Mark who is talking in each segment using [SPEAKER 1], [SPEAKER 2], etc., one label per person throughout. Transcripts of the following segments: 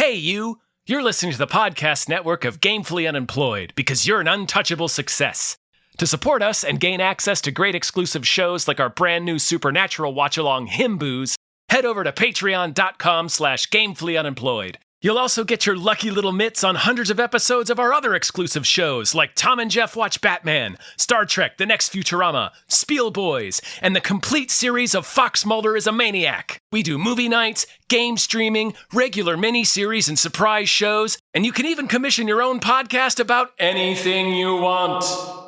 [SPEAKER 1] Hey, you! You're listening to the podcast network of Gamefully Unemployed because you're an untouchable success. To support us and gain access to great exclusive shows like our brand new Supernatural watch-along Himboos, head over to patreon.com/gamefullyunemployed. You'll also get your lucky little mitts on hundreds of episodes of our other exclusive shows like Tom and Jeff Watch Batman, Star Trek The Next Futurama, Spiel Boys, and the complete series of Fox Mulder is a Maniac. We do movie nights, game streaming, regular mini-series and surprise shows, and you can even commission your own podcast about anything you want,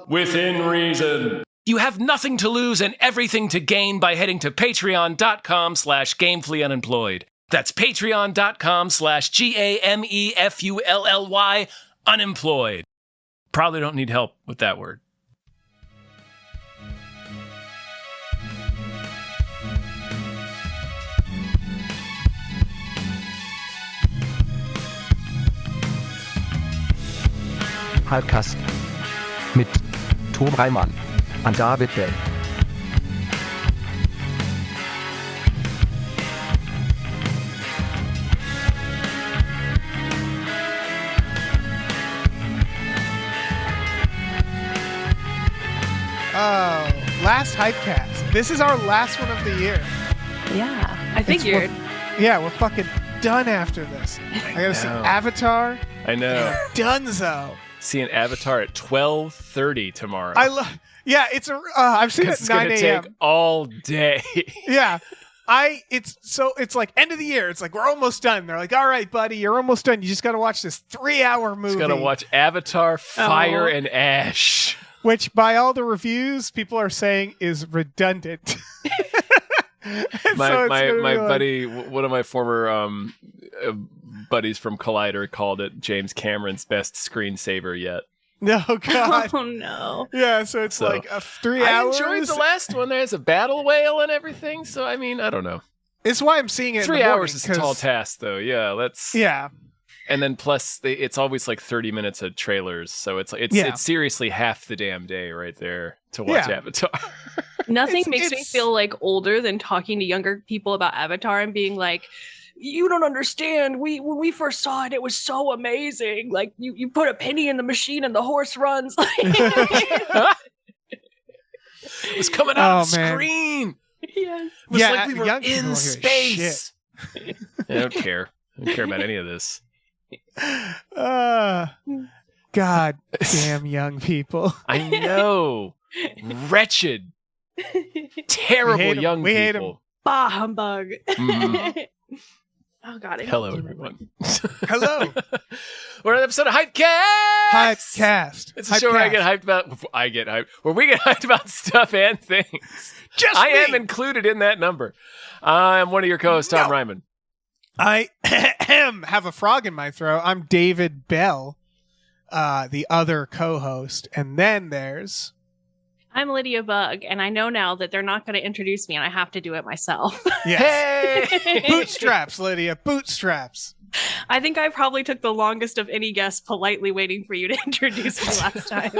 [SPEAKER 1] within reason. You have nothing to lose and everything to gain by heading to patreon.com/gamefullyunemployed. That's patreon.com/GAMEFULLY unemployed. Probably don't need help with that word.
[SPEAKER 2] Hypecast mit Tom Reimann und David Bell.
[SPEAKER 3] Oh, last Hypecast. This is our last one of the year.
[SPEAKER 4] Yeah, I figured.
[SPEAKER 3] We're fucking done after this. I gotta see Avatar.
[SPEAKER 1] I know.
[SPEAKER 3] Dunzo.
[SPEAKER 1] See an Avatar at 12:30 tomorrow.
[SPEAKER 3] It's I've seen it at 9
[SPEAKER 1] It's
[SPEAKER 3] a.m.
[SPEAKER 1] gonna take all day.
[SPEAKER 3] Yeah. It's like end of the year. It's like we're almost done. They're like, all right, buddy, you're almost done. You just gotta watch this 3-hour movie.
[SPEAKER 1] Just gotta watch Avatar, Fire and Ash.
[SPEAKER 3] Which, by all the reviews, people are saying is redundant.
[SPEAKER 1] my buddy, one of my former buddies from Collider, called it James Cameron's best screensaver yet.
[SPEAKER 3] No, God.
[SPEAKER 4] Oh, no.
[SPEAKER 3] Yeah, so it's like 3 hours.
[SPEAKER 1] I enjoyed the last one. There's a battle whale and everything, so I mean, I don't know.
[SPEAKER 3] It's why I'm seeing it
[SPEAKER 1] 3
[SPEAKER 3] in the
[SPEAKER 1] hours
[SPEAKER 3] morning,
[SPEAKER 1] is a tall task, though. Yeah,
[SPEAKER 3] Yeah.
[SPEAKER 1] And then plus, it's always like 30 minutes of trailers, so it's seriously half the damn day right there to watch Avatar.
[SPEAKER 4] Nothing makes me feel like older than talking to younger people about Avatar and being like, you don't understand. When we first saw it, it was so amazing. Like you put a penny in the machine and the horse runs.
[SPEAKER 1] It was coming out of the screen.
[SPEAKER 4] Yes.
[SPEAKER 1] It was like we were in space. I don't care. I don't care about any of this.
[SPEAKER 3] God damn young people.
[SPEAKER 1] I know. Wretched. Terrible young
[SPEAKER 3] we
[SPEAKER 1] people.
[SPEAKER 3] hate 'em.
[SPEAKER 4] Bah humbug.
[SPEAKER 1] Mm-hmm.
[SPEAKER 4] Oh, God.
[SPEAKER 1] Hello, everyone.
[SPEAKER 3] Hello.
[SPEAKER 1] We're on an episode of Hypecast.
[SPEAKER 3] Hypecast.
[SPEAKER 1] It's a show where I get hyped about. Where we get hyped about stuff and things. I am included in that number. I'm one of your co-hosts, Tom Ryman.
[SPEAKER 3] I have a frog in my throat. I'm David Bell, the other co-host. And then there's...
[SPEAKER 4] I'm Lydia Bugg, and I know now that they're not going to introduce me, and I have to do it myself.
[SPEAKER 3] Yes. Hey! Bootstraps, Lydia. Bootstraps.
[SPEAKER 4] I think I probably took the longest of any guest politely waiting for you to introduce me last time.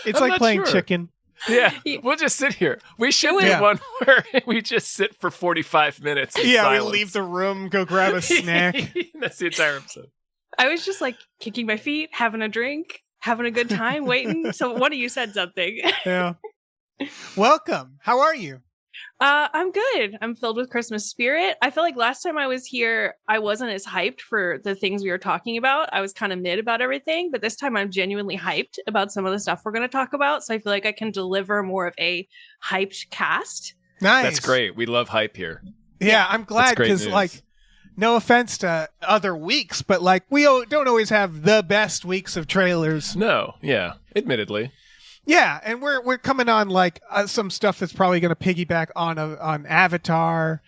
[SPEAKER 3] It's like playing chicken.
[SPEAKER 1] Yeah, we'll just sit here. We should do one where we just sit for 45 minutes.
[SPEAKER 3] Yeah,
[SPEAKER 1] silence.
[SPEAKER 3] we leave the room, go grab a snack.
[SPEAKER 1] That's the entire episode.
[SPEAKER 4] I was just like kicking my feet, having a drink, having a good time, waiting. So one of you said something.
[SPEAKER 3] Yeah. Welcome. How are you?
[SPEAKER 4] I'm good. I'm filled with Christmas spirit. I feel like last time I was here, I wasn't as hyped for the things we were talking about. I was kind of mid about everything, but this time I'm genuinely hyped about some of the stuff we're going to talk about. So I feel like I can deliver more of a hyped cast.
[SPEAKER 3] Nice.
[SPEAKER 1] That's great. We love hype here.
[SPEAKER 3] Yeah, I'm glad because, like, no offense to other weeks, but like we don't always have the best weeks of trailers.
[SPEAKER 1] No, yeah, admittedly.
[SPEAKER 3] Yeah, and we're coming on like some stuff that's probably going to piggyback on Avatar.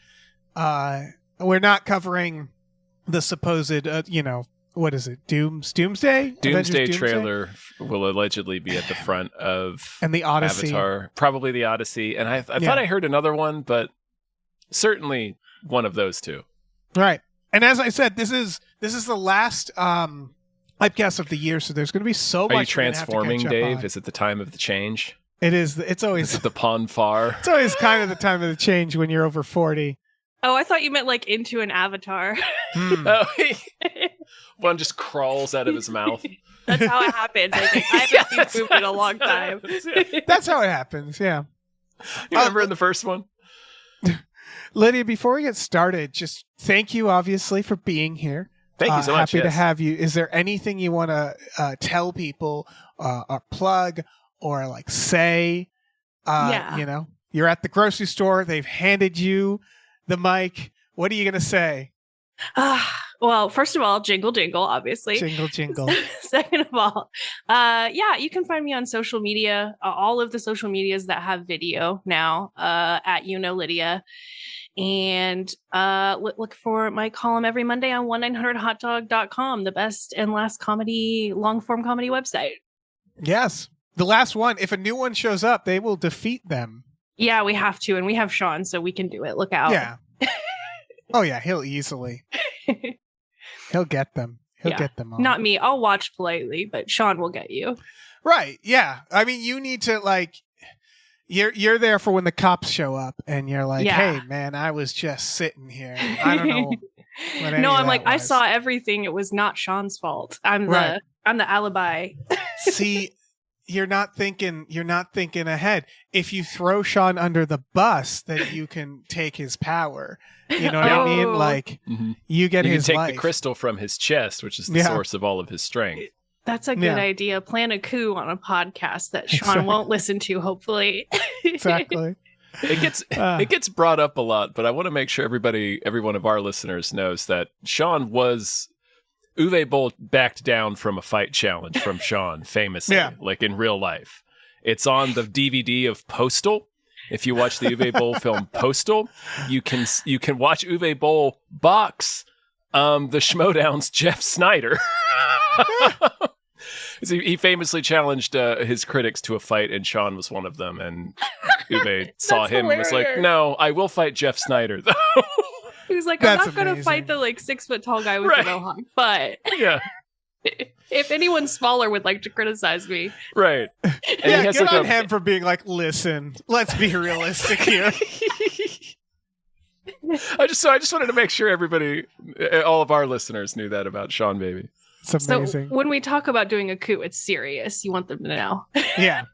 [SPEAKER 3] We're not covering the supposed, what is it? Doomsday?
[SPEAKER 1] Doomsday trailer will allegedly be at the front of
[SPEAKER 3] and the Odyssey.
[SPEAKER 1] Avatar, probably the Odyssey. And I thought I heard another one, but certainly one of those two. Right.
[SPEAKER 3] And as I said, this is the last Hypecast of the year, so there's going to be so much.
[SPEAKER 1] Are you transforming, Dave? Is it the time of the change?
[SPEAKER 3] It is. It's always
[SPEAKER 1] the Ponfar.
[SPEAKER 3] It's always kind of the time of the change when you're over 40.
[SPEAKER 4] Oh, I thought you meant like into an avatar.
[SPEAKER 1] Oh, one just crawls out of his mouth.
[SPEAKER 4] That's how it happens. I think I haven't seen poop in a long time.
[SPEAKER 3] That's how it happens. Yeah.
[SPEAKER 1] You remember in the first one?
[SPEAKER 3] Lydia, before we get started, just thank you, obviously, for being here.
[SPEAKER 1] Thank you so much.
[SPEAKER 3] Happy to have you. Is there anything you want to tell people, or plug, or like say? You know, you're at the grocery store. They've handed you the mic. What are you going to say?
[SPEAKER 4] Well, first of all, jingle, jingle, obviously.
[SPEAKER 3] Jingle, jingle.
[SPEAKER 4] Second of all, you can find me on social media, all of the social medias that have video now, at Lydia. And look for my column every Monday on 1-900hotdog.com, the best and last long-form comedy website.
[SPEAKER 3] Yes. The last one, if a new one shows up, they will defeat them.
[SPEAKER 4] Yeah, we have to. And we have Sean, so we can do it. Look out.
[SPEAKER 3] Yeah. Oh, yeah. He'll easily. He'll get them. He'll get them all.
[SPEAKER 4] Not me. I'll watch politely, but Sean will get you.
[SPEAKER 3] Right. Yeah. I mean, you need to like... You're there for when the cops show up and you're like, hey, man, I was just sitting here. I don't know.
[SPEAKER 4] No, I'm like, I saw everything. It was not Sean's fault. I'm the alibi.
[SPEAKER 3] See, you're not thinking ahead. If you throw Sean under the bus, then you can take his power. You know what I mean? Like you get his
[SPEAKER 1] take
[SPEAKER 3] life.
[SPEAKER 1] The crystal from his chest, which is the source of all of his strength.
[SPEAKER 4] That's a good idea. Plan a coup on a podcast that Sean won't listen to, hopefully.
[SPEAKER 3] Exactly.
[SPEAKER 1] It gets brought up a lot, but I want to make sure every one of our listeners knows that Sean was... Uwe Boll backed down from a fight challenge from Sean, famously, like in real life. It's on the DVD of Postal. If you watch the Uwe Boll film Postal, you can watch Uwe Boll box the Schmodown's Jeff Snyder. He famously challenged his critics to a fight, and Sean was one of them. And Uwe saw him and was like, "No, I will fight Jeff Snyder, though."
[SPEAKER 4] He was like, "I'm not going to fight the 6 foot tall guy with the mohawk, but if anyone smaller would like to criticize me,
[SPEAKER 1] right?" And
[SPEAKER 3] he has good on him for being like, "Listen, let's be realistic here."
[SPEAKER 1] I just wanted to make sure everybody, all of our listeners, knew that about Sean Baby.
[SPEAKER 3] It's amazing.
[SPEAKER 4] So when we talk about doing a coup, it's serious. You want them to know.
[SPEAKER 3] Yeah.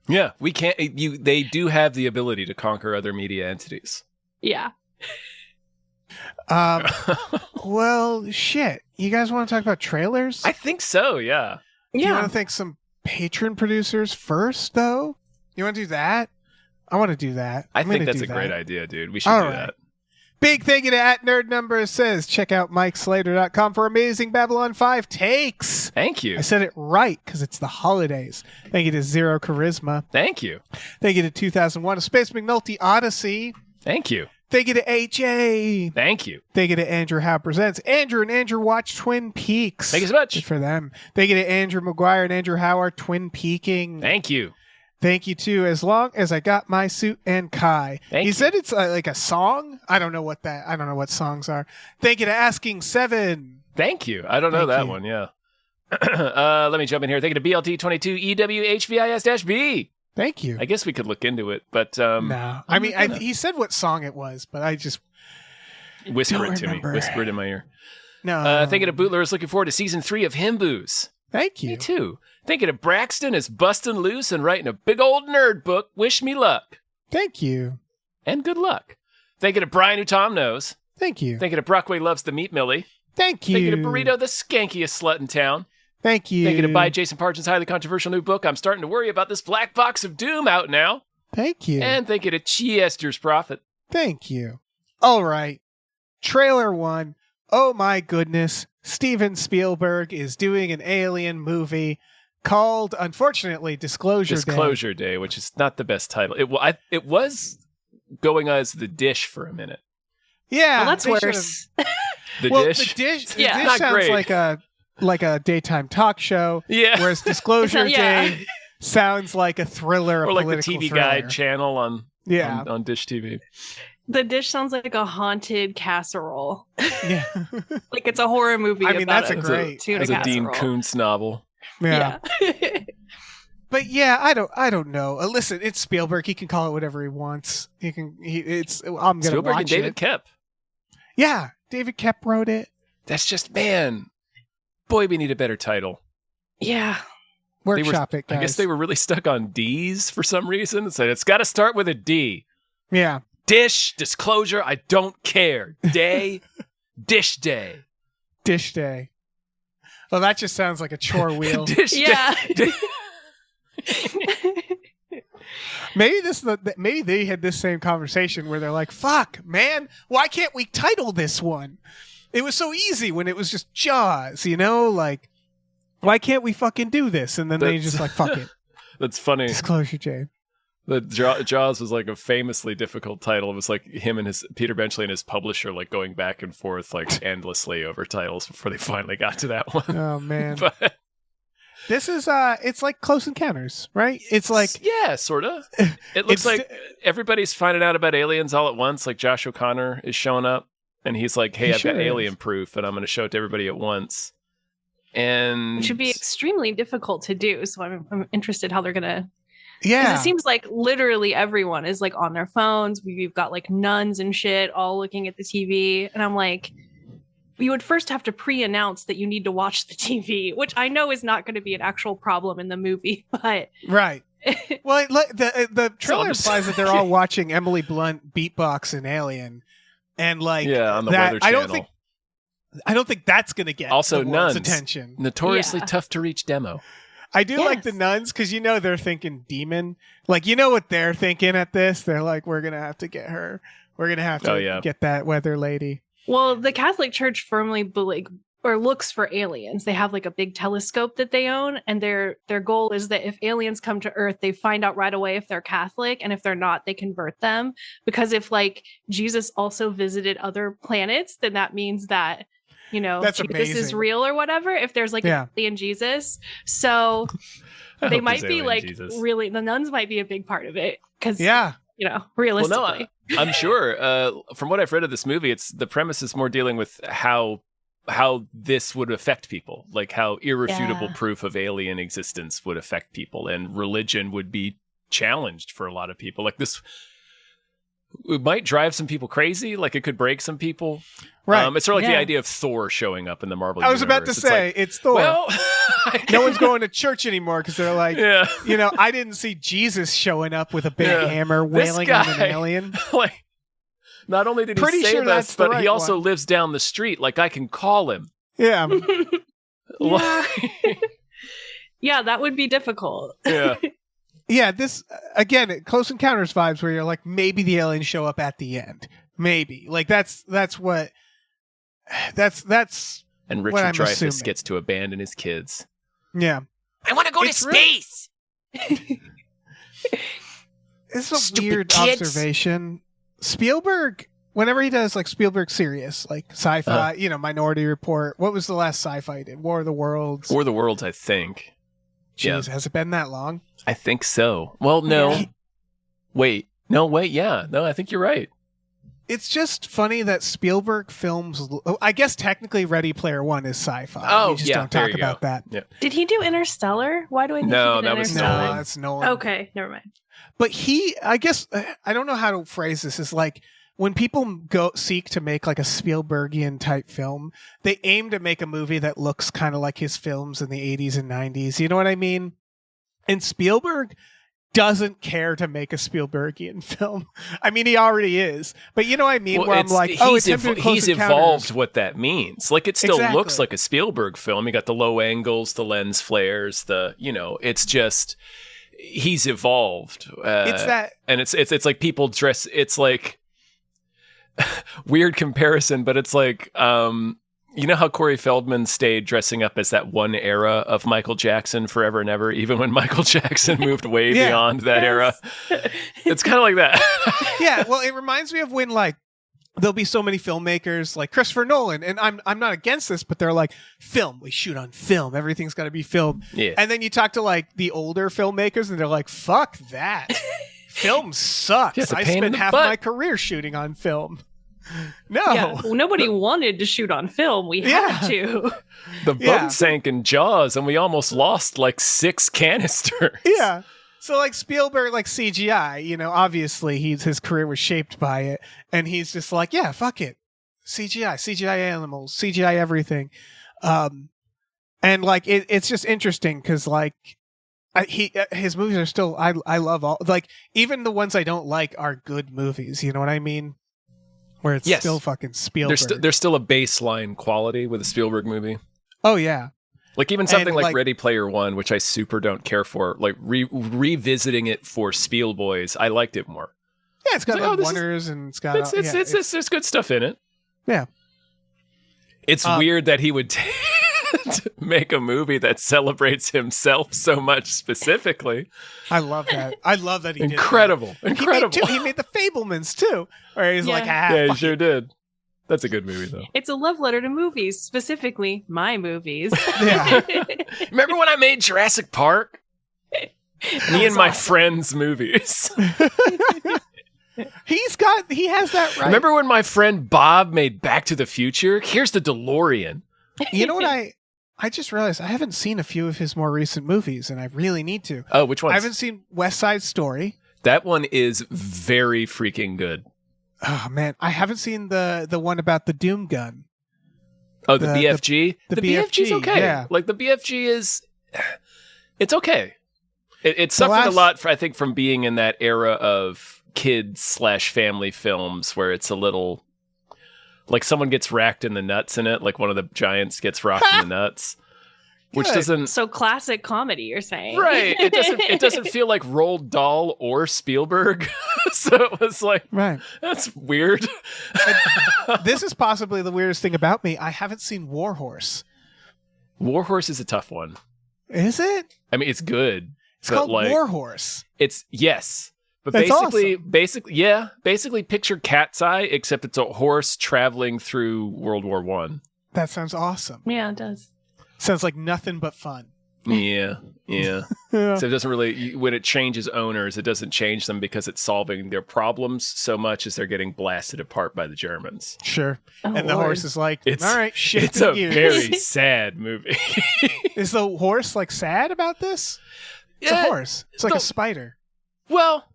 [SPEAKER 1] We can't. They do have the ability to conquer other media entities.
[SPEAKER 4] Yeah.
[SPEAKER 3] Well, shit. You guys want to talk about trailers?
[SPEAKER 1] I think so. Yeah.
[SPEAKER 3] Do you want to thank some patron producers first, though? You want to do that? I want to do that.
[SPEAKER 1] I think that's a great idea, dude. We should do that.
[SPEAKER 3] Big thank you to @NerdNumber says, check out MikeSlater.com for amazing Babylon 5 takes.
[SPEAKER 1] Thank you.
[SPEAKER 3] I said it right because it's the holidays. Thank you to Zero Charisma.
[SPEAKER 1] Thank you.
[SPEAKER 3] Thank you to 2001 A Space McNulty Odyssey.
[SPEAKER 1] Thank you.
[SPEAKER 3] Thank you to AJ.
[SPEAKER 1] Thank you.
[SPEAKER 3] Thank you to Andrew Howe Presents. Andrew and Andrew watch Twin Peaks.
[SPEAKER 1] Thank you so much.
[SPEAKER 3] Good for them. Thank you to Andrew McGuire and Andrew Howe are Twin Peaking.
[SPEAKER 1] Thank you.
[SPEAKER 3] Thank you to As Long As I Got My Suit and Kai. He said it's like a song. I don't know what songs are. Thank you to Asking Seven.
[SPEAKER 1] Thank you. I don't know that one. Yeah. Let me jump in here. Thank you to BLT22 EWHVIS-B.
[SPEAKER 3] Thank you.
[SPEAKER 1] I guess we could look into it, but
[SPEAKER 3] no. I mean, he said what song it was, but I just
[SPEAKER 1] whisper it to me. Whisper it in my ear.
[SPEAKER 3] No.
[SPEAKER 1] Thank you to Bootler. Looking forward to season 3 of Himboos.
[SPEAKER 3] Thank you.
[SPEAKER 1] Me too. Thank you to Braxton is busting loose and writing a big old nerd book. Wish me luck.
[SPEAKER 3] Thank you.
[SPEAKER 1] And good luck. Thank you to Brian, who Tom knows.
[SPEAKER 3] Thank you.
[SPEAKER 1] Thank you to Brockway Loves the Meat Millie.
[SPEAKER 3] Thank you.
[SPEAKER 1] Thank you to Burrito, the skankiest slut in town.
[SPEAKER 3] Thank you.
[SPEAKER 1] Thank you to Buy Jason Parchin's highly controversial new book. I'm starting to worry about this Black Box of Doom out now.
[SPEAKER 3] Thank you.
[SPEAKER 1] And thank you to Chester's Prophet.
[SPEAKER 3] Thank you. All right. Trailer 1. Oh my goodness. Steven Spielberg is doing an alien movie called, unfortunately, Disclosure
[SPEAKER 1] Day, which is not the best title. It was going as The Dish for a minute.
[SPEAKER 3] Yeah.
[SPEAKER 4] Well, that's worse.
[SPEAKER 1] The
[SPEAKER 3] Dish
[SPEAKER 1] not
[SPEAKER 3] sounds
[SPEAKER 1] great.
[SPEAKER 3] like a daytime talk show.
[SPEAKER 1] Yeah.
[SPEAKER 3] Whereas Disclosure Day sounds like a thriller,
[SPEAKER 1] or
[SPEAKER 3] a
[SPEAKER 1] like the
[SPEAKER 3] political
[SPEAKER 1] TV
[SPEAKER 3] thriller.
[SPEAKER 1] Guide channel on Dish TV.
[SPEAKER 4] The Dish sounds like a haunted casserole.
[SPEAKER 3] Yeah.
[SPEAKER 4] Like it's a horror movie.
[SPEAKER 3] I mean, that's a great.
[SPEAKER 1] It's a Dean Koontz novel.
[SPEAKER 3] Yeah. But yeah, I don't know. Listen, it's Spielberg. He can call it whatever he wants. I'm gonna
[SPEAKER 1] Spielberg
[SPEAKER 3] watch
[SPEAKER 1] and David
[SPEAKER 3] it.
[SPEAKER 1] Koepp.
[SPEAKER 3] Yeah, David Koepp wrote it.
[SPEAKER 1] That's just, man, boy, we need a better title.
[SPEAKER 4] Yeah.
[SPEAKER 3] Workshop it, guys.
[SPEAKER 1] I guess they were really stuck on D's for some reason. So it's got to start with a D.
[SPEAKER 3] Yeah.
[SPEAKER 1] Dish, disclosure, I don't care. Day, dish day.
[SPEAKER 3] Dish day. Well, that just sounds like a chore wheel.
[SPEAKER 1] Dish
[SPEAKER 4] Yeah.
[SPEAKER 1] day.
[SPEAKER 3] Maybe they had this same conversation where they're like, "Fuck, man, why can't we title this one? It was so easy when it was just Jaws, you know? Like, why can't we fucking do this?" And then they just like, "Fuck it."
[SPEAKER 1] That's funny.
[SPEAKER 3] Disclosure, Jane.
[SPEAKER 1] The Jaws was like a famously difficult title. It was like him and Peter Benchley and his publisher like going back and forth like endlessly over titles before they finally got to that one.
[SPEAKER 3] Oh man.
[SPEAKER 1] But
[SPEAKER 3] This is it's like Close Encounters, right? It's like
[SPEAKER 1] yeah, sort of. It looks like everybody's finding out about aliens all at once. Like Josh O'Connor is showing up, and he's like, "Hey, I've got alien proof, and I'm going to show it to everybody at once." And
[SPEAKER 4] it should be extremely difficult to do. So I'm interested how they're gonna.
[SPEAKER 3] yeah.
[SPEAKER 4] Because it seems like literally everyone is like on their phones. We've got like nuns and shit all looking at the TV, and I'm like, you would first have to pre-announce that you need to watch the TV, which I know is not going to be an actual problem in the movie, but
[SPEAKER 3] Right. Well, the trailer implies that they're all watching Emily Blunt beatbox in Alien, and like
[SPEAKER 1] on the
[SPEAKER 3] that,
[SPEAKER 1] Weather Channel.
[SPEAKER 3] I don't think that's going to get
[SPEAKER 1] Also,
[SPEAKER 3] the world's
[SPEAKER 1] nuns.
[SPEAKER 3] attention.
[SPEAKER 1] Notoriously
[SPEAKER 4] Yeah.
[SPEAKER 1] tough to reach demo.
[SPEAKER 3] I do like the
[SPEAKER 4] Yes.
[SPEAKER 3] nuns because you know they're thinking demon. Like you know what they're thinking at this. They're like, we're gonna have to get her. We're gonna have to get that weather lady.
[SPEAKER 4] well, the Catholic Church firmly looks for aliens. They have like a big telescope that they own, and their goal is that if aliens come to Earth, they find out right away if they're Catholic, and if they're not, they convert them. Because if like Jesus also visited other planets, then that means that
[SPEAKER 3] That's
[SPEAKER 4] this is
[SPEAKER 3] amazing.
[SPEAKER 4] real or whatever. If there's like an alien Jesus, so
[SPEAKER 1] I
[SPEAKER 4] they
[SPEAKER 1] hope
[SPEAKER 4] might
[SPEAKER 1] there's
[SPEAKER 4] be
[SPEAKER 1] alien
[SPEAKER 4] like
[SPEAKER 1] Jesus.
[SPEAKER 4] really the nuns might be a big part of it because
[SPEAKER 3] Yeah.
[SPEAKER 4] realistically.
[SPEAKER 1] I'm sure. From what I've read of this movie, the premise is more dealing with how this would affect people, like how irrefutable
[SPEAKER 4] Yeah.
[SPEAKER 1] proof of alien existence would affect people, and religion would be challenged for a lot of people. Like this, it might drive some people crazy. Like it could break some people.
[SPEAKER 3] Right.
[SPEAKER 1] It's sort of like the
[SPEAKER 4] Yeah.
[SPEAKER 1] idea of Thor showing up in the Marvel
[SPEAKER 3] I was about to
[SPEAKER 1] universe.
[SPEAKER 3] say it's Thor.
[SPEAKER 1] Well,
[SPEAKER 3] no one's going to church anymore because they're like,
[SPEAKER 1] yeah.
[SPEAKER 3] I didn't see Jesus showing up with a big
[SPEAKER 1] Yeah.
[SPEAKER 3] hammer
[SPEAKER 1] This
[SPEAKER 3] wailing on an
[SPEAKER 1] guy-
[SPEAKER 3] alien.
[SPEAKER 1] Like, not only did he
[SPEAKER 3] Pretty
[SPEAKER 1] save
[SPEAKER 3] sure that's
[SPEAKER 1] us,
[SPEAKER 3] the
[SPEAKER 1] but
[SPEAKER 3] right
[SPEAKER 1] he also
[SPEAKER 3] one.
[SPEAKER 1] lives down the street. Like I can call him.
[SPEAKER 3] Yeah.
[SPEAKER 4] Yeah. Yeah, that would be difficult.
[SPEAKER 1] Yeah.
[SPEAKER 3] Yeah, this again, Close Encounters vibes where you're like, maybe the aliens show up at the end. Maybe. Like that's
[SPEAKER 1] And
[SPEAKER 3] what
[SPEAKER 1] Richard
[SPEAKER 3] I'm
[SPEAKER 1] Dreyfuss
[SPEAKER 3] assuming.
[SPEAKER 1] gets to abandon his kids.
[SPEAKER 3] yeah.
[SPEAKER 1] I want to go
[SPEAKER 3] It's
[SPEAKER 1] to
[SPEAKER 3] really-
[SPEAKER 1] space.
[SPEAKER 3] It's a
[SPEAKER 1] Stupid
[SPEAKER 3] weird
[SPEAKER 1] kids.
[SPEAKER 3] observation. Spielberg, whenever he does like Spielberg serious, like sci-fi, Minority Report. What was the last sci-fi he did? War of the Worlds.
[SPEAKER 1] War of the Worlds, I think.
[SPEAKER 3] Jeez, has it been that long?
[SPEAKER 1] I think so. Well, no.
[SPEAKER 4] Yeah.
[SPEAKER 1] Wait. No, wait. Yeah. No, I think you're right.
[SPEAKER 3] It's just funny that Spielberg films. I guess technically Ready Player One is sci-fi.
[SPEAKER 1] Oh,
[SPEAKER 3] we just
[SPEAKER 1] yeah,
[SPEAKER 3] don't
[SPEAKER 1] there
[SPEAKER 3] talk
[SPEAKER 1] you go.
[SPEAKER 3] about that.
[SPEAKER 1] Yeah.
[SPEAKER 4] Did he do Interstellar? Why do I think
[SPEAKER 1] No,
[SPEAKER 4] he did
[SPEAKER 1] that was
[SPEAKER 4] Interstellar?
[SPEAKER 1] Nolan.
[SPEAKER 3] No, that's Nolan.
[SPEAKER 4] Okay, never mind.
[SPEAKER 3] But I guess I don't know how to phrase this. Is like when people seek to make like a Spielbergian type film, they aim to make a movie that looks kind of like his films in the 80s and 90s. You know what I mean? And Spielberg doesn't care to make a Spielbergian film. I mean, he already is. But you know what I mean?
[SPEAKER 1] Well,
[SPEAKER 3] Where I'm like, oh, it's him doing Close
[SPEAKER 1] he's
[SPEAKER 3] Encounters.
[SPEAKER 1] evolved what that means. Like it still
[SPEAKER 3] Exactly.
[SPEAKER 1] looks like a Spielberg film. You got the low angles, the lens flares, it's just he's evolved.
[SPEAKER 3] It's that.
[SPEAKER 1] And it's like people dress. It's like weird comparison, but it's like you know how Corey Feldman stayed dressing up as that one era of Michael Jackson forever and ever, even when Michael Jackson moved way
[SPEAKER 3] Yeah.
[SPEAKER 1] beyond that era. It's kind of like that.
[SPEAKER 3] Yeah, well, it reminds me of when like there'll be so many filmmakers like Christopher Nolan, and I'm not against this, but they're like, film, we shoot on film, everything's got to be filmed.
[SPEAKER 1] Yeah.
[SPEAKER 3] And then you talk to like the older filmmakers, and they're like, fuck that, film sucks.
[SPEAKER 1] Yeah, it's a
[SPEAKER 3] I
[SPEAKER 1] pain in
[SPEAKER 3] spent
[SPEAKER 1] the
[SPEAKER 3] half
[SPEAKER 1] butt.
[SPEAKER 3] my career shooting on film. No,
[SPEAKER 4] Yeah, well, nobody wanted to shoot on film. We had to.
[SPEAKER 1] The boat
[SPEAKER 3] Yeah.
[SPEAKER 1] sank in Jaws, and we almost lost like 6 canisters.
[SPEAKER 3] yeah. So like Spielberg, like CGI, obviously his career was shaped by it, and he's just like, yeah, fuck it. CGI animals, CGI everything. And like it's just interesting because like his movies are still I love all, like, even the ones I don't like are good movies. You know what I mean? Where it's still fucking Spielberg.
[SPEAKER 1] There's still a baseline quality with a Spielberg movie.
[SPEAKER 3] Oh yeah.
[SPEAKER 1] Like even something like Ready Player One, which I super don't care for, like revisiting it for Spiel Boys, I liked it more.
[SPEAKER 3] Yeah, it's got wonders and it's got
[SPEAKER 1] there's good stuff in it.
[SPEAKER 3] Yeah.
[SPEAKER 1] It's weird that he would make a movie that celebrates himself so much specifically.
[SPEAKER 3] I love that. I love that he did that.
[SPEAKER 1] Incredible.
[SPEAKER 3] He made the Fablemans too. Where he's like,
[SPEAKER 1] yeah, he sure did. That's a good movie, though.
[SPEAKER 4] It's a love letter to movies, specifically my movies.
[SPEAKER 3] Yeah.
[SPEAKER 1] Remember when I made Jurassic Park? Me and my friends' movies.
[SPEAKER 3] He has that right.
[SPEAKER 1] Remember when my friend Bob made Back to the Future? Here's the DeLorean.
[SPEAKER 3] You know what I just realized I haven't seen a few of his more recent movies, and I really need to.
[SPEAKER 1] Oh, which one?
[SPEAKER 3] I haven't seen West Side Story.
[SPEAKER 1] That one is very freaking good.
[SPEAKER 3] Oh man, I haven't seen the one about the Doom gun.
[SPEAKER 1] Oh, the BFG?
[SPEAKER 3] The
[SPEAKER 1] BFG's okay.
[SPEAKER 3] Yeah.
[SPEAKER 1] Like the BFG is, it's okay. It suffered a lot, I think, from being in that era of kids/family films where it's a little, like someone gets racked in the nuts in it, like one of the giants gets rocked in the nuts. Which doesn't...
[SPEAKER 4] So classic comedy, you're saying.
[SPEAKER 1] Right. It doesn't feel like Roald Dahl or Spielberg. So it was like,
[SPEAKER 3] right.
[SPEAKER 1] That's weird.
[SPEAKER 3] This is possibly the weirdest thing about me. I haven't seen War Horse.
[SPEAKER 1] War Horse is a tough one.
[SPEAKER 3] Is it?
[SPEAKER 1] I mean, it's good.
[SPEAKER 3] It's called War Horse.
[SPEAKER 1] It's, yes. But
[SPEAKER 3] that's
[SPEAKER 1] basically picture Cat's Eye, except it's a horse traveling through World War One.
[SPEAKER 3] That sounds awesome.
[SPEAKER 4] Yeah, it does.
[SPEAKER 3] Sounds like nothing but fun.
[SPEAKER 1] Yeah.
[SPEAKER 3] Yeah.
[SPEAKER 1] So it doesn't really, when it changes owners, it doesn't change them because it's solving their problems so much as they're getting blasted apart by the Germans.
[SPEAKER 3] Sure.
[SPEAKER 4] Oh,
[SPEAKER 3] and the horse is like, all right, shit.
[SPEAKER 1] It's a very sad movie.
[SPEAKER 3] Is the horse like sad about this? It's a horse. It's like a spider.
[SPEAKER 1] Well,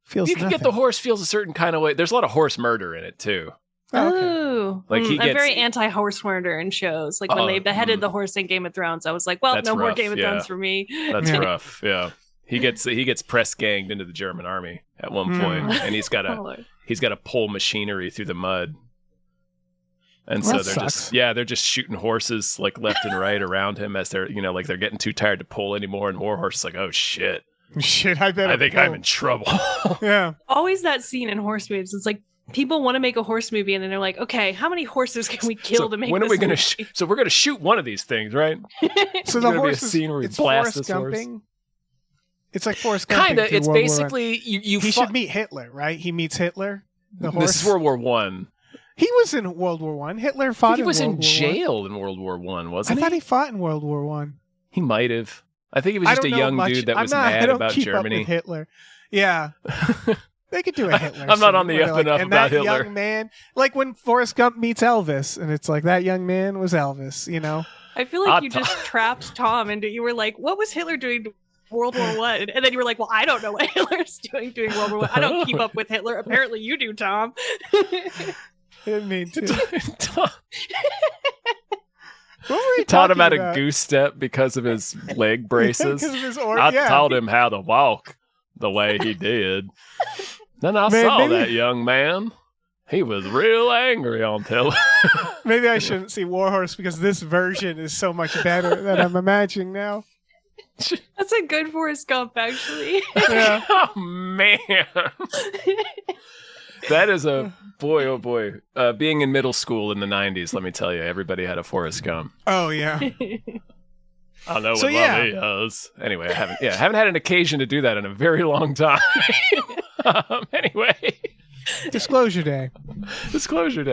[SPEAKER 3] feels
[SPEAKER 1] you can get the horse feels a certain kind of way. There's a lot of horse murder in it too.
[SPEAKER 4] Oh,
[SPEAKER 1] like
[SPEAKER 4] I'm very anti-horse murder in shows. Like when they beheaded the horse in Game of Thrones, I was like, well, no more Game of Thrones for me.
[SPEAKER 1] That's rough. Yeah, he gets press ganged into the German army at one point, and he's got to pull machinery through the mud. And so they're just shooting horses like left and right around him as they're like they're getting too tired to pull anymore. And War Horse is like, oh shit,
[SPEAKER 3] I think
[SPEAKER 1] I'm in trouble.
[SPEAKER 3] Yeah,
[SPEAKER 4] always that scene in horse movies. It's like, people want to make a horse movie, and then they're like, okay, how many horses can we kill to make
[SPEAKER 1] when
[SPEAKER 4] this
[SPEAKER 1] are we
[SPEAKER 4] movie?
[SPEAKER 1] So we're going to shoot one of these things, right?
[SPEAKER 3] So the horse
[SPEAKER 1] be a scene where we
[SPEAKER 3] it's
[SPEAKER 1] blast
[SPEAKER 3] Forrest
[SPEAKER 1] this horse.
[SPEAKER 3] Gumping. It's like Forrest Gumping.
[SPEAKER 1] Kind of. It's
[SPEAKER 3] World
[SPEAKER 1] basically you.
[SPEAKER 3] He should meet Hitler, right? He meets Hitler. The horse.
[SPEAKER 1] This is World War One.
[SPEAKER 3] He was in World War One. Hitler fought.
[SPEAKER 1] He was in jail in World War One, wasn't he?
[SPEAKER 3] I thought he fought in World War One.
[SPEAKER 1] He might have. I think he was just a young dude that was mad about Germany.
[SPEAKER 3] Up with Hitler. Yeah. They could do a Hitler.
[SPEAKER 1] I'm not on the up and up about Hitler.
[SPEAKER 3] Young man, like when Forrest Gump meets Elvis, and it's like that young man was Elvis.
[SPEAKER 4] I feel like you just trapped Tom into. You were like, "What was Hitler doing to World War One?" And then you were like, "Well, I don't know what Hitler's doing World War One. I don't keep up with Hitler. Apparently, you do, Tom."
[SPEAKER 3] I didn't mean to. What were you
[SPEAKER 1] taught him how
[SPEAKER 3] about?
[SPEAKER 1] to goose step because of his leg braces.
[SPEAKER 3] Because of his
[SPEAKER 1] I taught him how to walk the way he did. Then I saw that young man. He was real angry on television.
[SPEAKER 3] Maybe I shouldn't see War Horse because this version is so much better than I'm imagining now.
[SPEAKER 4] That's a good Forrest Gump, actually.
[SPEAKER 3] Yeah.
[SPEAKER 1] Oh, man. That is a boy, oh boy. Being in middle school in the 90s, let me tell you, everybody had a Forrest Gump.
[SPEAKER 3] Oh, yeah.
[SPEAKER 1] I know what love is. Anyway, I haven't had an occasion to do that in a very long time. Anyway.
[SPEAKER 3] Disclosure Day.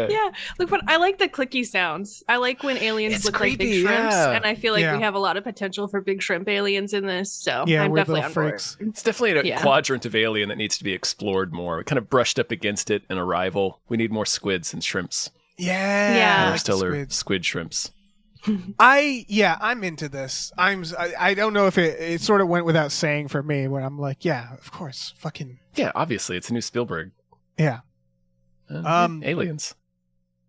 [SPEAKER 4] Yeah. Look, but I like the clicky sounds. I like when aliens look like big shrimps, and I feel like we have a lot of potential for big shrimp aliens in this. So I'm definitely on board.
[SPEAKER 1] It's definitely a quadrant of alien that needs to be explored more. We kind of brushed up against it in Arrival. We need more squids and shrimps.
[SPEAKER 3] Yeah.
[SPEAKER 1] Interstellar squid shrimps.
[SPEAKER 3] I'm into this. I don't know if it sort of went without saying for me where I'm like, yeah, of course, fucking
[SPEAKER 1] yeah, obviously it's a new Spielberg.
[SPEAKER 3] Yeah.
[SPEAKER 1] Aliens.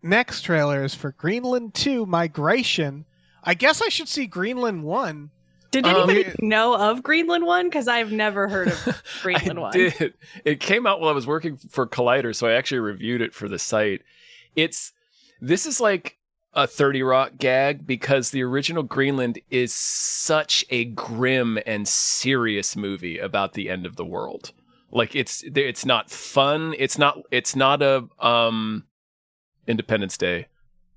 [SPEAKER 3] next trailer is for Greenland 2 Migration. I guess I should see Greenland 1.
[SPEAKER 4] Did anybody know of Greenland 1? Because I've never heard of Greenland 1.
[SPEAKER 1] Did. It came out while I was working for Collider, so I actually reviewed it for the site. This is like a 30 Rock gag because the original Greenland is such a grim and serious movie about the end of the world. Like it's not fun. It's not a Independence Day.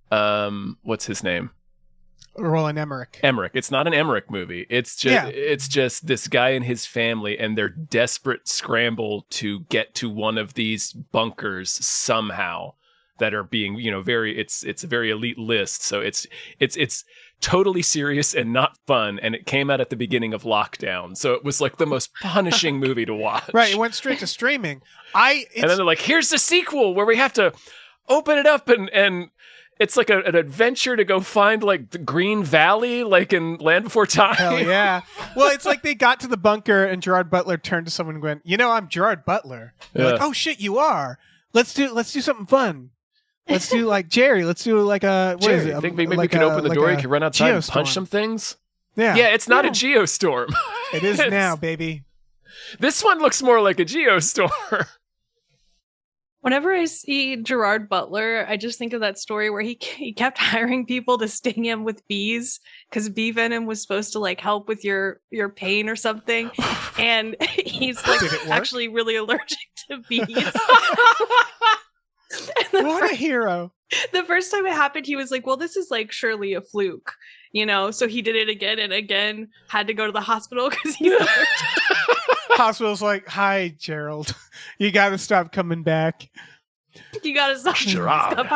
[SPEAKER 1] What's his name?
[SPEAKER 3] Roland Emmerich.
[SPEAKER 1] It's not an Emmerich movie. It's just this guy and his family and their desperate scramble to get to one of these bunkers somehow that are being, it's a very elite list. So it's totally serious and not fun. And it came out at the beginning of lockdown. So it was like the most punishing movie to watch.
[SPEAKER 3] Right. It went straight to streaming.
[SPEAKER 1] And then they're like, here's the sequel where we have to open it up and it's like an adventure to go find like the Green Valley, like in Land Before Time.
[SPEAKER 3] Hell yeah. Well, it's like they got to the bunker and Gerard Butler turned to someone and went, I'm Gerard Butler. They're like, oh shit, you are. Let's do something fun. Let's do like Jerry. Let's do like a what
[SPEAKER 1] Jerry,
[SPEAKER 3] is it?
[SPEAKER 1] I think maybe we can open the door. You can run outside and punch some things.
[SPEAKER 3] Yeah.
[SPEAKER 1] Yeah, it's not a geostorm.
[SPEAKER 3] It is now, baby.
[SPEAKER 1] This one looks more like a geostorm.
[SPEAKER 4] Whenever I see Gerard Butler, I just think of that story where he kept hiring people to sting him with bees because bee venom was supposed to like help with your pain or something, and he's like actually really allergic to bees.
[SPEAKER 3] What a hero.
[SPEAKER 4] The first time it happened, he was like, well, this is like surely a fluke, so he did it again and again, had to go to the hospital because he's allergic.
[SPEAKER 3] Hospital's like, hi, Gerald. You got to stop coming back.
[SPEAKER 4] You got to stop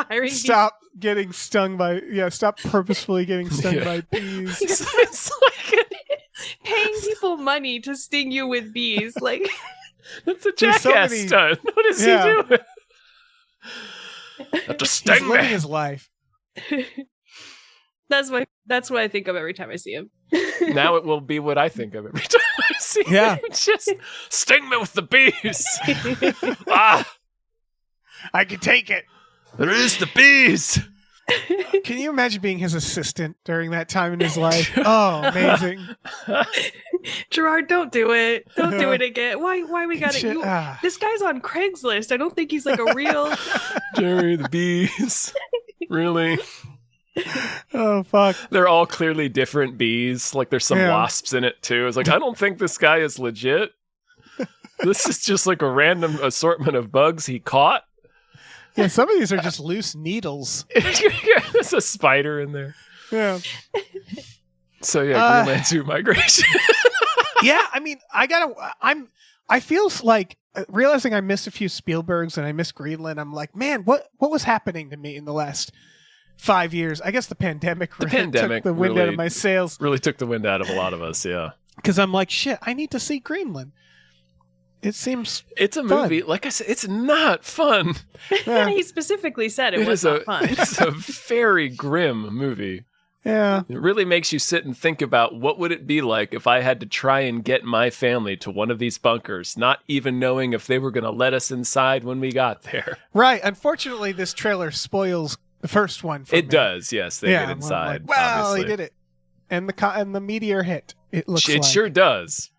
[SPEAKER 4] hiring
[SPEAKER 3] Stop getting stung by, stop purposefully getting stung by bees.
[SPEAKER 4] It's like paying people money to sting you with bees. Like,
[SPEAKER 1] that's a jackass stunt. What is he doing? Have to sting
[SPEAKER 3] He's living his life.
[SPEAKER 4] That's what I think of every time I see him.
[SPEAKER 1] Now it will be what I think of every time I see him. Just sting me with the bees.
[SPEAKER 3] I can take it.
[SPEAKER 1] There is the bees.
[SPEAKER 3] Can you imagine being his assistant during that time in his life? Oh, amazing.
[SPEAKER 4] Gerard, don't do it. Don't do it again. Why we got it? This guy's on Craigslist. I don't think he's like a real
[SPEAKER 1] Jerry the bees. Really?
[SPEAKER 3] Oh, fuck.
[SPEAKER 1] They're all clearly different bees. Like there's some wasps in it too. It's like, I don't think this guy is legit. This is just like a random assortment of bugs he caught.
[SPEAKER 3] Yeah, some of these are just loose needles.
[SPEAKER 1] There's a spider in there.
[SPEAKER 3] Yeah.
[SPEAKER 1] So Greenland 2 Migration.
[SPEAKER 3] Yeah, I mean, I feel like realizing I missed a few Spielbergs and I missed Greenland. I'm like, man, what was happening to me in the last 5 years? I guess the pandemic took the wind out of my sails.
[SPEAKER 1] Really took the wind out of a lot of us, yeah.
[SPEAKER 3] Because I'm like, shit, I need to see Greenland. It seems
[SPEAKER 1] it's a movie.
[SPEAKER 3] Fun.
[SPEAKER 1] Like I said, it's not fun.
[SPEAKER 4] Yeah. He specifically said it was not fun.
[SPEAKER 1] It's a very grim movie.
[SPEAKER 3] Yeah.
[SPEAKER 1] It really makes you sit and think about what would it be like if I had to try and get my family to one of these bunkers, not even knowing if they were going to let us inside when we got there.
[SPEAKER 3] Right. Unfortunately, this trailer spoils the first one for me.
[SPEAKER 1] It does, yes. They get inside.
[SPEAKER 3] Like, well,
[SPEAKER 1] obviously.
[SPEAKER 3] he did it. And the meteor hit. It looks like.
[SPEAKER 1] It sure does.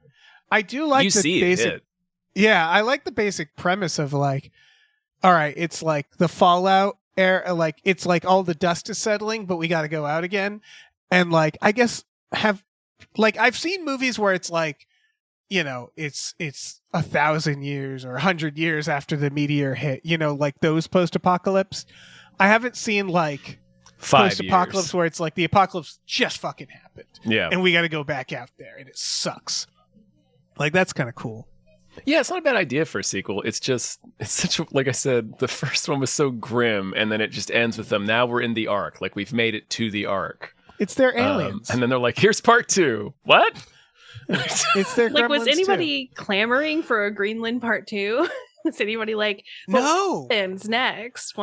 [SPEAKER 3] I do like the basic. Yeah, I like the basic premise of like, all right, it's like the Fallout era, like it's like all the dust is settling, but we got to go out again. And like, I guess I've seen movies where it's like, it's 1,000 years or 100 years after the meteor hit, like those post-apocalypse. I haven't seen like
[SPEAKER 1] 5
[SPEAKER 3] post-apocalypse
[SPEAKER 1] years
[SPEAKER 3] where it's like the apocalypse just fucking happened.
[SPEAKER 1] Yeah.
[SPEAKER 3] And we got to go back out there and it sucks. Like, that's kind of cool.
[SPEAKER 1] Yeah, it's not a bad idea for a sequel. It's such a, like I said, the first one was so grim, and then it just ends with them. Now we're in the Ark. Like, we've made it to the Ark.
[SPEAKER 3] It's their aliens.
[SPEAKER 1] And then they're like, here's part 2. What?
[SPEAKER 3] It's their
[SPEAKER 4] like, was anybody
[SPEAKER 3] too.
[SPEAKER 4] clamoring for a Greenland part 2? Was anybody like,
[SPEAKER 3] no?
[SPEAKER 4] What happens next?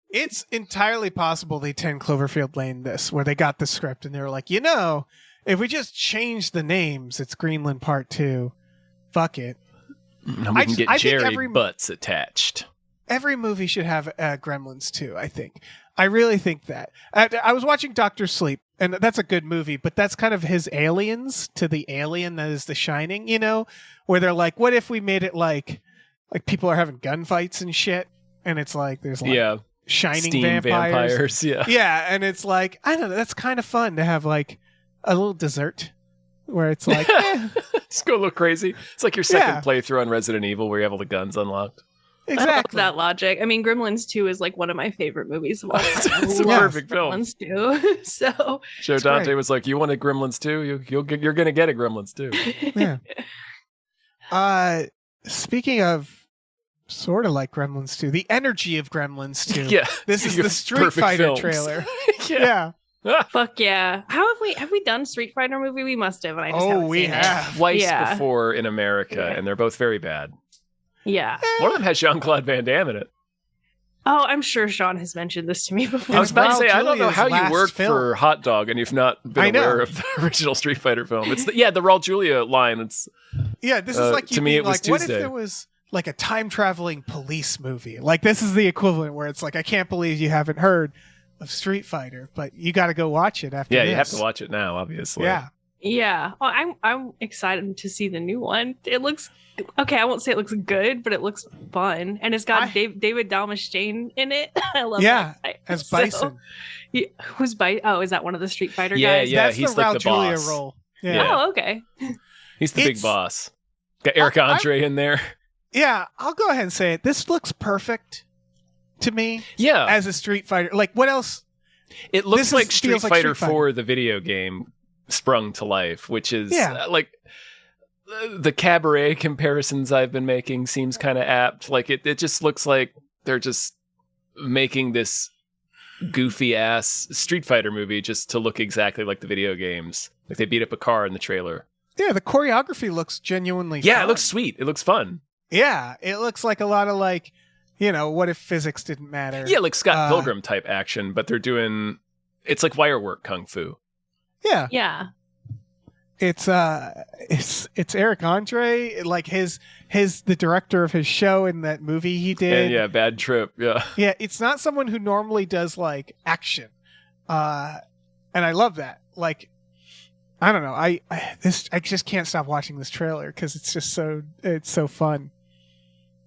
[SPEAKER 3] It's entirely possible they 10 Cloverfield Lane this, where they got the script and they were like, if we just change the names, it's Greenland part 2. Fuck it.
[SPEAKER 1] And we can get Jerry Butts attached.
[SPEAKER 3] every movie should have Gremlins 2, I think. I really think that. I was watching Doctor Sleep, and that's a good movie, but that's kind of his aliens to the alien that is The Shining, you know, where they're like, what if we made it like people are having gunfights and shit, and it's like there's like shining
[SPEAKER 1] steam vampires.
[SPEAKER 3] Yeah, and it's like, I don't know, that's kind of fun to have like a little dessert where it's like,
[SPEAKER 1] just go a little crazy. It's like your second playthrough on Resident Evil where you have all the guns unlocked.
[SPEAKER 3] Exactly.
[SPEAKER 4] I love that logic. I mean, Gremlins 2 is like one of my favorite movies of all time.
[SPEAKER 1] It's a perfect film.
[SPEAKER 4] Gremlins 2. So
[SPEAKER 1] Joe Dante was like, "You want a Gremlins 2? You're gonna get a Gremlins 2."
[SPEAKER 3] Yeah. Speaking of sort of like Gremlins 2, the energy of Gremlins 2.
[SPEAKER 1] Yeah.
[SPEAKER 3] This is the Street Fighter
[SPEAKER 1] films.
[SPEAKER 3] trailer.
[SPEAKER 1] Yeah.
[SPEAKER 4] fuck yeah. How have we done Street Fighter movie? We must have, and I just haven't
[SPEAKER 3] we
[SPEAKER 4] seen
[SPEAKER 3] have.
[SPEAKER 1] Twice before in America, and they're both very bad.
[SPEAKER 4] it. Yeah.
[SPEAKER 1] One of them has Jean-Claude Van Damme in it.
[SPEAKER 4] Oh, I'm sure Sean has mentioned this to me before.
[SPEAKER 1] I was about to say, I don't know
[SPEAKER 3] Julia's
[SPEAKER 1] how you
[SPEAKER 3] last
[SPEAKER 1] work
[SPEAKER 3] film.
[SPEAKER 1] for Hot Dog and you've not been aware of the original Street Fighter film. It's the Raul Julia line. It's
[SPEAKER 3] this is like you
[SPEAKER 1] to me,
[SPEAKER 3] being
[SPEAKER 1] it was
[SPEAKER 3] like, what if
[SPEAKER 1] Tuesday.
[SPEAKER 3] there was like a time traveling police movie? Like this is the equivalent where it's like, I can't believe you haven't heard of Street Fighter, but you got to go watch it after this.
[SPEAKER 1] you have to watch it now, obviously.
[SPEAKER 3] Yeah.
[SPEAKER 4] Yeah. Well, I'm excited to see the new one. It looks okay. I won't say it looks good, but it looks fun, and it's got David Dalmastian in it. I love that guy.
[SPEAKER 3] As Bison.
[SPEAKER 4] Who's Bison? Oh, is that one of the Street Fighter
[SPEAKER 1] Yeah,
[SPEAKER 4] guys?
[SPEAKER 1] yeah.
[SPEAKER 3] That's
[SPEAKER 1] he's
[SPEAKER 3] the
[SPEAKER 1] like
[SPEAKER 3] Raul
[SPEAKER 1] the
[SPEAKER 3] Julia
[SPEAKER 1] boss.
[SPEAKER 3] role.
[SPEAKER 1] Yeah.
[SPEAKER 4] Oh, okay.
[SPEAKER 1] He's the big boss. Got Eric Andre in there.
[SPEAKER 3] Yeah, I'll go ahead and say it. This looks perfect to me.
[SPEAKER 1] Yeah.
[SPEAKER 3] As a Street Fighter. Like, what else?
[SPEAKER 1] It looks like Street
[SPEAKER 3] feels like
[SPEAKER 1] Fighter
[SPEAKER 3] Street Fighter.
[SPEAKER 1] 4, the video game, sprung to life, which is like the cabaret comparisons I've been making seems kind of apt. Like it just looks like they're just making this goofy ass Street Fighter movie just to look exactly like the video games. Like they beat up a car in the trailer.
[SPEAKER 3] Yeah, the choreography looks genuinely
[SPEAKER 1] Yeah,
[SPEAKER 3] fun.
[SPEAKER 1] it looks sweet. It looks fun.
[SPEAKER 3] Yeah, it looks like a lot of like, you know, what if physics didn't matter?
[SPEAKER 1] Yeah, like Scott Pilgrim type action, but they're doing it's like wire work kung fu.
[SPEAKER 3] Yeah.
[SPEAKER 4] Yeah.
[SPEAKER 3] It's Eric Andre, like his the director of his show in that movie he did.
[SPEAKER 1] And Bad Trip. Yeah.
[SPEAKER 3] Yeah, it's not someone who normally does like action. And I love that. Like, I don't know. I just can't stop watching this trailer because it's just so fun.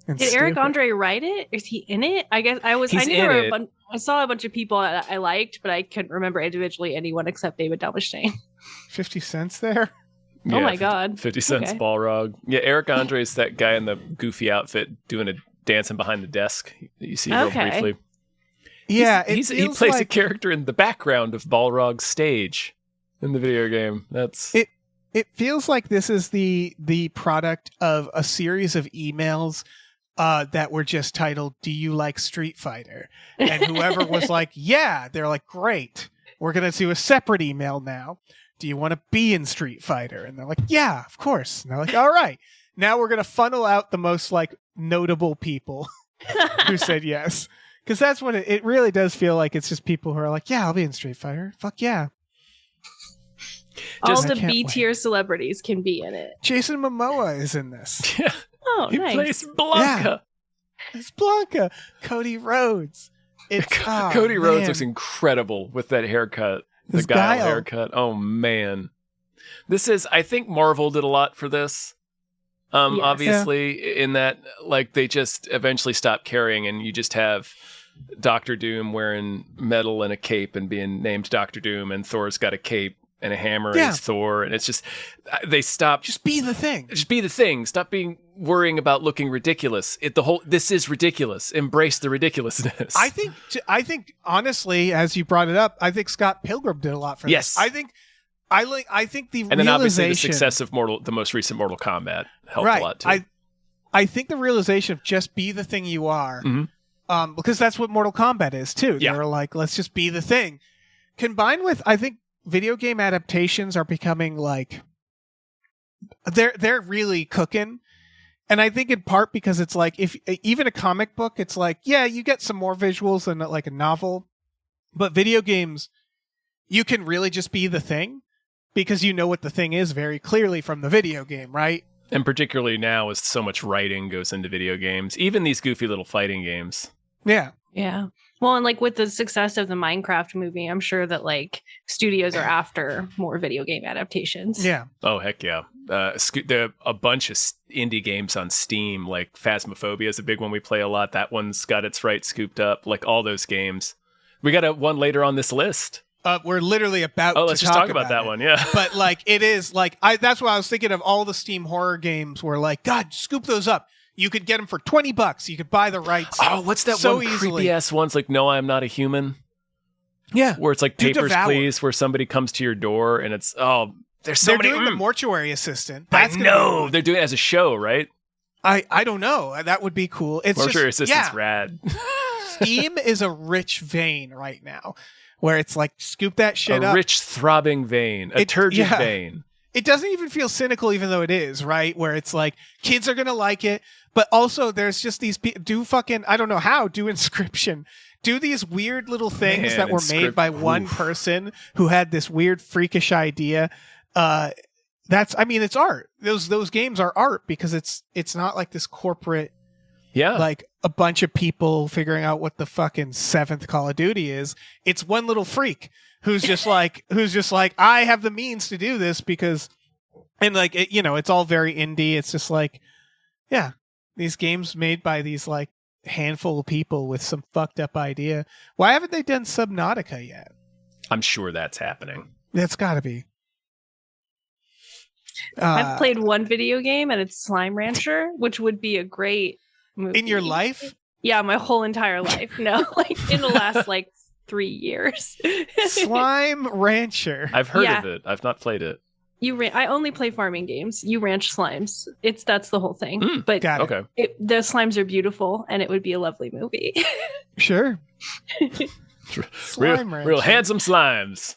[SPEAKER 3] And
[SPEAKER 4] Did Eric
[SPEAKER 3] stupid.
[SPEAKER 4] Andre write it? Is he in it? I guess I
[SPEAKER 1] He's
[SPEAKER 4] knew there
[SPEAKER 1] in
[SPEAKER 4] were
[SPEAKER 1] it.
[SPEAKER 4] I saw a bunch of people I liked, but I couldn't remember individually anyone except David Dalmastian.
[SPEAKER 3] 50 cents there.
[SPEAKER 4] Oh my God.
[SPEAKER 1] 50 Cent's
[SPEAKER 4] Okay.
[SPEAKER 1] Balrog. Yeah, Eric Andre's that guy in the goofy outfit doing a dancing behind the desk that you see real
[SPEAKER 4] Okay.
[SPEAKER 1] briefly.
[SPEAKER 3] Yeah,
[SPEAKER 1] he
[SPEAKER 3] it feels
[SPEAKER 1] plays a
[SPEAKER 3] like
[SPEAKER 1] character in the background of Balrog's stage in the video game. That's
[SPEAKER 3] it feels like this is the product of a series of emails that were just titled, "Do you like Street Fighter?" And whoever was like, "Yeah," they're like, "Great, we're gonna do a separate email now. Do you want to be in Street Fighter?" And they're like, "Yeah, of course." And they're like, "All right, now we're gonna funnel out the most like notable people who said yes," because that's what it really does feel like. It's just people who are like, "Yeah, I'll be in Street Fighter. Fuck yeah."
[SPEAKER 4] All
[SPEAKER 1] Just-
[SPEAKER 4] the
[SPEAKER 3] I can't
[SPEAKER 4] B tier celebrities can be in it.
[SPEAKER 3] Jason Momoa is in this.
[SPEAKER 4] Oh,
[SPEAKER 1] he
[SPEAKER 4] nice.
[SPEAKER 1] plays Blanca.
[SPEAKER 3] It's Blanca. Cody Rhodes. It's
[SPEAKER 1] Cody Rhodes
[SPEAKER 3] man.
[SPEAKER 1] looks incredible with that haircut. The
[SPEAKER 3] His
[SPEAKER 1] guile
[SPEAKER 3] guile.
[SPEAKER 1] haircut. Oh man. This is I think Marvel did a lot for this.
[SPEAKER 4] Yes.
[SPEAKER 1] Obviously in that like they just eventually stopped caring and you just have Doctor Doom wearing metal and a cape and being named Doctor Doom and Thor's got a cape and a hammer and
[SPEAKER 3] Yeah.
[SPEAKER 1] he's Thor and it's just they stopped
[SPEAKER 3] Just be the thing.
[SPEAKER 1] just be the thing. Stop worrying about looking ridiculous. This is ridiculous. Embrace the ridiculousness.
[SPEAKER 3] I think honestly, as you brought it up, I think Scott Pilgrim did a lot for
[SPEAKER 1] Yes.
[SPEAKER 3] this. I think the
[SPEAKER 1] and then obviously the
[SPEAKER 3] realization-
[SPEAKER 1] success of the most recent Mortal Kombat helped
[SPEAKER 3] right.
[SPEAKER 1] a lot too.
[SPEAKER 3] I think the realization of just be the thing you are,
[SPEAKER 1] Mhm.
[SPEAKER 3] because that's what Mortal Kombat is too.
[SPEAKER 1] Yeah.
[SPEAKER 3] They're like, let's just be the thing. Combined with, I think video game adaptations are becoming like they're really cooking. And I think in part because it's like if even a comic book, it's like, yeah, you get some more visuals than like a novel, but video games, you can really just be the thing because you know what the thing is very clearly from the video game, right?
[SPEAKER 1] And particularly now, as so much writing goes into video games, even these goofy little fighting games.
[SPEAKER 3] Yeah.
[SPEAKER 4] Yeah. Well, and like with the success of the Minecraft movie, I'm sure that like studios are after more video game adaptations.
[SPEAKER 3] Yeah.
[SPEAKER 1] Oh, heck yeah. There are a bunch of indie games on Steam, like Phasmophobia is a big one we play a lot. That one's got its right scooped up, like all those games. We got one later on this list.
[SPEAKER 3] We're literally about to
[SPEAKER 1] let's just talk about that
[SPEAKER 3] it.
[SPEAKER 1] one, yeah.
[SPEAKER 3] But like it is like that's why I was thinking of all the Steam horror games where like, God, scoop those up. You could get them for $20. You could buy the rights.
[SPEAKER 1] Oh, what's that
[SPEAKER 3] so
[SPEAKER 1] one
[SPEAKER 3] easily.
[SPEAKER 1] creepy ass one's like No, I'm Not a Human?
[SPEAKER 3] Yeah.
[SPEAKER 1] Where it's like Papers, Please, where somebody comes to your door and it's there's so
[SPEAKER 3] They're
[SPEAKER 1] many.
[SPEAKER 3] doing the mortuary assistant.
[SPEAKER 1] That's they're doing it as a show, right?
[SPEAKER 3] I don't know. That would be cool. It's
[SPEAKER 1] mortuary
[SPEAKER 3] just,
[SPEAKER 1] assistant's rad.
[SPEAKER 3] Steam is a rich vein right now, where it's like scoop that shit up.
[SPEAKER 1] A rich, throbbing vein, a turgid vein.
[SPEAKER 3] It doesn't even feel cynical, even though it is, right? Where it's like kids are gonna like it, but also there's just these do Inscription. Do these weird little things that were made by one person who had this weird freakish idea. It's art. Those games are art because it's not like this corporate, like a bunch of people figuring out what the fucking 7th Call of Duty is. It's one little freak who's just like I have the means to do this because, and like it's all very indie. It's just like, these games made by these like handful of people with some fucked up idea. Why haven't they done Subnautica yet?
[SPEAKER 1] I'm sure that's happening.
[SPEAKER 3] That's got to be.
[SPEAKER 4] I've played one video game and it's Slime Rancher, which would be a great movie.
[SPEAKER 3] In your life?
[SPEAKER 4] Yeah, my whole entire life. No, like in the last 3 years.
[SPEAKER 3] Slime Rancher.
[SPEAKER 1] I've heard of it. I've not played it.
[SPEAKER 4] I only play farming games. You ranch slimes. That's the whole thing. But
[SPEAKER 1] okay.
[SPEAKER 4] The slimes are beautiful, and it would be a lovely movie.
[SPEAKER 3] Sure.
[SPEAKER 1] real handsome slimes.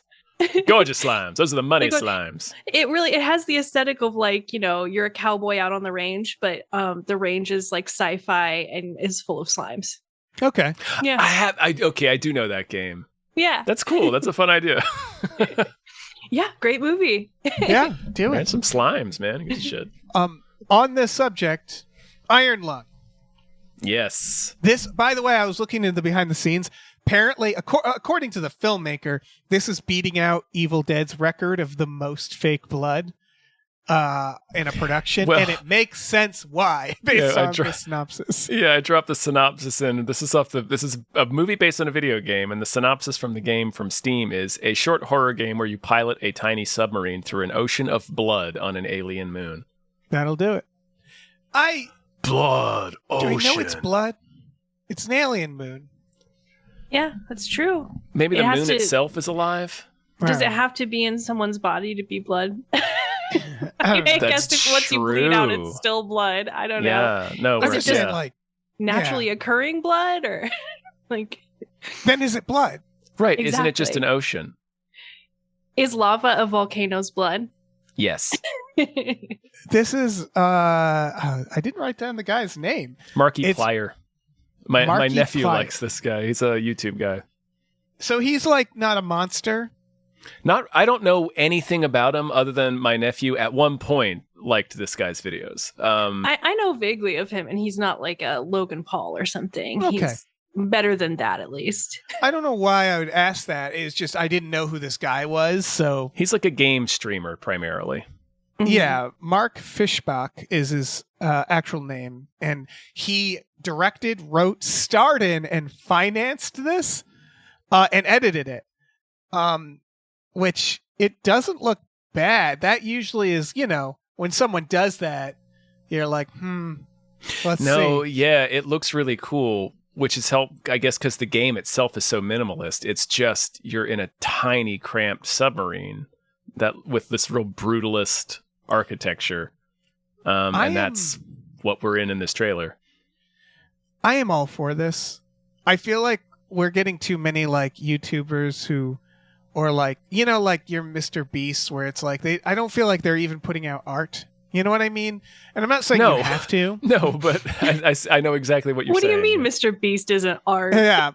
[SPEAKER 1] Gorgeous slimes. Those are the money slimes.
[SPEAKER 4] It has the aesthetic of you're a cowboy out on the range, but the range is like sci-fi and is full of slimes.
[SPEAKER 3] Okay.
[SPEAKER 4] Yeah.
[SPEAKER 1] I do know that game.
[SPEAKER 4] Yeah.
[SPEAKER 1] That's cool. That's a fun idea.
[SPEAKER 4] Yeah, great movie.
[SPEAKER 3] Yeah, do it.
[SPEAKER 1] And some slimes, man. Good shit.
[SPEAKER 3] On this subject, Iron Lung.
[SPEAKER 1] Yes.
[SPEAKER 3] This, by the way, I was looking into the behind the scenes. Apparently, according to the filmmaker, this is beating out Evil Dead's record of the most fake blood in a production, and it makes sense why based on the synopsis.
[SPEAKER 1] Yeah, I dropped the synopsis in. This is a movie based on a video game, and the synopsis from the game from Steam is a short horror game where you pilot a tiny submarine through an ocean of blood on an alien moon.
[SPEAKER 3] That'll do it.
[SPEAKER 1] Blood ocean.
[SPEAKER 3] Do we know it's blood? It's an alien moon.
[SPEAKER 4] Yeah, that's true.
[SPEAKER 1] Maybe the moon itself is alive?
[SPEAKER 4] Does it have to be in someone's body to be blood? I guess if once you bleed out, it's still blood. I don't know.
[SPEAKER 1] Yeah, no.
[SPEAKER 4] Is it just naturally occurring blood, or
[SPEAKER 3] Then is it blood?
[SPEAKER 1] Right? Exactly. Isn't it just an ocean?
[SPEAKER 4] Is lava a volcano's blood?
[SPEAKER 1] Yes.
[SPEAKER 3] This is. I didn't write down the guy's name.
[SPEAKER 1] Marky Plyer. My nephew
[SPEAKER 3] Plyer.
[SPEAKER 1] likes this guy. He's a YouTube guy.
[SPEAKER 3] So he's not a monster.
[SPEAKER 1] I don't know anything about him other than my nephew at one point liked this guy's videos.
[SPEAKER 4] I know vaguely of him, and he's not like a Logan Paul or something.
[SPEAKER 3] Okay.
[SPEAKER 4] He's better than that, at least.
[SPEAKER 3] I don't know why I would ask that. It's just I didn't know who this guy was. So
[SPEAKER 1] he's like a game streamer primarily.
[SPEAKER 4] Mm-hmm.
[SPEAKER 3] Yeah, Mark Fischbach is his actual name, and he directed, wrote, starred in, and financed this, and edited it. Which it doesn't look bad. That usually is, when someone does that, you're like, let's see.
[SPEAKER 1] No, yeah, it looks really cool, which is I guess, because the game itself is so minimalist. It's just you're in a tiny, cramped submarine with this real brutalist architecture, and that's what we're in this trailer.
[SPEAKER 3] I am all for this. I feel like we're getting too many YouTubers who. Or your Mr. Beast, where it's I don't feel like they're even putting out art. You know what I mean? And I'm not saying you have to.
[SPEAKER 1] No, but I know exactly what you're saying.
[SPEAKER 4] What do you mean Mr. Beast isn't art?
[SPEAKER 3] Yeah.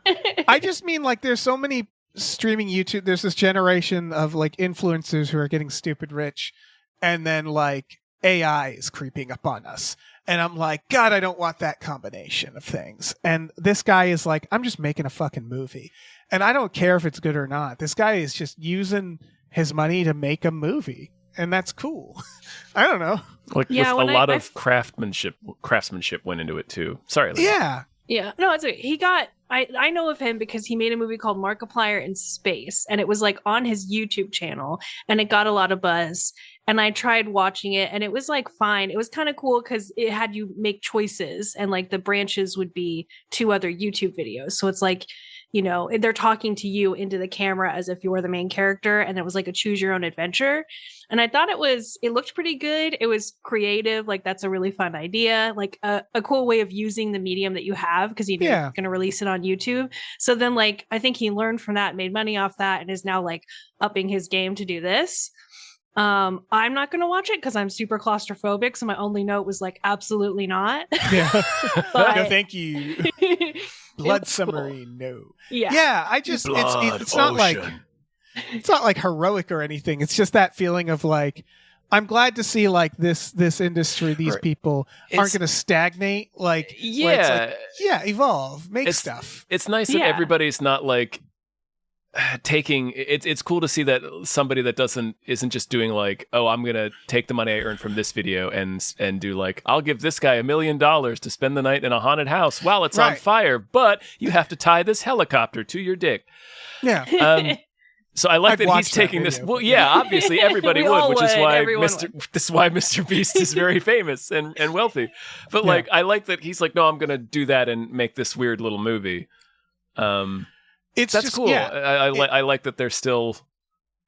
[SPEAKER 3] I just mean there's so many streaming YouTube. There's this generation of influencers who are getting stupid rich. And then AI is creeping up on us. And I'm like, God, I don't want that combination of things. And this guy is like, I'm just making a fucking movie. And I don't care if it's good or not. This guy is just using his money to make a movie. And that's cool. I don't know.
[SPEAKER 1] Like, yeah, with a lot of craftsmanship went into it too. Sorry, Lydia.
[SPEAKER 3] Yeah.
[SPEAKER 4] Yeah. No, it's okay. I know of him because he made a movie called Markiplier in Space, and it was like on his YouTube channel, and it got a lot of buzz. And I tried watching it, and it was like fine. It was kind of cool because it had you make choices, and like the branches would be 2 other YouTube videos. So it's like, you know, they're talking to you into the camera as if you were the main character, and it was like a choose your own adventure. And I thought it looked pretty good. It was creative. Like, that's a really fun idea, like a cool way of using the medium that you have, because you're going to release it on YouTube. So then, like, I think he learned from that, made money off that, and is now like upping his game to do this. I'm not going to watch it because I'm super claustrophobic. So my only note was like, absolutely not.
[SPEAKER 3] Yeah.
[SPEAKER 4] But,
[SPEAKER 3] no, thank you. Blood submarine, cool. No.
[SPEAKER 4] Yeah.
[SPEAKER 3] I just it's not like heroic or anything. It's just that feeling of like, I'm glad to see like this industry, these people aren't going to stagnate. Like, evolve, make stuff.
[SPEAKER 1] It's nice that everybody's not like taking. It's cool to see that somebody that isn't just doing like, oh, I'm gonna take the money I earned from this video and do like, I'll give this guy $1 million to spend the night in a haunted house while it's on fire, but you have to tie this helicopter to your dick.
[SPEAKER 3] Yeah.
[SPEAKER 1] So I like that he's taking this. Well, yeah, obviously everybody would, which is why Mr. Beast is very famous and wealthy. But like, I like that he's like, no, I'm gonna do that and make this weird little movie. That's just cool. Yeah, I like that there's still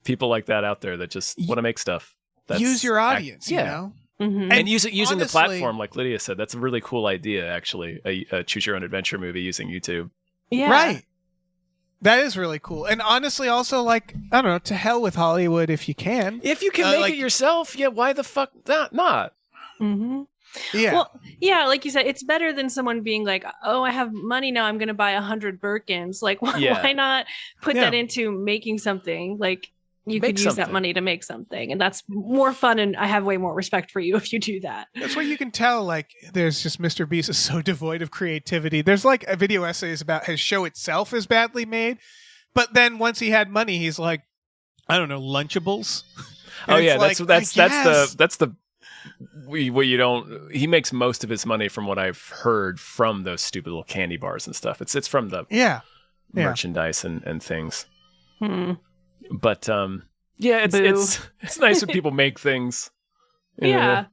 [SPEAKER 1] people like that out there that just want to make stuff.
[SPEAKER 3] Use your audience, you know?
[SPEAKER 4] Mm-hmm.
[SPEAKER 1] And using the platform, like Lydia said, that's a really cool idea, actually, a choose your own adventure movie using YouTube.
[SPEAKER 4] Yeah.
[SPEAKER 3] Right. That is really cool. And honestly, also, like, I don't know, to hell with Hollywood if you can.
[SPEAKER 1] If you can make it yourself, why the fuck not?
[SPEAKER 4] Mm-hmm.
[SPEAKER 3] Yeah.
[SPEAKER 4] Well, yeah, like you said, it's better than someone being like, oh, I have money now, I'm going to buy 100 Birkins. Like, why not put that into making something? Like, you could use that money to make something. And that's more fun, and I have way more respect for you if you do that.
[SPEAKER 3] That's why you can tell, like, there's just Mr. Beast is so devoid of creativity. There's, like, a video essays about his show itself is badly made. But then once he had money, he's like, I don't know, Lunchables.
[SPEAKER 1] Oh, yeah, like, that's the he makes most of his money from what I've heard from those stupid little candy bars and stuff. It's from the merchandise and things. But it's nice when people make things. You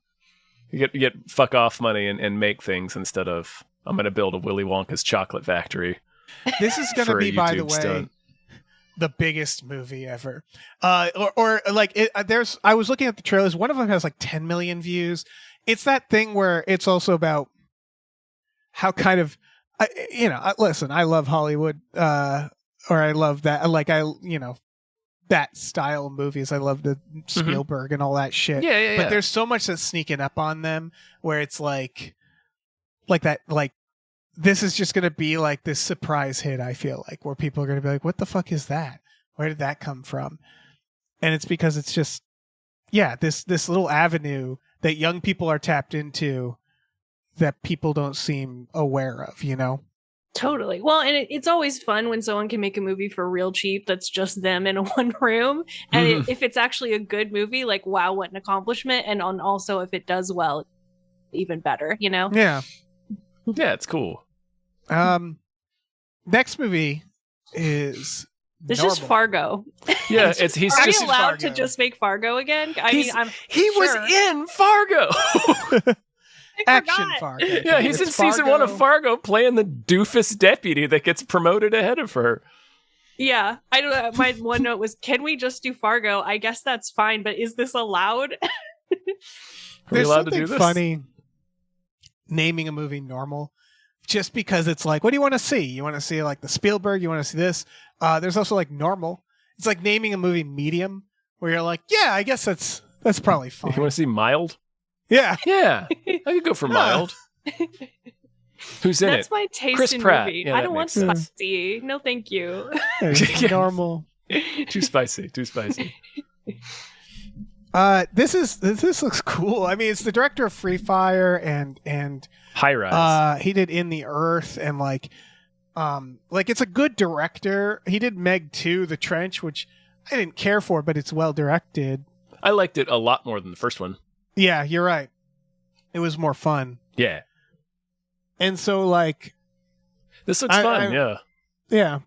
[SPEAKER 1] get fuck off money and make things instead of, I'm going to build a Willy Wonka's chocolate factory.
[SPEAKER 3] This is going to be, by the way, the biggest movie ever. I was looking at the trailers. One of them has like 10 million views. It's that thing where it's also about how kind of, listen, I love Hollywood, or I love that. That style of movies. I love the Spielberg and all that shit.
[SPEAKER 1] Yeah.
[SPEAKER 3] But there's so much that's sneaking up on them where it's like that, like, this is just going to be like this surprise hit, I feel like, where people are going to be like, what the fuck is that? Where did that come from? And it's because it's just, this little avenue that young people are tapped into that people don't seem aware of, you know?
[SPEAKER 4] Totally. Well, and it's always fun when someone can make a movie for real cheap that's just them in one room. And if it's actually a good movie, like, wow, what an accomplishment. And also if it does well, even better, you know?
[SPEAKER 3] Yeah.
[SPEAKER 1] Yeah, it's cool.
[SPEAKER 3] Next movie is
[SPEAKER 4] It's just Fargo.
[SPEAKER 1] Yeah, he's
[SPEAKER 4] Are
[SPEAKER 1] just
[SPEAKER 4] you allowed
[SPEAKER 3] Fargo.
[SPEAKER 4] to just make Fargo again?
[SPEAKER 1] He was in Fargo.
[SPEAKER 3] Action Fargo.
[SPEAKER 1] Yeah, he's in season 1 of Fargo playing the doofus deputy that gets promoted ahead of her.
[SPEAKER 4] Yeah, I don't know. My one note was, can we just do Fargo? I guess that's fine, but is this allowed?
[SPEAKER 3] There's
[SPEAKER 1] allowed to
[SPEAKER 3] something
[SPEAKER 1] do this?
[SPEAKER 3] funny naming a movie Normal, just because it's like, what do you want to see? You want to see like the Spielberg? You want to see this? There's also like Normal. It's like naming a movie Medium, where you're like, yeah, I guess that's probably fine.
[SPEAKER 1] You want to see Mild?
[SPEAKER 3] Yeah.
[SPEAKER 1] Yeah, I could go for Mild. Who's in
[SPEAKER 4] That's
[SPEAKER 1] it?
[SPEAKER 4] my taste
[SPEAKER 1] Chris
[SPEAKER 4] in
[SPEAKER 1] Pratt.
[SPEAKER 4] movie.
[SPEAKER 1] Yeah,
[SPEAKER 4] I
[SPEAKER 1] that
[SPEAKER 4] don't want
[SPEAKER 1] makes sense.
[SPEAKER 4] spicy. No, thank you.
[SPEAKER 3] Normal.
[SPEAKER 1] Too spicy.
[SPEAKER 3] This looks cool. I mean, it's the director of Free Fire and
[SPEAKER 1] High Rise.
[SPEAKER 3] he did In the Earth and like it's a good director. He did Meg 2, The Trench, which I didn't care for, but it's well directed.
[SPEAKER 1] I liked it a lot more than the first one.
[SPEAKER 3] Yeah, you're right. It was more fun.
[SPEAKER 1] Yeah.
[SPEAKER 3] And so like
[SPEAKER 1] This looks fun, yeah.
[SPEAKER 3] Yeah.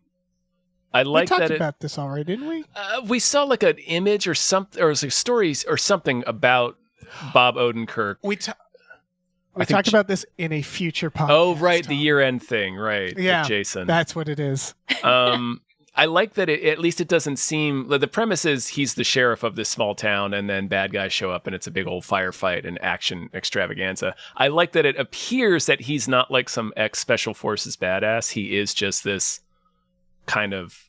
[SPEAKER 1] I like
[SPEAKER 3] we talked
[SPEAKER 1] that
[SPEAKER 3] about this already, didn't we?
[SPEAKER 1] We saw like an image or something, or it was like stories or something about Bob Odenkirk.
[SPEAKER 3] We talked about this in a future podcast.
[SPEAKER 1] Oh, right,
[SPEAKER 3] Tom.
[SPEAKER 1] the year-end thing, right?
[SPEAKER 3] Yeah,
[SPEAKER 1] with Jason.
[SPEAKER 3] That's what it is.
[SPEAKER 1] I like that at least it doesn't seem... The premise is he's the sheriff of this small town, and then bad guys show up, and it's a big old firefight and action extravaganza. I like that it appears that he's not like some ex-Special Forces badass. He is just this kind of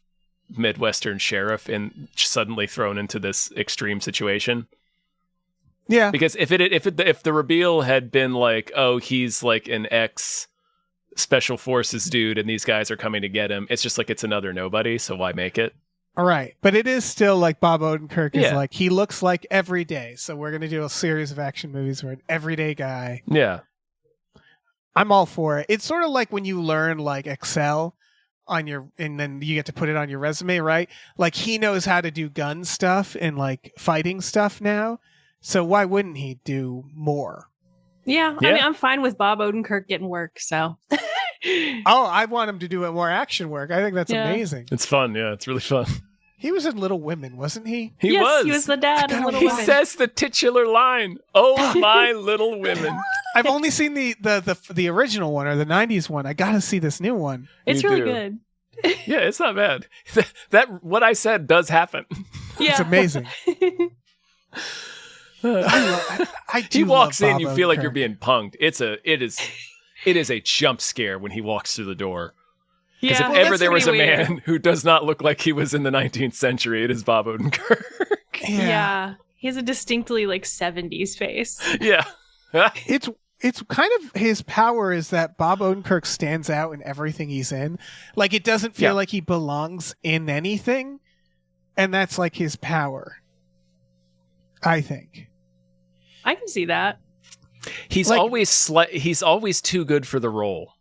[SPEAKER 1] Midwestern sheriff and suddenly thrown into this extreme situation.
[SPEAKER 3] Yeah.
[SPEAKER 1] Because if the reveal had been like, oh, he's like an ex Special Forces dude and these guys are coming to get him, it's just like it's another nobody, so why make it?
[SPEAKER 3] All right. But it is still like Bob Odenkirk is like, he looks like every day. So we're going to do a series of action movies where an everyday guy.
[SPEAKER 1] Yeah.
[SPEAKER 3] I'm all for it. It's sort of like when you learn like Excel and then you get to put it on your resume, right? Like he knows how to do gun stuff and like fighting stuff now. So why wouldn't he do more?
[SPEAKER 4] Yeah. I mean, I'm fine with Bob Odenkirk getting work, so.
[SPEAKER 3] Oh, I want him to do more action work. I think that's amazing.
[SPEAKER 1] It's fun. Yeah, it's really fun.
[SPEAKER 3] He was in Little Women, wasn't he?
[SPEAKER 1] He was.
[SPEAKER 4] He was the dad in Little
[SPEAKER 1] He
[SPEAKER 4] Women.
[SPEAKER 1] says the titular line, "Oh, my Little Women."
[SPEAKER 3] I've only seen the original one or the 90s one. I got to see this new one.
[SPEAKER 4] It's really good.
[SPEAKER 1] Yeah, it's not bad. That what I said does happen.
[SPEAKER 4] Yeah.
[SPEAKER 3] It's amazing.
[SPEAKER 1] He walks in, you feel like you're being punked. It is a jump scare when he walks through the door. Because if ever there was a man who does not look like he was in the 19th century, it is Bob Odenkirk.
[SPEAKER 4] Yeah. He has a distinctly like 70s face.
[SPEAKER 1] Yeah.
[SPEAKER 3] It's kind of his power is that Bob Odenkirk stands out in everything he's in. Like it doesn't feel like he belongs in anything, and that's like his power. I think.
[SPEAKER 4] I can see that.
[SPEAKER 1] He's always too good for the role.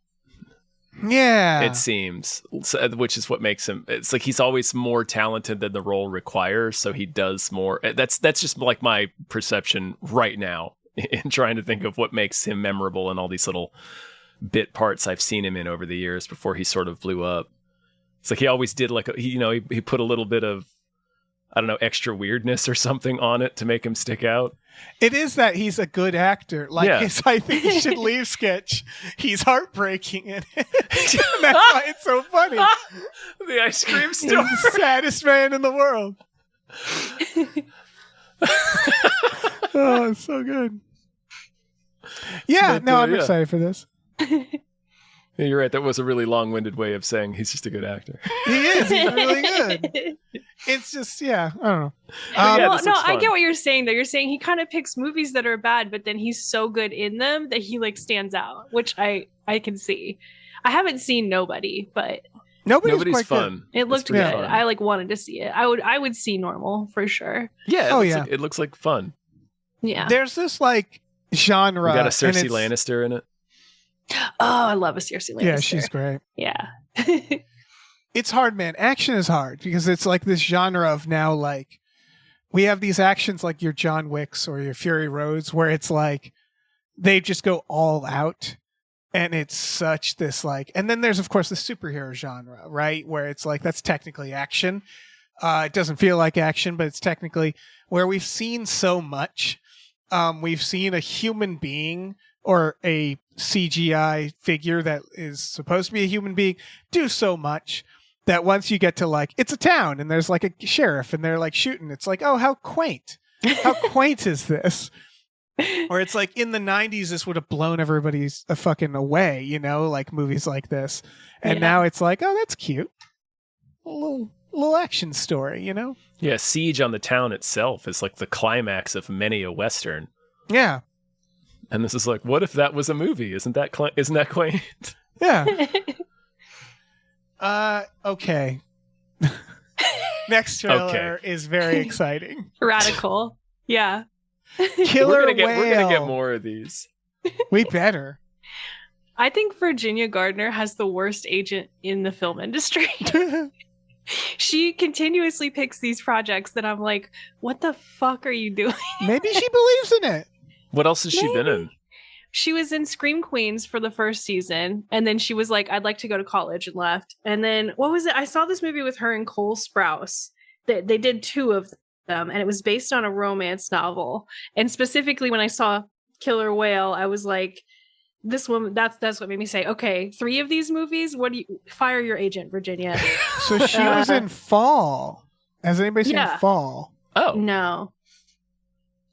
[SPEAKER 3] Yeah.
[SPEAKER 1] It seems, which is what makes him. It's like he's always more talented than the role requires, so he does more. That's just like my perception right now in trying to think of what makes him memorable in all these little bit parts I've seen him in over the years before he sort of blew up. It's like he always did like he put a little bit of, I don't know, extra weirdness or something on it to make him stick out.
[SPEAKER 3] It is that he's a good actor. Like I think he should leave sketch. He's heartbreaking in it. And that's why it's so funny.
[SPEAKER 1] The ice cream store.
[SPEAKER 3] He's the saddest man in the world. Oh, it's so good. Yeah,
[SPEAKER 1] But,
[SPEAKER 3] I'm excited for this.
[SPEAKER 1] Yeah, you're right. That was a really long-winded way of saying he's just a good actor.
[SPEAKER 3] He is. He's really good. It's just, I don't know.
[SPEAKER 4] I get what you're saying, though. You're saying he kind of picks movies that are bad, but then he's so good in them that he like stands out, which I can see. I haven't seen Nobody, but
[SPEAKER 3] Nobody's quite
[SPEAKER 1] fun.
[SPEAKER 3] Good.
[SPEAKER 4] It looked good.
[SPEAKER 1] Fun.
[SPEAKER 4] I like wanted to see it. I would see Normal for sure.
[SPEAKER 1] Yeah. It looks like fun.
[SPEAKER 4] Yeah.
[SPEAKER 3] There's this like genre.
[SPEAKER 1] We got a Cersei Lannister in it.
[SPEAKER 4] Oh, I love a Cersei Lannister.
[SPEAKER 3] Yeah, she's great.
[SPEAKER 4] Yeah.
[SPEAKER 3] It's hard, man. Action is hard because it's like this genre of now, like, we have these actions like your John Wicks or your Fury Roads where it's like they just go all out. And it's such this like, and then there's of course the superhero genre, right? Where it's like, that's technically action. It doesn't feel like action, but it's technically where we've seen so much. We've seen a human being or a CGI figure that is supposed to be a human being do so much that once you get to like, it's a town and there's like a sheriff and they're like shooting. It's like, oh, how quaint. How quaint is this? Or it's like in the 90s, this would have blown everybody's fucking away, like movies like this. And now it's like, oh, that's cute. A little action story,
[SPEAKER 1] Yeah, Siege on the town itself is like the climax of many a Western.
[SPEAKER 3] Yeah.
[SPEAKER 1] And this is like, what if that was a movie? Isn't that quaint?
[SPEAKER 3] Yeah. Okay. Next trailer is very exciting.
[SPEAKER 4] Radical. Yeah.
[SPEAKER 3] Killer
[SPEAKER 1] we're gonna
[SPEAKER 3] whale.
[SPEAKER 1] get more of these.
[SPEAKER 3] We better.
[SPEAKER 4] I think Virginia Gardner has the worst agent in the film industry. She continuously picks these projects that I'm like, what the fuck are you doing?
[SPEAKER 3] Maybe she believes in it.
[SPEAKER 1] What else has she been in?
[SPEAKER 4] She was in Scream Queens for the first season, and then she was like, I'd like to go to college, and left. And then, what was it? I saw this movie with her and Cole Sprouse. They did 2 of them, and it was based on a romance novel. And specifically, when I saw Killer Whale, I was like, this woman, that's what made me say, okay, 3 of these movies, what do you, fire your agent, Virginia.
[SPEAKER 3] So she was in Fall. Has anybody seen Fall?
[SPEAKER 1] Oh.
[SPEAKER 4] No.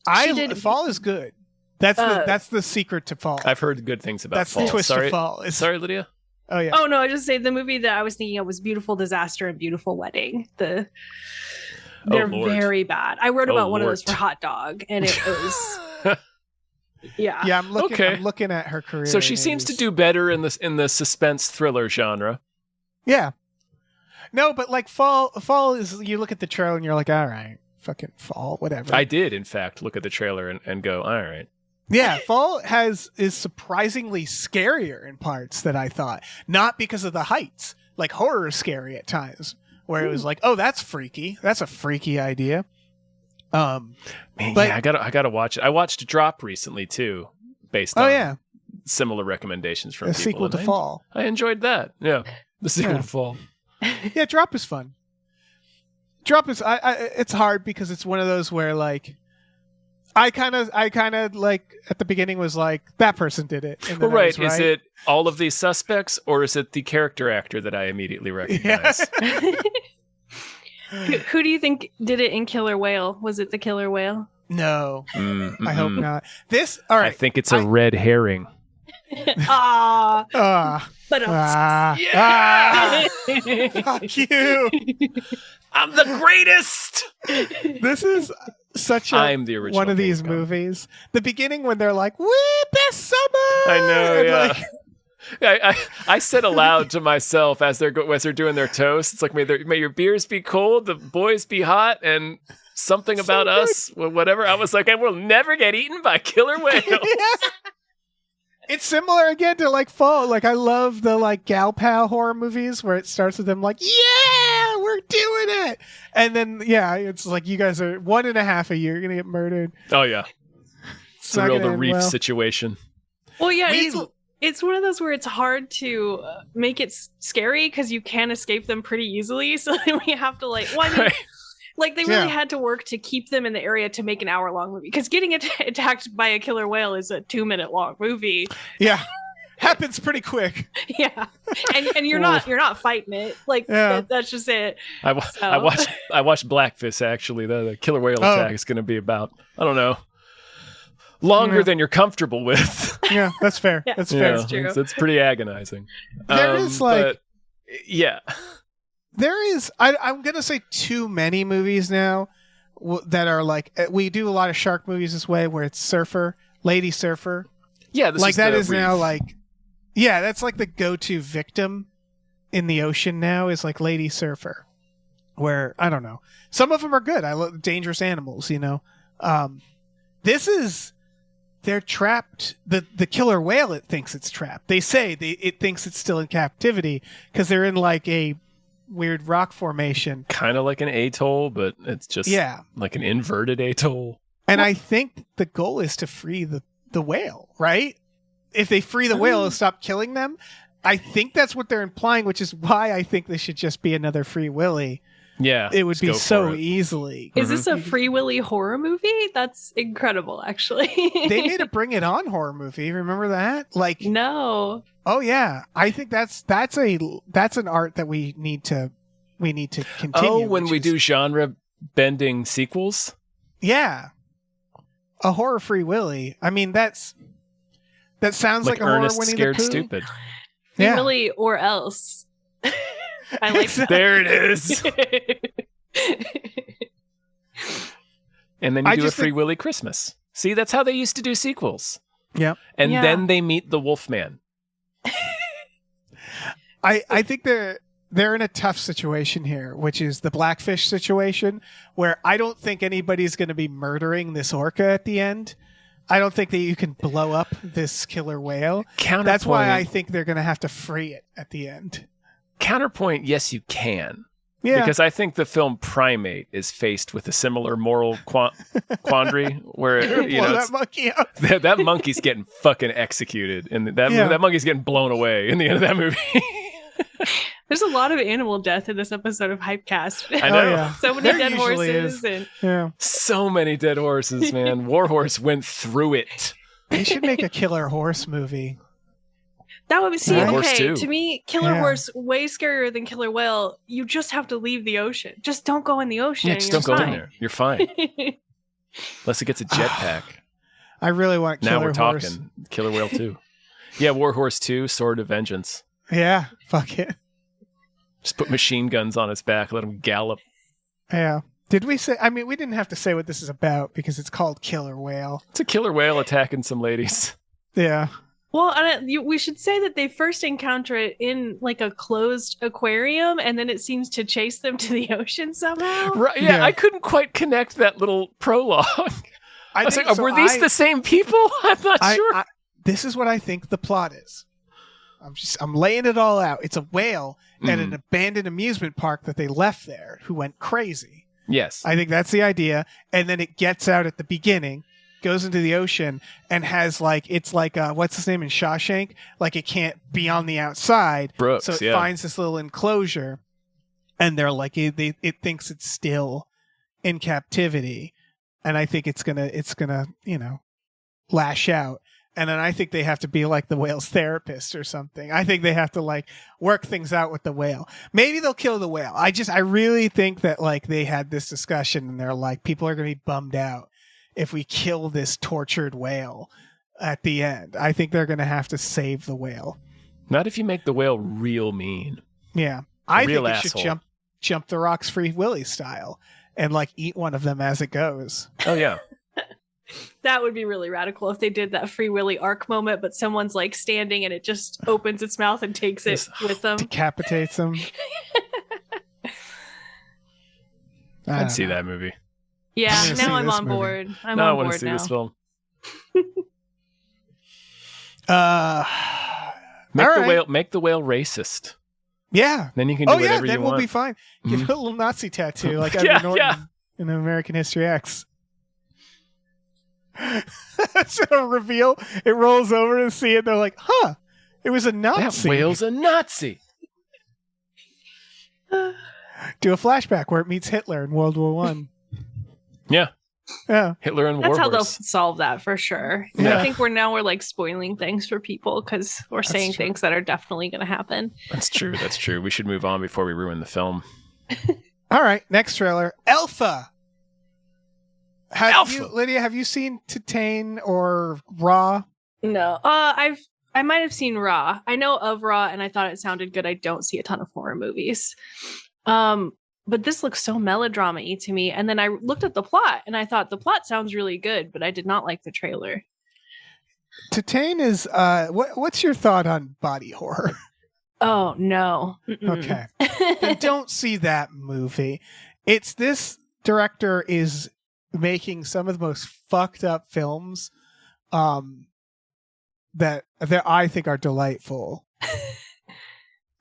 [SPEAKER 3] Fall is good. That's the secret to Fall.
[SPEAKER 1] I've heard good things about
[SPEAKER 3] That's
[SPEAKER 1] Fall.
[SPEAKER 3] the twist of Fall.
[SPEAKER 1] Sorry, Lydia.
[SPEAKER 3] Oh yeah.
[SPEAKER 4] Oh no, I just say the movie that I was thinking of was Beautiful Disaster and Beautiful Wedding. They're very bad. I wrote about one of those for Hot Dog, and it was yeah.
[SPEAKER 3] Yeah, I'm looking at her career.
[SPEAKER 1] So she seems to do better in the suspense thriller genre.
[SPEAKER 3] Yeah. No, but like Fall is, you look at the trailer and you're like, all right, fucking Fall, whatever.
[SPEAKER 1] I did, in fact, look at the trailer and go, all right.
[SPEAKER 3] Yeah, Fall is surprisingly scarier in parts than I thought. Not because of the heights. Like horror is scary at times, where it was like, oh, that's freaky. That's a freaky idea.
[SPEAKER 1] Man,
[SPEAKER 3] but,
[SPEAKER 1] yeah, I gotta watch it. I watched Drop recently too, based on similar recommendations from people.
[SPEAKER 3] Sequel to Fall.
[SPEAKER 1] I enjoyed that. Yeah, the sequel to Fall.
[SPEAKER 3] Yeah, Drop is fun. Drop is it's hard because it's one of those where like I kind of like at the beginning was like that person did it. And then
[SPEAKER 1] right. Is it all of these suspects or is it the character actor that I immediately recognize?
[SPEAKER 3] Yeah.
[SPEAKER 4] Who do you think did it in Killer Whale? Was it the Killer Whale?
[SPEAKER 3] No, I hope not. All right.
[SPEAKER 1] I think it's a red herring.
[SPEAKER 4] But
[SPEAKER 3] fuck you.
[SPEAKER 1] I'm the greatest.
[SPEAKER 3] This is such
[SPEAKER 1] I'm the original
[SPEAKER 3] one of these movies. The beginning when they're like, "Woo, best summer!"
[SPEAKER 1] I know.
[SPEAKER 3] And
[SPEAKER 1] Yeah.
[SPEAKER 3] like,
[SPEAKER 1] I said aloud to myself as they're doing their toast. It's like may your beers be cold, the boys be hot, and something about us, whatever. I was like, I will never get eaten by killer whales.
[SPEAKER 3] Yeah. It's similar again to like Fall. Like I love the like gal pal horror movies where it starts with them like, yeah, we're doing it, and then it's like you guys are 1.5 a year. You're gonna get murdered.
[SPEAKER 1] Oh yeah, it's the real Reef situation.
[SPEAKER 4] Well, yeah, it's one of those where it's hard to make it scary because you can escape them pretty easily. So then we have to like like they really had to work to keep them in the area to make an hour-long movie. Because getting attacked by a killer whale is a 2-minute-long movie.
[SPEAKER 3] Yeah, happens pretty quick.
[SPEAKER 4] Yeah, and you're not fighting it. Like that's just it.
[SPEAKER 1] I watched Blackfish actually. The killer whale attack is going to be about longer than you're comfortable with.
[SPEAKER 3] Yeah, that's fair.
[SPEAKER 4] Yeah,
[SPEAKER 3] that's fair.
[SPEAKER 4] That's true.
[SPEAKER 1] It's pretty agonizing.
[SPEAKER 3] There is like,
[SPEAKER 1] yeah.
[SPEAKER 3] There is, I'm going to say too many movies now that are like, we do a lot of shark movies this way where it's Lady Surfer.
[SPEAKER 1] Yeah, this
[SPEAKER 3] like
[SPEAKER 1] is
[SPEAKER 3] that is
[SPEAKER 1] Reef.
[SPEAKER 3] now like, that's like the go-to victim in the ocean now is like Lady Surfer. Where, I don't know. Some of them are good. I love Dangerous Animals, they're trapped. The killer whale, it thinks it's trapped. They say it thinks it's still in captivity because they're in like a weird rock formation,
[SPEAKER 1] kind of like an atoll, but it's just like an inverted atoll.
[SPEAKER 3] And I think the goal is to free the whale, right? If they free the whale and stop killing them, I think that's what they're implying, which is why I think this should just be another Free Willy.
[SPEAKER 1] Yeah,
[SPEAKER 3] it would be so easily.
[SPEAKER 4] Is this a Free Willy horror movie? That's incredible, actually.
[SPEAKER 3] They made a Bring It On horror movie. Remember that? Like,
[SPEAKER 4] no.
[SPEAKER 3] Oh yeah, I think that's an art that we need to continue.
[SPEAKER 1] Oh, when we do genre bending sequels.
[SPEAKER 3] Yeah, a horror Free Willy. I mean, that sounds like a
[SPEAKER 1] Ernest
[SPEAKER 3] horror Winnie
[SPEAKER 1] Scared
[SPEAKER 3] the Pooh.
[SPEAKER 1] Stupid.
[SPEAKER 4] Free Willy or else. I like that.
[SPEAKER 1] There it is. And then you do a Free Willy Christmas. See, that's how they used to do sequels.
[SPEAKER 3] Yeah.
[SPEAKER 1] And then they meet the Wolfman.
[SPEAKER 3] I think they're in a tough situation here, which is the Blackfish situation, where I don't think anybody's going to be murdering this orca at the end. I don't think that you can blow up this killer whale. That's why I think they're going to have to free it at the end.
[SPEAKER 1] Counterpoint, yes, you can.
[SPEAKER 3] Yeah.
[SPEAKER 1] Because I think the film Primate is faced with a similar moral quandary where
[SPEAKER 3] that monkey up.
[SPEAKER 1] that monkey's getting fucking executed, and that monkey's getting blown away in the end of that movie.
[SPEAKER 4] There's a lot of animal death in this episode of Hypecast.
[SPEAKER 1] I know.
[SPEAKER 3] Oh, yeah.
[SPEAKER 4] So many dead horses.
[SPEAKER 1] So many dead horses, man. Warhorse went through it.
[SPEAKER 3] They should make a killer horse movie.
[SPEAKER 4] That would be,
[SPEAKER 1] Horse
[SPEAKER 4] to me, killer horse, way scarier than killer whale. You just have to leave the ocean. Just don't go in the ocean.
[SPEAKER 1] Yeah, just don't go in there. You're fine. Unless it gets a jetpack.
[SPEAKER 3] I really want killer horse.
[SPEAKER 1] Now we're talking. Killer whale 2. Yeah, Warhorse 2, Sword of Vengeance.
[SPEAKER 3] Yeah, fuck it.
[SPEAKER 1] Just put machine guns on its back, let him gallop.
[SPEAKER 3] Yeah. Did we say, I mean, we didn't have to say what this is about because it's called Killer Whale.
[SPEAKER 1] It's a killer whale attacking some ladies.
[SPEAKER 3] Yeah.
[SPEAKER 4] Well, we should say that they first encounter it in like a closed aquarium, and then it seems to chase them to the ocean somehow.
[SPEAKER 1] Right? Yeah, I couldn't quite connect that little prologue. I was like, were these the same people? I'm not sure.
[SPEAKER 3] This is what I think the plot is. I'm laying it all out. It's a whale at an abandoned amusement park that they left there who went crazy.
[SPEAKER 1] Yes.
[SPEAKER 3] I think that's the idea. And then it gets out at the beginning, goes into the ocean, and has it's like what's his name in Shawshank? Like it can't be on the outside.
[SPEAKER 1] Brooks,
[SPEAKER 3] so it finds this little enclosure, and they're like it thinks it's still in captivity, and I think it's gonna lash out. And then I think they have to be like the whale's therapist or something. I think they have to work things out with the whale. Maybe they'll kill the whale. I really think that they had this discussion and they're like, people are going to be bummed out if we kill this tortured whale at the end. I think they're going to have to save the whale.
[SPEAKER 1] Not if you make the whale real mean.
[SPEAKER 3] Yeah. I think it
[SPEAKER 1] asshole.
[SPEAKER 3] should jump the rocks Free Willy style and eat one of them as it goes.
[SPEAKER 1] Oh, yeah.
[SPEAKER 4] That would be really radical if they did that Free Willy arc moment, but someone's standing and it just opens its mouth and takes it with them.
[SPEAKER 3] Decapitates them.
[SPEAKER 1] I'd see that movie.
[SPEAKER 4] Yeah, now I'm on board. I
[SPEAKER 1] want to see this film. Make the whale racist.
[SPEAKER 3] Yeah.
[SPEAKER 1] Then you can do whatever you want.
[SPEAKER 3] Then we'll be fine. Give it a little Nazi tattoo like Edward Norton in American History X. So reveal, it rolls over to see it. They're like, huh, it was a Nazi.
[SPEAKER 1] That whale's a Nazi.
[SPEAKER 3] Do a flashback where it meets Hitler in World War I.
[SPEAKER 1] Yeah.
[SPEAKER 3] Yeah.
[SPEAKER 1] Hitler and
[SPEAKER 4] That's
[SPEAKER 1] Warhorse.
[SPEAKER 4] how they'll solve that for sure.
[SPEAKER 3] Yeah.
[SPEAKER 4] I think we're spoiling things for people because we're saying things that are definitely going to happen.
[SPEAKER 1] That's true. That's true. We should move on before we ruin the film.
[SPEAKER 3] All right. Next trailer. Alpha. Lydia, have you seen Titane or Raw?
[SPEAKER 4] No. I might have seen Raw. I know of Raw and I thought it sounded good. I don't see a ton of horror movies. But this looks so melodrama-y to me. And then I looked at the plot and I thought the plot sounds really good, but I did not like the trailer.
[SPEAKER 3] Titane is what's your thought on body horror?
[SPEAKER 4] Oh no.
[SPEAKER 3] Okay. Then don't see that movie. It's this director is making some of the most fucked up films that I think are delightful.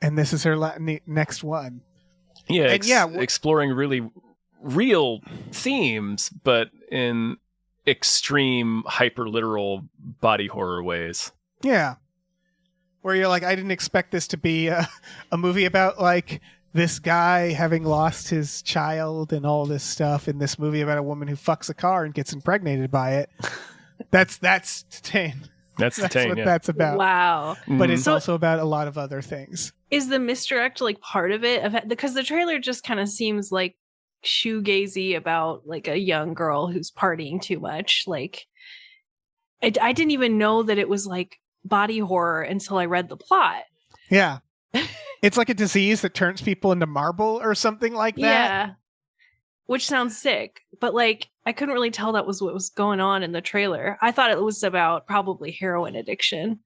[SPEAKER 3] And this is her next one.
[SPEAKER 1] Yeah, exploring really real themes, but in extreme, hyper-literal body horror ways.
[SPEAKER 3] Yeah. Where you're like, I didn't expect this to be a movie about this guy having lost his child and all this stuff, in this movie about a woman who fucks a car and gets impregnated by it. That's Titane.
[SPEAKER 1] That's Titane,
[SPEAKER 3] what that's about.
[SPEAKER 4] Wow.
[SPEAKER 3] But it's also about a lot of other things.
[SPEAKER 4] Is the misdirect part of it? Because the trailer just kind of seems shoegazy about a young girl who's partying too much. I didn't even know that it was body horror until I read the plot.
[SPEAKER 3] Yeah. It's like a disease that turns people into marble or something like that.
[SPEAKER 4] Yeah. Which sounds sick. But I couldn't really tell that was what was going on in the trailer. I thought it was about probably heroin addiction.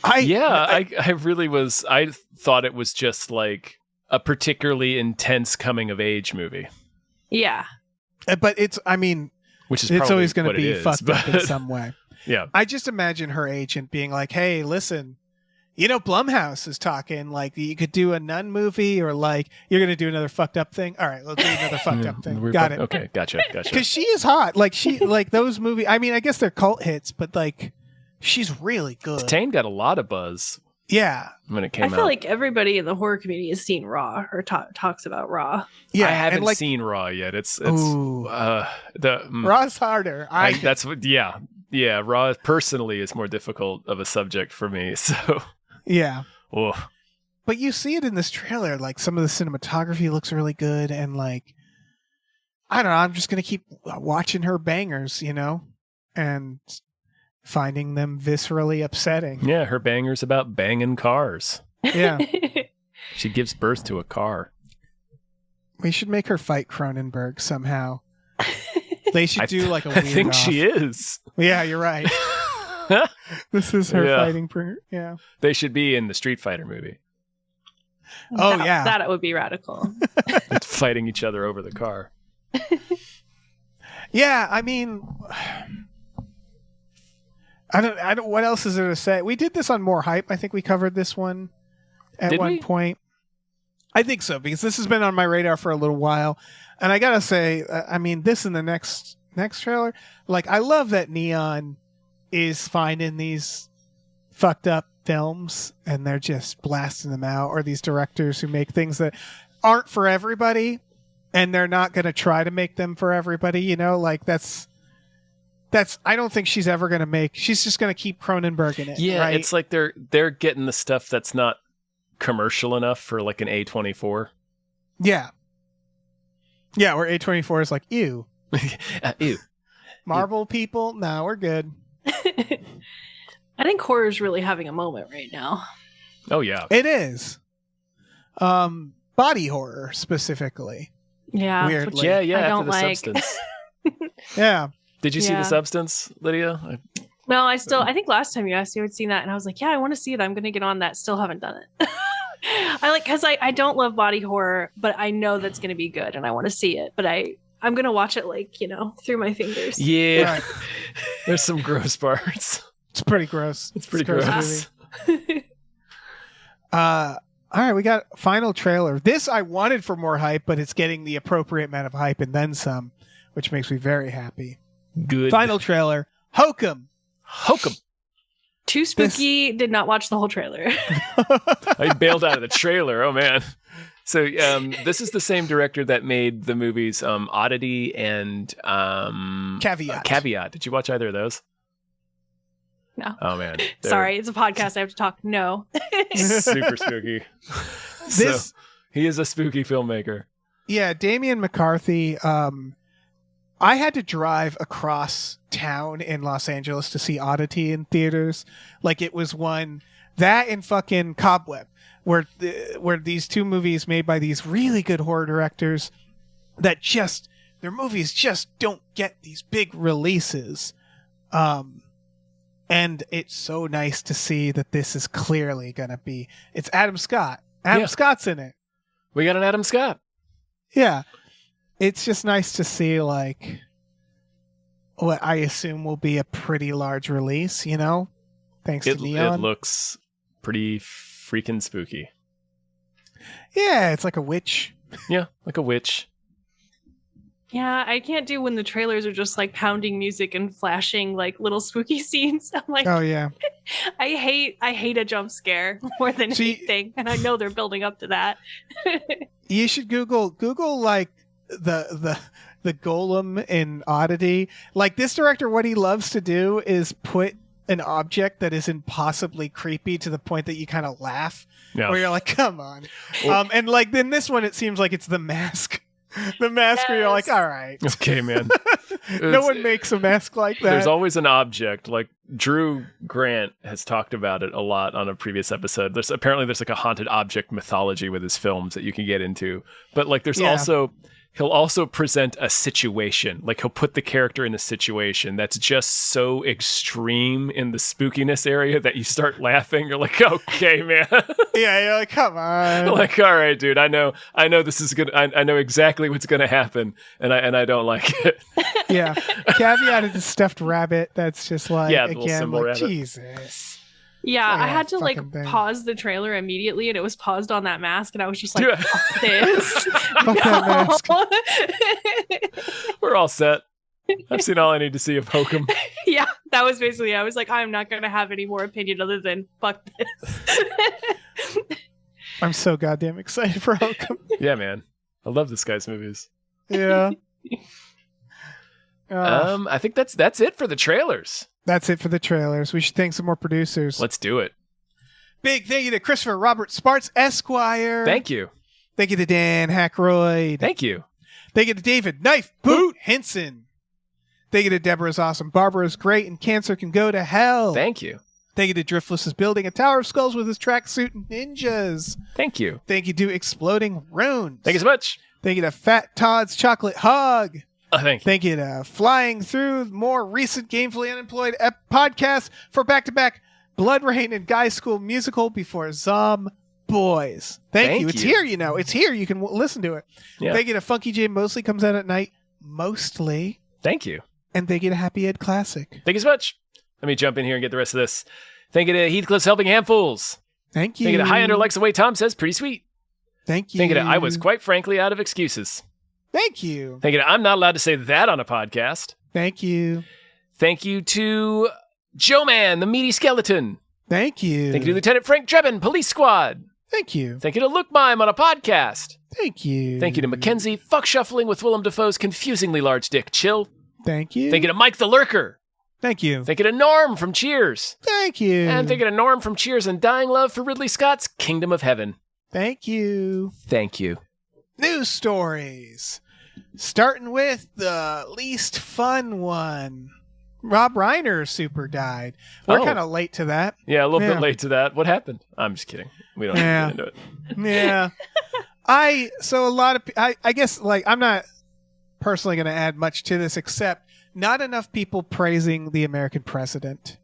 [SPEAKER 1] I really was. I thought it was just like a particularly intense coming of age movie.
[SPEAKER 4] Yeah.
[SPEAKER 3] But it's, I mean,
[SPEAKER 1] which is
[SPEAKER 3] it's
[SPEAKER 1] probably
[SPEAKER 3] always going to
[SPEAKER 1] what
[SPEAKER 3] be
[SPEAKER 1] it is,
[SPEAKER 3] fucked up in
[SPEAKER 1] but-
[SPEAKER 3] some way.
[SPEAKER 1] Yeah.
[SPEAKER 3] I just imagine her agent being like, hey, listen, you know, Blumhouse is talking like you could do a nun movie or like you're going to do another fucked up thing. All right, let's do another fucked up thing. Got it.
[SPEAKER 1] Okay, gotcha.
[SPEAKER 3] Because she is hot. Like like those movies. I mean, I guess they're cult hits, but like she's really good.
[SPEAKER 1] Tane got a lot of buzz
[SPEAKER 3] Yeah.
[SPEAKER 1] when it came out.
[SPEAKER 4] I feel like everybody in the horror community has seen Raw or talks about Raw.
[SPEAKER 3] Yeah.
[SPEAKER 1] I haven't
[SPEAKER 3] and like,
[SPEAKER 1] seen Raw yet. It's
[SPEAKER 3] Ooh. Raw's harder.
[SPEAKER 1] that's what. Yeah. Raw personally is more difficult of a subject for me. So
[SPEAKER 3] Yeah.
[SPEAKER 1] oh.
[SPEAKER 3] But you see it in this trailer. Like some of the cinematography looks really good, and like I don't know. I'm just gonna keep watching her bangers, you know, and finding them viscerally upsetting.
[SPEAKER 1] Yeah, her banger's about banging cars.
[SPEAKER 3] Yeah.
[SPEAKER 1] She gives birth to a car.
[SPEAKER 3] We should make her fight Cronenberg somehow. They should do like a
[SPEAKER 1] I
[SPEAKER 3] weird
[SPEAKER 1] think
[SPEAKER 3] off.
[SPEAKER 1] she is.
[SPEAKER 3] Yeah, you're right. This is her
[SPEAKER 1] Yeah.
[SPEAKER 3] fighting. Yeah.
[SPEAKER 1] They should be in the Street Fighter movie.
[SPEAKER 3] Oh, yeah.
[SPEAKER 4] That would be radical.
[SPEAKER 1] Fighting each other over the car.
[SPEAKER 3] Yeah, I mean, I don't. What else is there to say? We did this on More Hype. I think we covered this one at
[SPEAKER 1] Did
[SPEAKER 3] one
[SPEAKER 1] we?
[SPEAKER 3] point. I think so because this has been on my radar for a little while, and I gotta say, I mean, this and the next trailer. Like, I love that Neon is finding these fucked up films and they're just blasting them out, or these directors who make things that aren't for everybody, and they're not going to try to make them for everybody. You know, like that's. I don't think she's ever going to make. She's just going to keep Cronenberg in it.
[SPEAKER 1] Yeah,
[SPEAKER 3] right?
[SPEAKER 1] it's like they're getting the stuff that's not commercial enough for like an A24.
[SPEAKER 3] Yeah. Yeah, where A24 is like, ew.
[SPEAKER 1] Ew.
[SPEAKER 3] Marvel people? No, we're good.
[SPEAKER 4] I think horror is really having a moment right now.
[SPEAKER 1] Oh yeah.
[SPEAKER 3] It is. Body horror specifically.
[SPEAKER 4] Yeah.
[SPEAKER 3] Weirdly.
[SPEAKER 4] which
[SPEAKER 1] Yeah,
[SPEAKER 4] I
[SPEAKER 1] after
[SPEAKER 4] don't
[SPEAKER 1] the
[SPEAKER 4] like.
[SPEAKER 1] Substance.
[SPEAKER 3] Yeah.
[SPEAKER 1] Did you see
[SPEAKER 4] Yeah.
[SPEAKER 1] The Substance, Lydia?
[SPEAKER 4] No, I think last time you asked me, I would see that, and I was like, yeah, I want to see it. I'm going to get on that. Still haven't done it. Because I don't love body horror, but I know that's going to be good, and I want to see it. But I'm going to watch it through my fingers.
[SPEAKER 1] Yeah.
[SPEAKER 3] Right.
[SPEAKER 1] There's some gross parts.
[SPEAKER 3] It's pretty gross.
[SPEAKER 1] It's pretty
[SPEAKER 3] a
[SPEAKER 1] gross.
[SPEAKER 3] movie. All right, we got final trailer. This I wanted for more hype, but it's getting the appropriate amount of hype and then some, which makes me very happy.
[SPEAKER 1] Good.
[SPEAKER 3] Final trailer. Hokum.
[SPEAKER 1] Hokum.
[SPEAKER 4] Too spooky. Did not watch the whole trailer.
[SPEAKER 1] I bailed out of the trailer. Oh man. So this is the same director that made the movies Oddity and
[SPEAKER 3] Caveat.
[SPEAKER 1] Caveat. Did you watch either of those?
[SPEAKER 4] No.
[SPEAKER 1] Oh man. They're
[SPEAKER 4] Sorry, it's a podcast. I have to talk. No.
[SPEAKER 1] Super spooky.
[SPEAKER 3] This-
[SPEAKER 1] So, he is a spooky filmmaker.
[SPEAKER 3] Yeah, Damian McCarthy. I had to drive across town in Los Angeles to see Oddity in theaters. Like it was one that and fucking Cobweb, where these two movies made by these really good horror directors that just their movies just don't get these big releases. And it's so nice to see that this is clearly gonna be. It's Adam Scott. Adam
[SPEAKER 1] Yeah.
[SPEAKER 3] Scott's in it.
[SPEAKER 1] We got an Adam Scott.
[SPEAKER 3] Yeah. It's just nice to see, like, what I assume will be a pretty large release, you know? Thanks
[SPEAKER 1] It
[SPEAKER 3] to Neon.
[SPEAKER 1] looks pretty freaking spooky.
[SPEAKER 3] Yeah, it's like a witch.
[SPEAKER 1] Yeah, like a witch.
[SPEAKER 4] Yeah, I can't do when the trailers are just like pounding music and flashing like little spooky scenes. I'm like,
[SPEAKER 3] Oh, yeah.
[SPEAKER 4] I hate a jump scare more than
[SPEAKER 3] See-
[SPEAKER 4] anything, and I know they're building up to that.
[SPEAKER 3] You should Google like, the golem in Oddity. Like, this director, what he loves to do is put an object that is impossibly creepy to the point that you kind of laugh.
[SPEAKER 1] Yeah.
[SPEAKER 3] Where you're like, come on.
[SPEAKER 1] Well-
[SPEAKER 3] And, like, in this one, it seems like it's The Mask. The Mask where you're like,
[SPEAKER 4] Yes.
[SPEAKER 3] all right.
[SPEAKER 1] Okay, man.
[SPEAKER 3] No one makes a mask like that.
[SPEAKER 1] There's always an object. Like Drew Grant has talked about it a lot on a previous episode. There's like a haunted object mythology with his films that you can get into. But like there's
[SPEAKER 3] Yeah.
[SPEAKER 1] also he'll also present a situation. Like he'll put the character in a situation that's just so extreme in the spookiness area that you start laughing. You're like, okay, man.
[SPEAKER 3] Yeah, you're like, come on.
[SPEAKER 1] Like, all right, dude. I know this is gonna. I know exactly what's gonna happen, and I don't like it.
[SPEAKER 3] Yeah. Caveat is the stuffed rabbit. That's just like,
[SPEAKER 1] Yeah, the little
[SPEAKER 3] again,
[SPEAKER 1] symbol
[SPEAKER 3] like,
[SPEAKER 1] rabbit.
[SPEAKER 3] Jesus.
[SPEAKER 4] Yeah,
[SPEAKER 3] Oh,
[SPEAKER 4] I
[SPEAKER 3] yeah,
[SPEAKER 4] had to like
[SPEAKER 3] fucking thing.
[SPEAKER 4] pause the trailer immediately, and it was paused on that mask, and I was just like,
[SPEAKER 1] Yeah.
[SPEAKER 4] "Fuck this!"
[SPEAKER 3] Fuck that mask.
[SPEAKER 1] We're all set. I've seen all I need to see of Hokum.
[SPEAKER 4] Yeah, that was basically. I was like, I'm not gonna have any more opinion other than fuck this.
[SPEAKER 3] I'm so goddamn excited for Hokum.
[SPEAKER 1] Yeah, man. I love this guy's movies.
[SPEAKER 3] Yeah.
[SPEAKER 1] I think that's it for the trailers.
[SPEAKER 3] That's it for the trailers. We should thank some more producers.
[SPEAKER 1] Let's do it.
[SPEAKER 3] Big thank you to Christopher Robert Sparks, Esquire.
[SPEAKER 1] Thank you.
[SPEAKER 3] Thank you to Dan Hackroyd.
[SPEAKER 1] Thank you.
[SPEAKER 3] Thank you to David Knife Boot Henson. Thank you to Deborah's Awesome. Barbara's Great and Cancer Can Go to Hell.
[SPEAKER 1] Thank you.
[SPEAKER 3] Thank you to Driftless is building a Tower of Skulls with his tracksuit and ninjas.
[SPEAKER 1] Thank you.
[SPEAKER 3] Thank you to Exploding Runes.
[SPEAKER 1] Thank you so much.
[SPEAKER 3] Thank you to Fat Todd's Chocolate Hug.
[SPEAKER 1] Thank you.
[SPEAKER 3] Thank you to Flying Through more recent Gainfully Unemployed podcast for back-to-back Blood Rain and Guy School musical before Zom Boys. Thank you. It's here, you know. It's here. You can listen to it.
[SPEAKER 1] Yeah.
[SPEAKER 3] Thank you to Funky J Mostly comes out at night, mostly.
[SPEAKER 1] Thank you.
[SPEAKER 3] And thank you to Happy Ed Classic.
[SPEAKER 1] Thank you so much. Let me jump in here and get the rest of this. Thank you to Heathcliff's Helping Handfuls.
[SPEAKER 3] Thank you.
[SPEAKER 1] Thank you to High Under Likes the Way Tom Says, pretty sweet.
[SPEAKER 3] Thank you.
[SPEAKER 1] Thank you to I was quite frankly out of excuses.
[SPEAKER 3] Thank you.
[SPEAKER 1] Thank you to I'm not allowed to say that on a podcast.
[SPEAKER 3] Thank you.
[SPEAKER 1] Thank you to Joe Man, the meaty skeleton.
[SPEAKER 3] Thank you.
[SPEAKER 1] Thank you to Lieutenant Frank Drebin, Police Squad.
[SPEAKER 3] Thank you.
[SPEAKER 1] Thank you to Look Mime on a podcast.
[SPEAKER 3] Thank you.
[SPEAKER 1] Thank you to Mackenzie, Fuck Shuffling with Willem Dafoe's confusingly large dick, chill.
[SPEAKER 3] Thank you.
[SPEAKER 1] Thank you to Mike the Lurker.
[SPEAKER 3] Thank you.
[SPEAKER 1] Thank you to Norm from Cheers.
[SPEAKER 3] Thank you.
[SPEAKER 1] And thank you to Norm from Cheers and Dying Love for Ridley Scott's Kingdom of Heaven.
[SPEAKER 3] Thank you.
[SPEAKER 1] Thank you.
[SPEAKER 3] News stories. Starting with the least fun one. Rob Reiner super died. We're
[SPEAKER 1] Oh.
[SPEAKER 3] kind of late to that.
[SPEAKER 1] Yeah, a little
[SPEAKER 3] Yeah.
[SPEAKER 1] bit late to that. What happened? I'm just kidding. We don't
[SPEAKER 3] Yeah.
[SPEAKER 1] need to get into it.
[SPEAKER 3] Yeah. So a lot of, I guess, like, I'm not personally going to add much to this except not enough people praising the American president.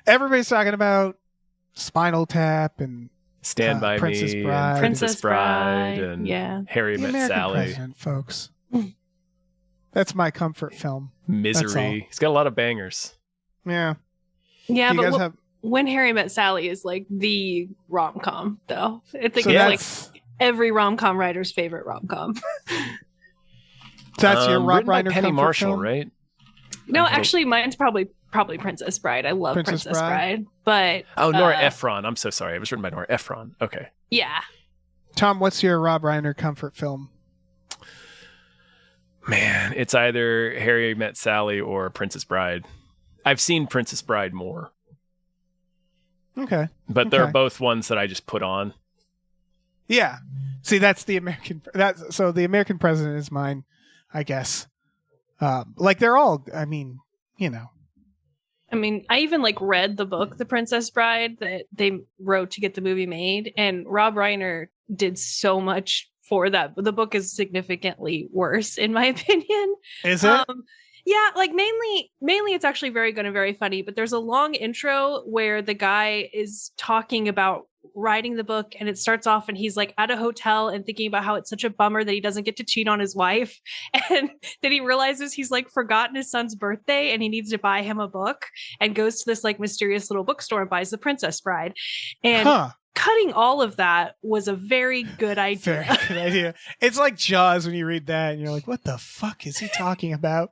[SPEAKER 3] Everybody's talking about Spinal Tap and
[SPEAKER 1] Stand By
[SPEAKER 3] Princess
[SPEAKER 1] Me,
[SPEAKER 3] Bride.
[SPEAKER 1] and Princess Bride,
[SPEAKER 4] Bride,
[SPEAKER 1] and
[SPEAKER 4] yeah.
[SPEAKER 1] Harry
[SPEAKER 3] the
[SPEAKER 1] Met
[SPEAKER 3] American
[SPEAKER 1] Sally.
[SPEAKER 3] president, folks. That's my comfort film. That's all.
[SPEAKER 1] Misery. He's got a lot of bangers.
[SPEAKER 3] Yeah.
[SPEAKER 4] Yeah,
[SPEAKER 3] Do you
[SPEAKER 4] but
[SPEAKER 3] guys have?
[SPEAKER 4] When Harry Met Sally is like the rom-com, though. I think
[SPEAKER 3] So
[SPEAKER 4] it's
[SPEAKER 3] that's
[SPEAKER 4] like every rom-com writer's favorite rom-com.
[SPEAKER 3] that's your Rob
[SPEAKER 1] written by
[SPEAKER 3] Reiner
[SPEAKER 1] Penny
[SPEAKER 3] comfort
[SPEAKER 1] Marshall,
[SPEAKER 3] film?
[SPEAKER 1] right?
[SPEAKER 4] No,
[SPEAKER 1] I hope-
[SPEAKER 4] actually, mine's probably Princess Bride. I love
[SPEAKER 3] Princess
[SPEAKER 4] Princess
[SPEAKER 3] Bride?
[SPEAKER 4] Bride. But
[SPEAKER 1] Oh, Nora
[SPEAKER 4] uh,
[SPEAKER 1] Ephron. I'm so sorry. It was written by Nora Ephron. Okay.
[SPEAKER 4] yeah.
[SPEAKER 3] Tom, what's your Rob Reiner comfort film?
[SPEAKER 1] Man, it's either Harry Met Sally or Princess Bride. I've seen Princess Bride more,
[SPEAKER 3] Okay.
[SPEAKER 1] but they're
[SPEAKER 3] Okay.
[SPEAKER 1] both ones that I just put on.
[SPEAKER 3] Yeah. See, that's the American. So the American president is mine, I guess. Like they're all. I mean, you know.
[SPEAKER 4] I mean, I even like read the book, The Princess Bride, that they wrote to get the movie made, and Rob Reiner did so much for that. The book is significantly worse, in my opinion.
[SPEAKER 3] Is it?
[SPEAKER 4] Yeah, like mainly it's actually very good and very funny, but there's a long intro where the guy is talking about writing the book, and it starts off and he's like at a hotel and thinking about how it's such a bummer that he doesn't get to cheat on his wife, and then he realizes he's like forgotten his son's birthday and he needs to buy him a book, and goes to this like mysterious little bookstore and buys The Princess Bride. And cutting all of that was a very good idea.
[SPEAKER 3] Very good idea. It's like Jaws when you read that and you're like, what the fuck is he talking about?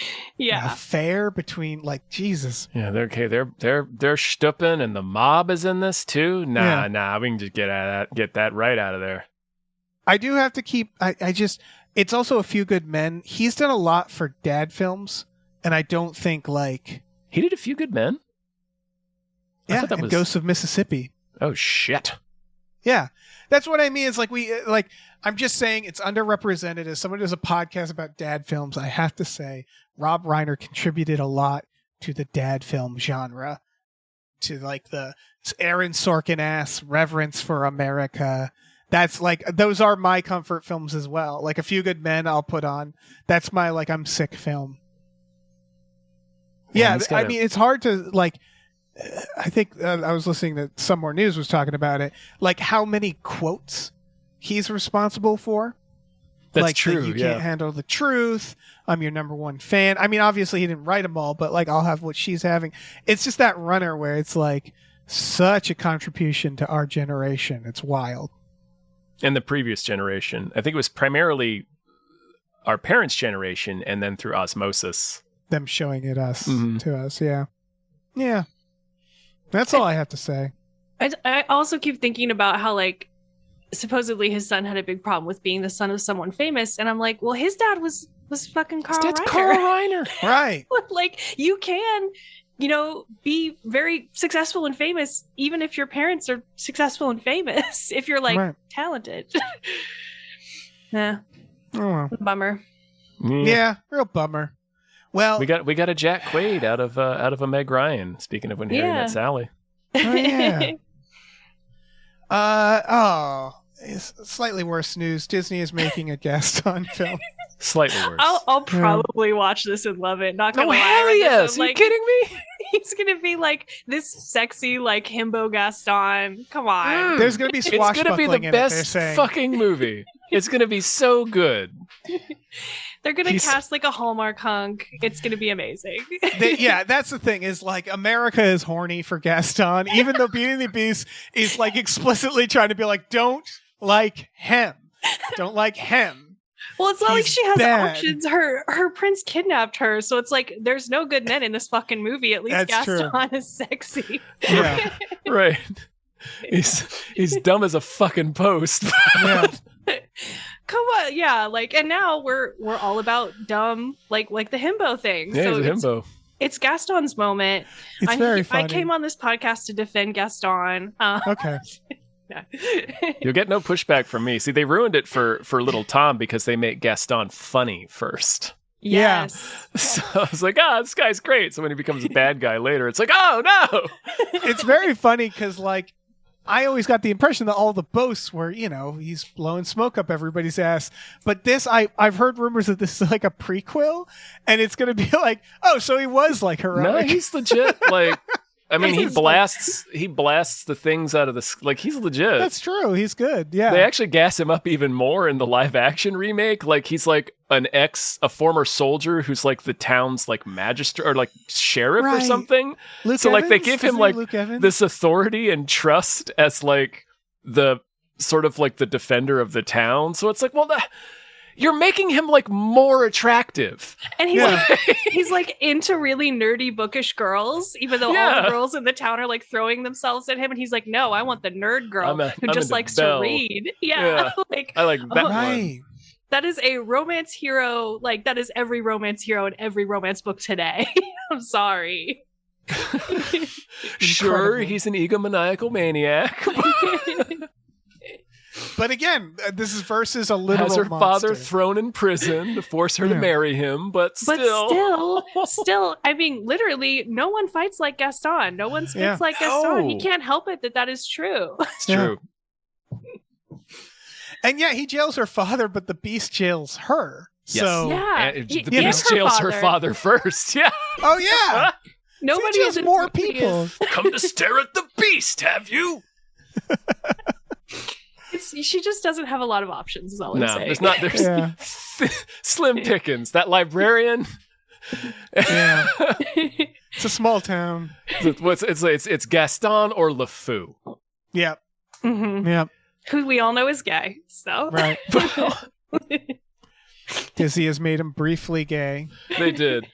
[SPEAKER 3] An
[SPEAKER 4] Yeah.
[SPEAKER 3] affair between, like, Jesus.
[SPEAKER 1] Yeah, they're okay. They're stupping, and the mob is in this too. Nah, we can just get that right out of there.
[SPEAKER 3] I do have to keep, I just, it's also A Few Good Men. He's done a lot for dad films, and I don't think, like,
[SPEAKER 1] He did A Few Good Men. I
[SPEAKER 3] yeah,
[SPEAKER 1] thought that
[SPEAKER 3] and
[SPEAKER 1] was-
[SPEAKER 3] Ghosts of Mississippi.
[SPEAKER 1] Oh shit.
[SPEAKER 3] Yeah. That's what I mean. It's like I'm just saying it's underrepresented. As someone who does a podcast about dad films, I have to say Rob Reiner contributed a lot to the dad film genre, to like the Aaron Sorkin-ass reverence for America That's like, those are my comfort films as well. Like A Few Good Men I'll put on. That's my like I'm sick film. Yeah, I mean, it's hard to like, I think I was listening to Some More News was talking about it, like how many quotes he's responsible for.
[SPEAKER 1] That's
[SPEAKER 3] like,
[SPEAKER 1] true.
[SPEAKER 3] You can't handle the truth. I'm your number one fan. I mean, obviously he didn't write them all, but like I'll have what she's having. It's just that runner where it's like such a contribution to our generation. It's wild.
[SPEAKER 1] And the previous generation. I think it was primarily our parents' generation, and then through osmosis.
[SPEAKER 3] Them showing it to us. Yeah. Yeah. That's all I have to say.
[SPEAKER 4] I also keep thinking about how, like, supposedly his son had a big problem with being the son of someone famous. And I'm like, well, his dad was fucking Carl
[SPEAKER 1] That's
[SPEAKER 4] Reiner.
[SPEAKER 1] Carl Reiner.
[SPEAKER 3] Right.
[SPEAKER 4] Like, you can, be very successful and famous, even if your parents are successful and famous, if you're, like, talented. Yeah.
[SPEAKER 3] Oh, well.
[SPEAKER 4] Bummer.
[SPEAKER 3] Yeah, real bummer. Well,
[SPEAKER 1] we got a Jack Quaid out of a Meg Ryan. Speaking of When Harry Met Sally.
[SPEAKER 3] Oh yeah. It's slightly worse news. Disney is making a Gaston film.
[SPEAKER 1] Slightly worse.
[SPEAKER 4] I'll probably watch this and love it. Not gonna lie.
[SPEAKER 1] Hell yes! Are you kidding me?
[SPEAKER 4] He's gonna be like this sexy, like himbo Gaston. Come on.
[SPEAKER 3] There's gonna be swashbuckling.
[SPEAKER 1] It's gonna be the best fucking movie. It's gonna be so good.
[SPEAKER 4] They're gonna cast like a Hallmark hunk. It's gonna be amazing.
[SPEAKER 3] Yeah, that's the thing. Is like America is horny for Gaston, even though Beauty and the Beast is like explicitly trying to be like, don't like him.
[SPEAKER 4] Well, it's not like she has
[SPEAKER 3] bad.
[SPEAKER 4] options. Her prince kidnapped her, so it's like there's no good men in this fucking movie. At least
[SPEAKER 3] That's
[SPEAKER 4] Gaston
[SPEAKER 3] true.
[SPEAKER 4] is sexy.
[SPEAKER 3] Yeah,
[SPEAKER 1] right. He's dumb as a fucking post.
[SPEAKER 3] yeah.
[SPEAKER 4] Come on, yeah, like, and now we're all about dumb, like the himbo thing.
[SPEAKER 1] Yeah,
[SPEAKER 4] so
[SPEAKER 1] he's a himbo.
[SPEAKER 4] It's Gaston's moment.
[SPEAKER 3] It's very funny.
[SPEAKER 4] I came on this podcast to defend Gaston.
[SPEAKER 3] Okay.
[SPEAKER 1] You'll get no pushback from me. See, they ruined it for little Tom because they make Gaston funny first.
[SPEAKER 4] Yes.
[SPEAKER 1] So I was like, this guy's great. So when he becomes a bad guy later, it's like, oh no.
[SPEAKER 3] It's very funny because like I always got the impression that all the boasts were, he's blowing smoke up everybody's ass. But this, I've heard rumors that this is like a prequel, and it's going to be like, oh, so he was like heroic.
[SPEAKER 1] No, he's legit. Like, I mean, he blasts the things out of the, like, he's legit.
[SPEAKER 3] That's true. He's good. Yeah.
[SPEAKER 1] They actually gas him up even more in the live action remake. Like, he's like a former soldier who's like the town's like magistrate or like sheriff or something.
[SPEAKER 3] Luke
[SPEAKER 1] so
[SPEAKER 3] Evans?
[SPEAKER 1] Like they give him like
[SPEAKER 3] Luke
[SPEAKER 1] this authority and trust as like the sort of like the defender of the town. So it's like, well, you're making him like more attractive.
[SPEAKER 4] And he's like into really nerdy bookish girls, even though all the girls in the town are like throwing themselves at him, and he's like, no, I want the nerd girl who just likes to read. Yeah. Like,
[SPEAKER 1] I like that
[SPEAKER 3] right.
[SPEAKER 1] one.
[SPEAKER 4] That is a romance hero. Like, that is every romance hero in every romance book today. I'm sorry.
[SPEAKER 1] Sure, he's an egomaniacal maniac.
[SPEAKER 3] But again, this is versus a literal
[SPEAKER 1] has her
[SPEAKER 3] monster.
[SPEAKER 1] father thrown in prison to force her to marry him, but still,
[SPEAKER 4] I mean, literally, no one fights like Gaston. No one spits like Gaston. He can't help it that is true.
[SPEAKER 1] It's true.
[SPEAKER 3] And yeah, he jails her father, but the Beast jails her.
[SPEAKER 1] Yes.
[SPEAKER 3] So
[SPEAKER 1] the Beast jails her father first. Yeah.
[SPEAKER 3] Oh yeah.
[SPEAKER 4] Nobody
[SPEAKER 3] has more people.
[SPEAKER 1] Come to stare at the Beast, have you?
[SPEAKER 4] She just doesn't have a lot of options, is all I'm saying.
[SPEAKER 1] There's slim pickings. That librarian.
[SPEAKER 3] Yeah. It's a small town.
[SPEAKER 1] It's Gaston or LeFou.
[SPEAKER 3] Yeah.
[SPEAKER 4] Mm-hmm.
[SPEAKER 3] Yeah.
[SPEAKER 4] Who we all know is gay. So
[SPEAKER 3] right. Disney has made him briefly gay.
[SPEAKER 1] They did.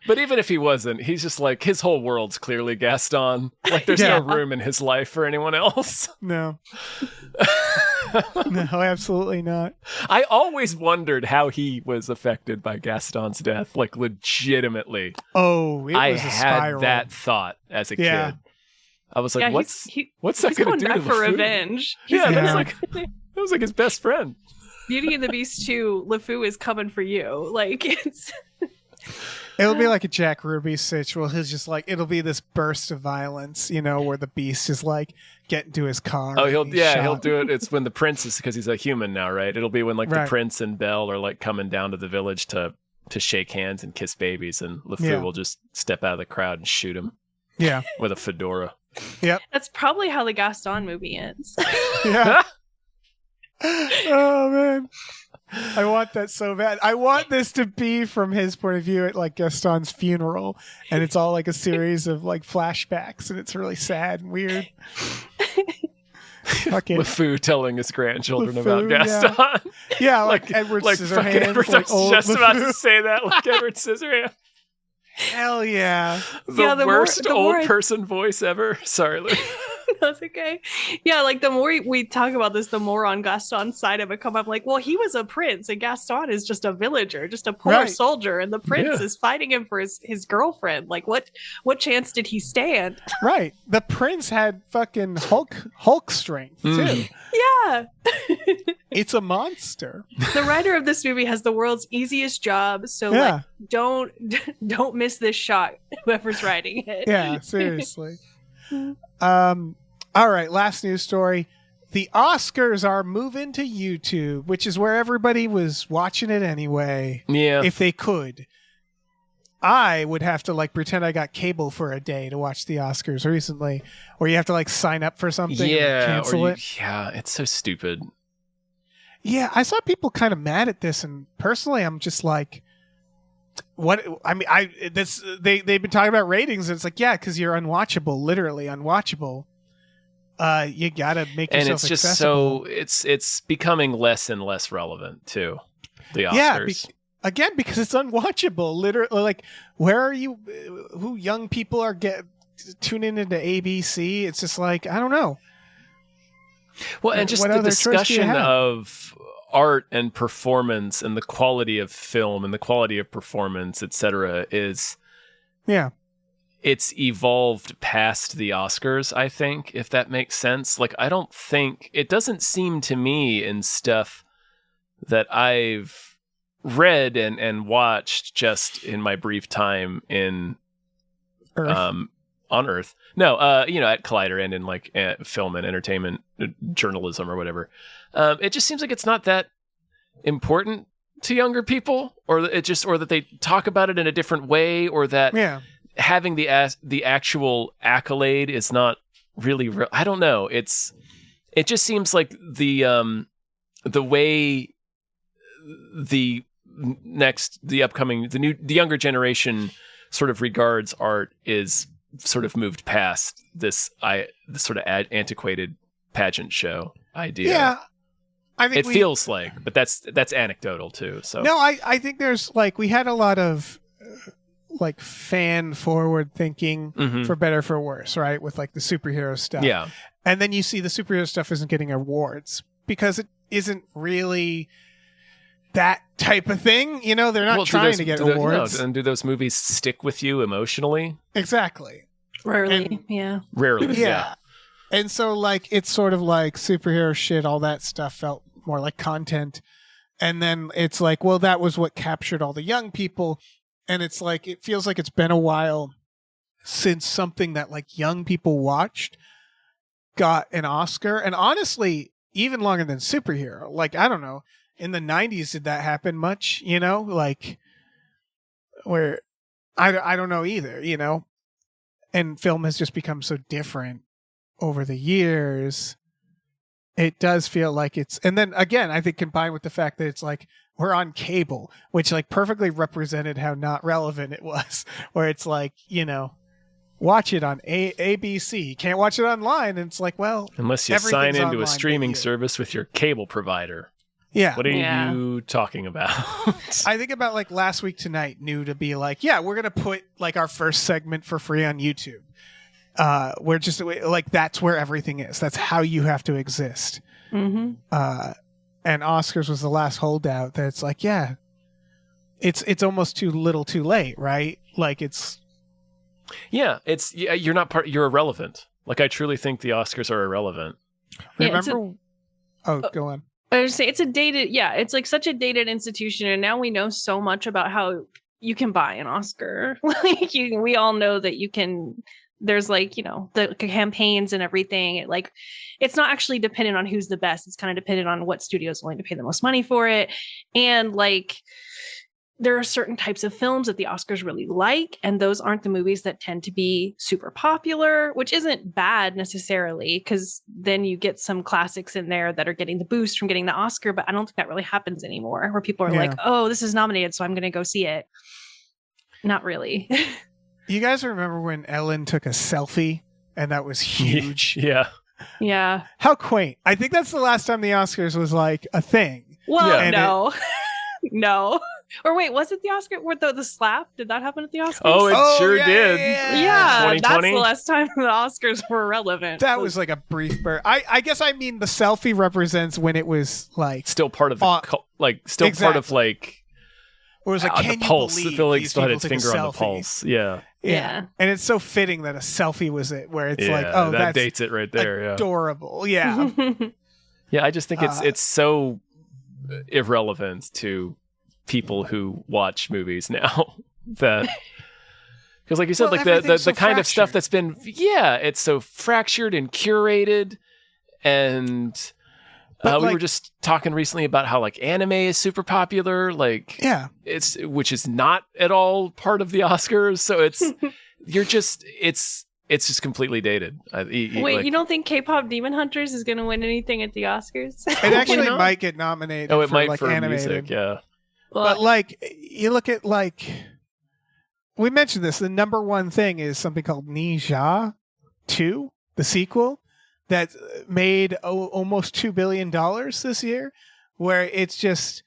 [SPEAKER 1] But even if he wasn't, he's just like, his whole world's clearly Gaston. Like, there's no room in his life for anyone else.
[SPEAKER 3] No. No, absolutely not.
[SPEAKER 1] I always wondered how he was affected by Gaston's death, like, legitimately.
[SPEAKER 3] Oh, it was a spiral.
[SPEAKER 1] Had that thought as a kid. I was like, what's that going to do to
[SPEAKER 4] for revenge?
[SPEAKER 1] That was like his best friend.
[SPEAKER 4] Beauty and the Beast 2, LeFou is coming for you. Like, it's...
[SPEAKER 3] It'll be like a Jack Ruby sitch where he's just like, it'll be this burst of violence, where the beast is like getting to his car.
[SPEAKER 1] Oh, he'll do it. It's when the prince is, because he's a human now, right? It'll be when like the prince and Belle are like coming down to the village to shake hands and kiss babies, and LeFou will just step out of the crowd and shoot him.
[SPEAKER 3] Yeah,
[SPEAKER 1] with a fedora.
[SPEAKER 3] Yep.
[SPEAKER 4] That's probably how the Gaston movie ends.
[SPEAKER 3] Yeah. Oh man, I want that so bad. I want this to be from his point of view at like Gaston's funeral, and it's all like a series of like flashbacks, and it's really sad and weird.
[SPEAKER 1] LeFou telling his grandchildren about Gaston.
[SPEAKER 3] Yeah, like Edward Scissorhands.
[SPEAKER 1] Edward,
[SPEAKER 3] like old
[SPEAKER 1] just
[SPEAKER 3] LeFou.
[SPEAKER 1] about to say that, like Edward Scissorhands.
[SPEAKER 3] Hell yeah.
[SPEAKER 1] The worst old person voice ever. Sorry, Lou.
[SPEAKER 4] That's okay. Yeah, like the more we talk about this, the more on Gaston's side of it come up. Like, well, he was a prince, and Gaston is just a villager, just a poor soldier, and the prince is fighting him for his girlfriend. Like, what chance did he stand?
[SPEAKER 3] Right. The prince had fucking Hulk strength too.
[SPEAKER 4] Yeah.
[SPEAKER 3] It's a monster.
[SPEAKER 4] The writer of this movie has the world's easiest job, so like don't miss this shot, whoever's writing it.
[SPEAKER 3] Yeah, seriously. All right, last news story. The Oscars are moving to YouTube, which is where everybody was watching it anyway.
[SPEAKER 1] Yeah.
[SPEAKER 3] If they could. I would have to like pretend I got cable for a day to watch the Oscars recently, or you have to like sign up for something and cancel it.
[SPEAKER 1] Yeah, it's so stupid.
[SPEAKER 3] Yeah, I saw people kind of mad at this, and personally, I'm just like, what? I mean, they've been talking about ratings, and it's like, yeah, because you're unwatchable, literally unwatchable. You gotta make yourself
[SPEAKER 1] and it's just
[SPEAKER 3] accessible.
[SPEAKER 1] so it's becoming less and less relevant too. The Oscars.
[SPEAKER 3] Yeah, again, because it's unwatchable. Literally, like, where are you? Who young people are tuning into ABC? It's just like, I don't know.
[SPEAKER 1] Well, and just the discussion of art and performance and the quality of film and the quality of performance, etc., is it's evolved past the Oscars, I think, if that makes sense. Like, I don't think it doesn't seem to me in stuff that I've read and watched just in my brief time in
[SPEAKER 3] Earth.
[SPEAKER 1] On Earth. No, at Collider and in like film and entertainment journalism or whatever. It just seems like it's not that important to younger people, or that they talk about it in a different way, or that having the actual accolade is not really I don't know. It just seems like the way the younger generation sort of regards art is sort of moved past this sort of antiquated pageant show idea. Yeah, I think it feels like, but that's anecdotal too. So
[SPEAKER 3] no, I think there's like, we had a lot of like fan forward thinking, for better for worse, right? With like the superhero stuff.
[SPEAKER 1] Yeah,
[SPEAKER 3] and then you see the superhero stuff isn't getting awards because it isn't really that type of thing. They're not trying to get awards.
[SPEAKER 1] And do those movies stick with you emotionally?
[SPEAKER 3] Exactly.
[SPEAKER 4] Rarely,
[SPEAKER 1] Rarely, yeah.
[SPEAKER 3] And so, like, it's sort of like superhero shit, all that stuff felt more like content. And then it's like, well, that was what captured all the young people. And it's like, it feels like it's been a while since something that like young people watched got an Oscar. And honestly, even longer than superhero. Like, I don't know. In the 90s, did that happen much? Like, where I don't know either, and film has just become so different over the years. It does feel like it's, and then again, I think combined with the fact that it's like, we're on cable, which like perfectly represented how not relevant it was, where it's like, watch it on ABC. You can't watch it online. And it's like, well,
[SPEAKER 1] unless you sign into a streaming service with your cable provider.
[SPEAKER 3] Yeah.
[SPEAKER 1] What are you talking about?
[SPEAKER 3] I think about like Last Week Tonight knew to be like, yeah, we're going to put like our first segment for free on YouTube. We're just like, that's where everything is. That's how you have to exist. And Oscars was the last holdout that it's like, yeah, it's almost too little too late, right? Like
[SPEAKER 1] you're not you're irrelevant. Like, I truly think the Oscars are irrelevant.
[SPEAKER 3] Remember? Go on.
[SPEAKER 4] I was saying it's a dated, it's like such a dated institution, and now we know so much about how you can buy an Oscar. Like we all know that you can. There's like, you know, the campaigns and everything. Like, it's not actually dependent on who's the best. It's kind of dependent on what studio is willing to pay the most money for it. And like, there are certain types of films that the Oscars really like, and those aren't the movies that tend to be super popular, which isn't bad necessarily, because then you get some classics in there that are getting the boost from getting the Oscar. But I don't think that really happens anymore, where people are like, oh, this is nominated, so I'm going to go see it. Not really.
[SPEAKER 3] You guys remember when Ellen took a selfie and that was huge?
[SPEAKER 1] Yeah.
[SPEAKER 4] Yeah.
[SPEAKER 3] How quaint. I think that's the last time the Oscars was like a thing.
[SPEAKER 4] Well,
[SPEAKER 1] Yeah.
[SPEAKER 4] no. No. Or wait, was it the Oscar? Or the slap? Did that happen at the Oscars?
[SPEAKER 1] Oh, it sure
[SPEAKER 3] yeah,
[SPEAKER 1] did.
[SPEAKER 4] yeah. That's
[SPEAKER 1] 2020?
[SPEAKER 4] the last time the Oscars were relevant.
[SPEAKER 3] That was like a brief burst. I guess I mean the selfie represents when it was like
[SPEAKER 1] Still part of the part of like
[SPEAKER 3] or it was like
[SPEAKER 1] on
[SPEAKER 3] can
[SPEAKER 1] the pulse.
[SPEAKER 3] you
[SPEAKER 1] I
[SPEAKER 3] believe
[SPEAKER 1] feel like
[SPEAKER 3] these
[SPEAKER 1] still had
[SPEAKER 3] people
[SPEAKER 1] its
[SPEAKER 3] took a
[SPEAKER 1] finger on the
[SPEAKER 3] selfie?
[SPEAKER 1] pulse. Yeah.
[SPEAKER 4] Yeah.
[SPEAKER 3] And it's so fitting that a selfie was it, where it's like,
[SPEAKER 1] Yeah,
[SPEAKER 3] oh,
[SPEAKER 1] that
[SPEAKER 3] that's
[SPEAKER 1] dates it right there. Yeah.
[SPEAKER 3] adorable. Yeah.
[SPEAKER 1] Yeah, I just think it's so irrelevant to people who watch movies now that because like you said,
[SPEAKER 3] Well,
[SPEAKER 1] like the
[SPEAKER 3] everything's so
[SPEAKER 1] kind of stuff
[SPEAKER 3] fractured.
[SPEAKER 1] that's been it's so fractured and curated, and
[SPEAKER 3] But,
[SPEAKER 1] we were
[SPEAKER 3] like-
[SPEAKER 1] just talking recently about how like anime is super popular, like
[SPEAKER 3] Yeah.
[SPEAKER 1] which is not at all part of the Oscars, so it's it's just completely dated.
[SPEAKER 4] Wait, you don't think K-pop Demon Hunters is going to win anything at the Oscars?
[SPEAKER 3] It actually
[SPEAKER 4] You know?
[SPEAKER 3] might get nominated
[SPEAKER 1] it
[SPEAKER 3] for
[SPEAKER 1] might
[SPEAKER 3] like
[SPEAKER 1] for
[SPEAKER 3] animated.
[SPEAKER 1] music, yeah.
[SPEAKER 4] Well,
[SPEAKER 3] But like you look at like we mentioned this, the number one thing is something called Ninja 2, the sequel that made almost $2 billion this year, where it's just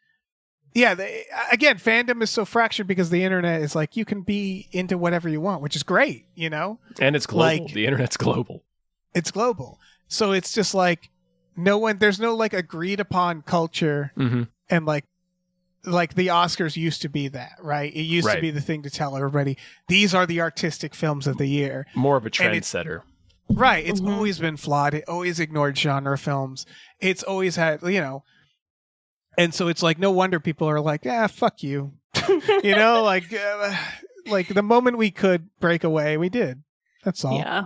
[SPEAKER 3] again, fandom is so fractured because the internet is like you can be into whatever you want, which is great, you know?
[SPEAKER 1] And it's global.
[SPEAKER 3] Like-
[SPEAKER 1] The internet's global.
[SPEAKER 3] It's global. So it's just like there's no like agreed upon culture
[SPEAKER 1] Mm-hmm.
[SPEAKER 3] and like the Oscars used to be that, right? It used to
[SPEAKER 1] Right.
[SPEAKER 3] be the thing to tell everybody these are the artistic films of the year.
[SPEAKER 1] More of a
[SPEAKER 3] And it's-
[SPEAKER 1] trendsetter.
[SPEAKER 3] Right. It's
[SPEAKER 4] Mhm.
[SPEAKER 3] always been flawed. It always ignored genre films. It's always had, and so it's like no wonder people are like, fuck you. Like the moment we could break away, we did. That's all.
[SPEAKER 4] yeah.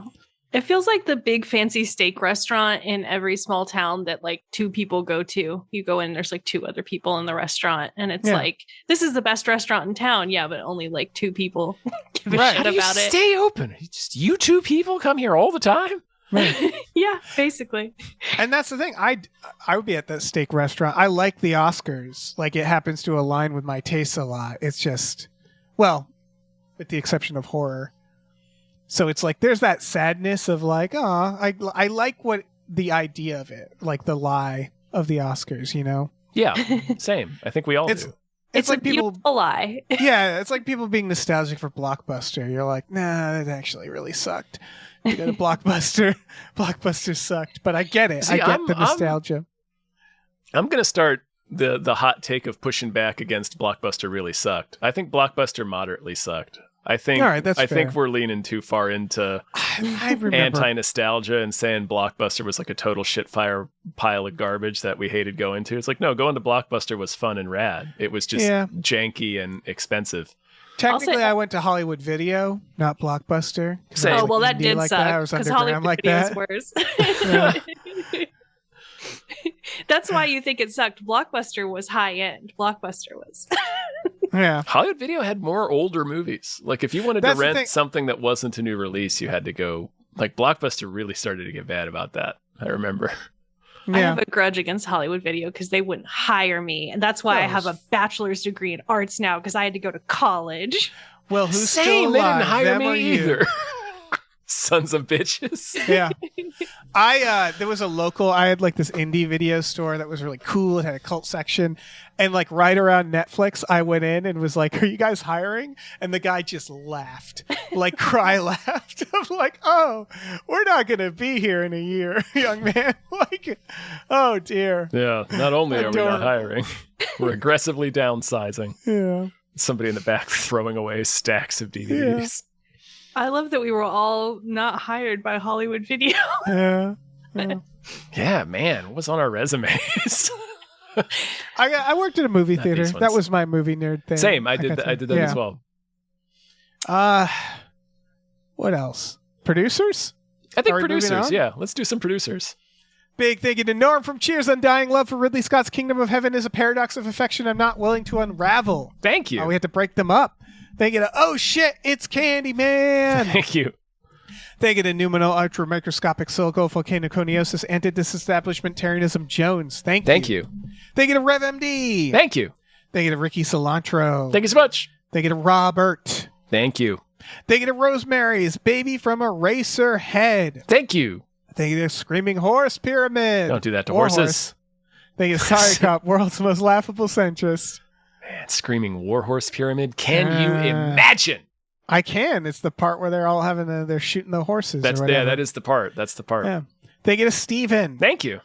[SPEAKER 4] It feels like the big fancy steak restaurant in every small town that like two people go to. You go in, there's like two other people in the restaurant, and it's
[SPEAKER 3] Yeah.
[SPEAKER 4] like, this is the best restaurant in town. Yeah, but only like two people give a
[SPEAKER 3] Right.
[SPEAKER 4] shit
[SPEAKER 1] How do you
[SPEAKER 4] about it.
[SPEAKER 1] stay open? You two people come here all the time?
[SPEAKER 4] Yeah, basically.
[SPEAKER 3] And that's the thing. I would be at that steak restaurant. I like the Oscars. Like it happens to align with my tastes a lot. It's just, well, with the exception of horror. So it's like there's that sadness of like, I like what the idea of it, like the lie of the Oscars,
[SPEAKER 1] Yeah, same. I think we all
[SPEAKER 3] It's
[SPEAKER 1] do.
[SPEAKER 4] It's
[SPEAKER 3] like
[SPEAKER 4] a
[SPEAKER 3] people,
[SPEAKER 4] beautiful lie.
[SPEAKER 3] yeah, it's like people being nostalgic for Blockbuster. You're like, nah, that actually really sucked. You go to Blockbuster. Blockbuster sucked, but I get it.
[SPEAKER 1] See,
[SPEAKER 3] I get
[SPEAKER 1] I'm-
[SPEAKER 3] the nostalgia.
[SPEAKER 1] I'm going to start the hot take of pushing back against Blockbuster really sucked. I think Blockbuster moderately sucked. I think
[SPEAKER 3] All right, that's
[SPEAKER 1] I think
[SPEAKER 3] fair.
[SPEAKER 1] we're leaning too far into
[SPEAKER 3] I remember.
[SPEAKER 1] anti-nostalgia and saying Blockbuster was like a total shitfire pile of garbage that we hated going to. It's like, no, going to Blockbuster was fun and rad. It was just
[SPEAKER 3] Yeah.
[SPEAKER 1] janky and expensive.
[SPEAKER 3] Technically,
[SPEAKER 4] Also-
[SPEAKER 3] I went to Hollywood Video, not Blockbuster. 'cause I
[SPEAKER 1] Same.
[SPEAKER 3] was,
[SPEAKER 4] Oh, well,
[SPEAKER 3] like,
[SPEAKER 4] that
[SPEAKER 3] indie
[SPEAKER 4] did
[SPEAKER 3] like
[SPEAKER 4] suck
[SPEAKER 3] That. I was
[SPEAKER 4] because
[SPEAKER 3] underground
[SPEAKER 4] Hollywood
[SPEAKER 3] like
[SPEAKER 4] Video
[SPEAKER 3] that.
[SPEAKER 4] is worse. That's why you think it sucked. Blockbuster was high end. Blockbuster was.
[SPEAKER 3] Yeah.
[SPEAKER 1] Hollywood Video had more older movies. Like if you wanted
[SPEAKER 3] That's
[SPEAKER 1] to
[SPEAKER 3] the thing.
[SPEAKER 1] rent something that wasn't a new release, you had to go. Like Blockbuster really started to get bad about that. I remember.
[SPEAKER 4] I
[SPEAKER 3] Yeah.
[SPEAKER 4] have a grudge against Hollywood Video because they wouldn't hire me. And that's why I have a bachelor's degree in arts now, because I had to go to college.
[SPEAKER 3] Well, who's
[SPEAKER 1] Same.
[SPEAKER 3] still
[SPEAKER 1] They
[SPEAKER 3] alive?
[SPEAKER 1] didn't hire
[SPEAKER 3] them or
[SPEAKER 1] me
[SPEAKER 3] you?
[SPEAKER 1] either. Sons of bitches.
[SPEAKER 3] Yeah. There was a local, I had like this indie video store that was really cool. It had a cult section. And like right around Netflix, I went in and was like, are you guys hiring? And the guy just laughed, like cry laughed. I'm like, oh, we're not going to be here in a year, young man. Like, oh dear.
[SPEAKER 1] Yeah. Not only are we
[SPEAKER 3] Adorable.
[SPEAKER 1] not hiring, we're aggressively downsizing.
[SPEAKER 3] Yeah.
[SPEAKER 1] Somebody in the back throwing away stacks of DVDs.
[SPEAKER 4] I love that we were all not hired by Hollywood Video.
[SPEAKER 3] Yeah. Yeah.
[SPEAKER 1] Yeah, man. What was on our resumes?
[SPEAKER 3] I worked at a movie
[SPEAKER 1] Not
[SPEAKER 3] theater.
[SPEAKER 1] these ones.
[SPEAKER 3] That was my movie nerd thing.
[SPEAKER 1] Same. I did that
[SPEAKER 3] Yeah.
[SPEAKER 1] as well.
[SPEAKER 3] What else? Producers?
[SPEAKER 1] I think
[SPEAKER 3] Are we moving
[SPEAKER 1] producers.
[SPEAKER 3] on?
[SPEAKER 1] Yeah, let's do some producers.
[SPEAKER 3] Big thank you to Norm from Cheers. Undying love for Ridley Scott's Kingdom of Heaven is a paradox of affection I'm not willing to unravel.
[SPEAKER 1] Thank you.
[SPEAKER 3] We have to break them up. Thank you to Oh Shit, It's Candyman.
[SPEAKER 1] Thank you.
[SPEAKER 3] Thank you to Numino Ultramicroscopic Silico-Volcanoconiosis Anti-Disestablishmentarianism Jones. Thank you. Thank you to RevMD.
[SPEAKER 1] Thank you.
[SPEAKER 3] Thank you to Ricky Cilantro.
[SPEAKER 1] Thank you so much.
[SPEAKER 3] Thank you to Robert.
[SPEAKER 1] Thank you.
[SPEAKER 3] Thank you to Rosemary's Baby from Eraserhead.
[SPEAKER 1] Thank you.
[SPEAKER 3] Thank you to Screaming Horse Pyramid.
[SPEAKER 1] Don't do that to
[SPEAKER 3] Or
[SPEAKER 1] horses.
[SPEAKER 3] Horse. Thank you to Sorry Cop, world's most laughable centrist.
[SPEAKER 1] Man, screaming warhorse pyramid. Can you imagine?
[SPEAKER 3] I can. It's the part where they're all they're shooting the horses.
[SPEAKER 1] That's
[SPEAKER 3] or whatever.
[SPEAKER 1] that is the part. That's the part.
[SPEAKER 3] Yeah. Thank you to Steven.
[SPEAKER 1] Thank you.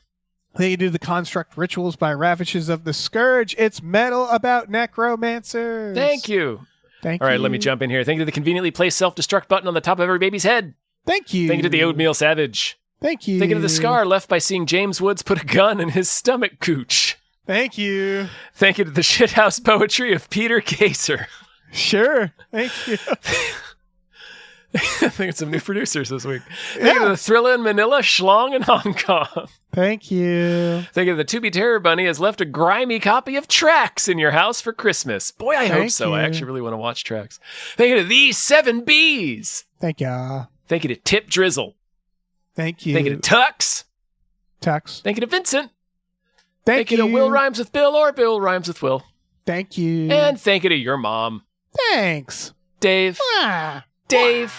[SPEAKER 3] Thank you to the Construct Rituals by Ravages of the Scourge. It's metal about necromancers.
[SPEAKER 1] Thank you.
[SPEAKER 3] Thank
[SPEAKER 1] All
[SPEAKER 3] you.
[SPEAKER 1] right, let me jump in here. Thank you to the conveniently placed self-destruct button on the top of every baby's head.
[SPEAKER 3] Thank you.
[SPEAKER 1] Thank you to the Oatmeal Savage.
[SPEAKER 3] Thank you.
[SPEAKER 1] Thank you to the scar left by seeing James Woods put a gun in his stomach cooch.
[SPEAKER 3] Thank you.
[SPEAKER 1] Thank you to the shithouse poetry of Peter Kaser.
[SPEAKER 3] Sure. Thank you.
[SPEAKER 1] I think it's some new producers this week. Thank you to the Thrilla in Manila, Schlong in Hong Kong.
[SPEAKER 3] Thank you.
[SPEAKER 1] Thank you to the To Be Terror Bunny has left a grimy copy of Tracks in your house for Christmas. Boy, I hope
[SPEAKER 3] Thank
[SPEAKER 1] so.
[SPEAKER 3] you.
[SPEAKER 1] I actually really want to watch Tracks. Thank you to these 7 Bs.
[SPEAKER 3] Thank you.
[SPEAKER 1] Thank you to Tip Drizzle.
[SPEAKER 3] Thank you.
[SPEAKER 1] Thank you to Tux.
[SPEAKER 3] Tux.
[SPEAKER 1] Thank you to Vincent.
[SPEAKER 3] Thank
[SPEAKER 1] you to Will Rhymes with Bill or Bill Rhymes with Will.
[SPEAKER 3] Thank you.
[SPEAKER 1] And thank you to your mom.
[SPEAKER 3] Thanks.
[SPEAKER 1] Dave.
[SPEAKER 3] Ah.
[SPEAKER 1] Dave,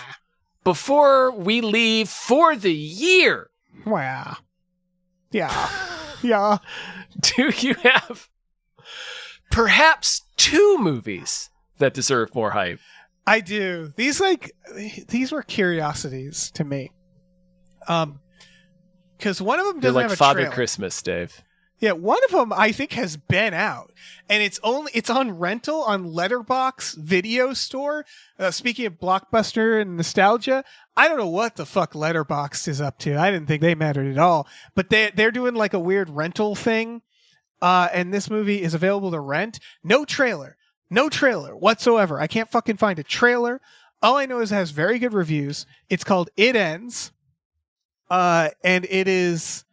[SPEAKER 1] before we leave for the year,
[SPEAKER 3] Wow. Yeah. Yeah.
[SPEAKER 1] do you have perhaps 2 movies that deserve more hype?
[SPEAKER 3] I do. These were curiosities to me. Because one of them
[SPEAKER 1] They're
[SPEAKER 3] doesn't
[SPEAKER 1] like
[SPEAKER 3] have a
[SPEAKER 1] Father
[SPEAKER 3] trailer.
[SPEAKER 1] Christmas, Dave.
[SPEAKER 3] Yeah, one of them I think has been out, and it's on rental on Letterboxd Video Store. Speaking of Blockbuster and nostalgia, I don't know what the fuck Letterboxd is up to. I didn't think they mattered at all, but they're doing like a weird rental thing, and this movie is available to rent. No trailer whatsoever. I can't fucking find a trailer. All I know is it has very good reviews. It's called It Ends, and it is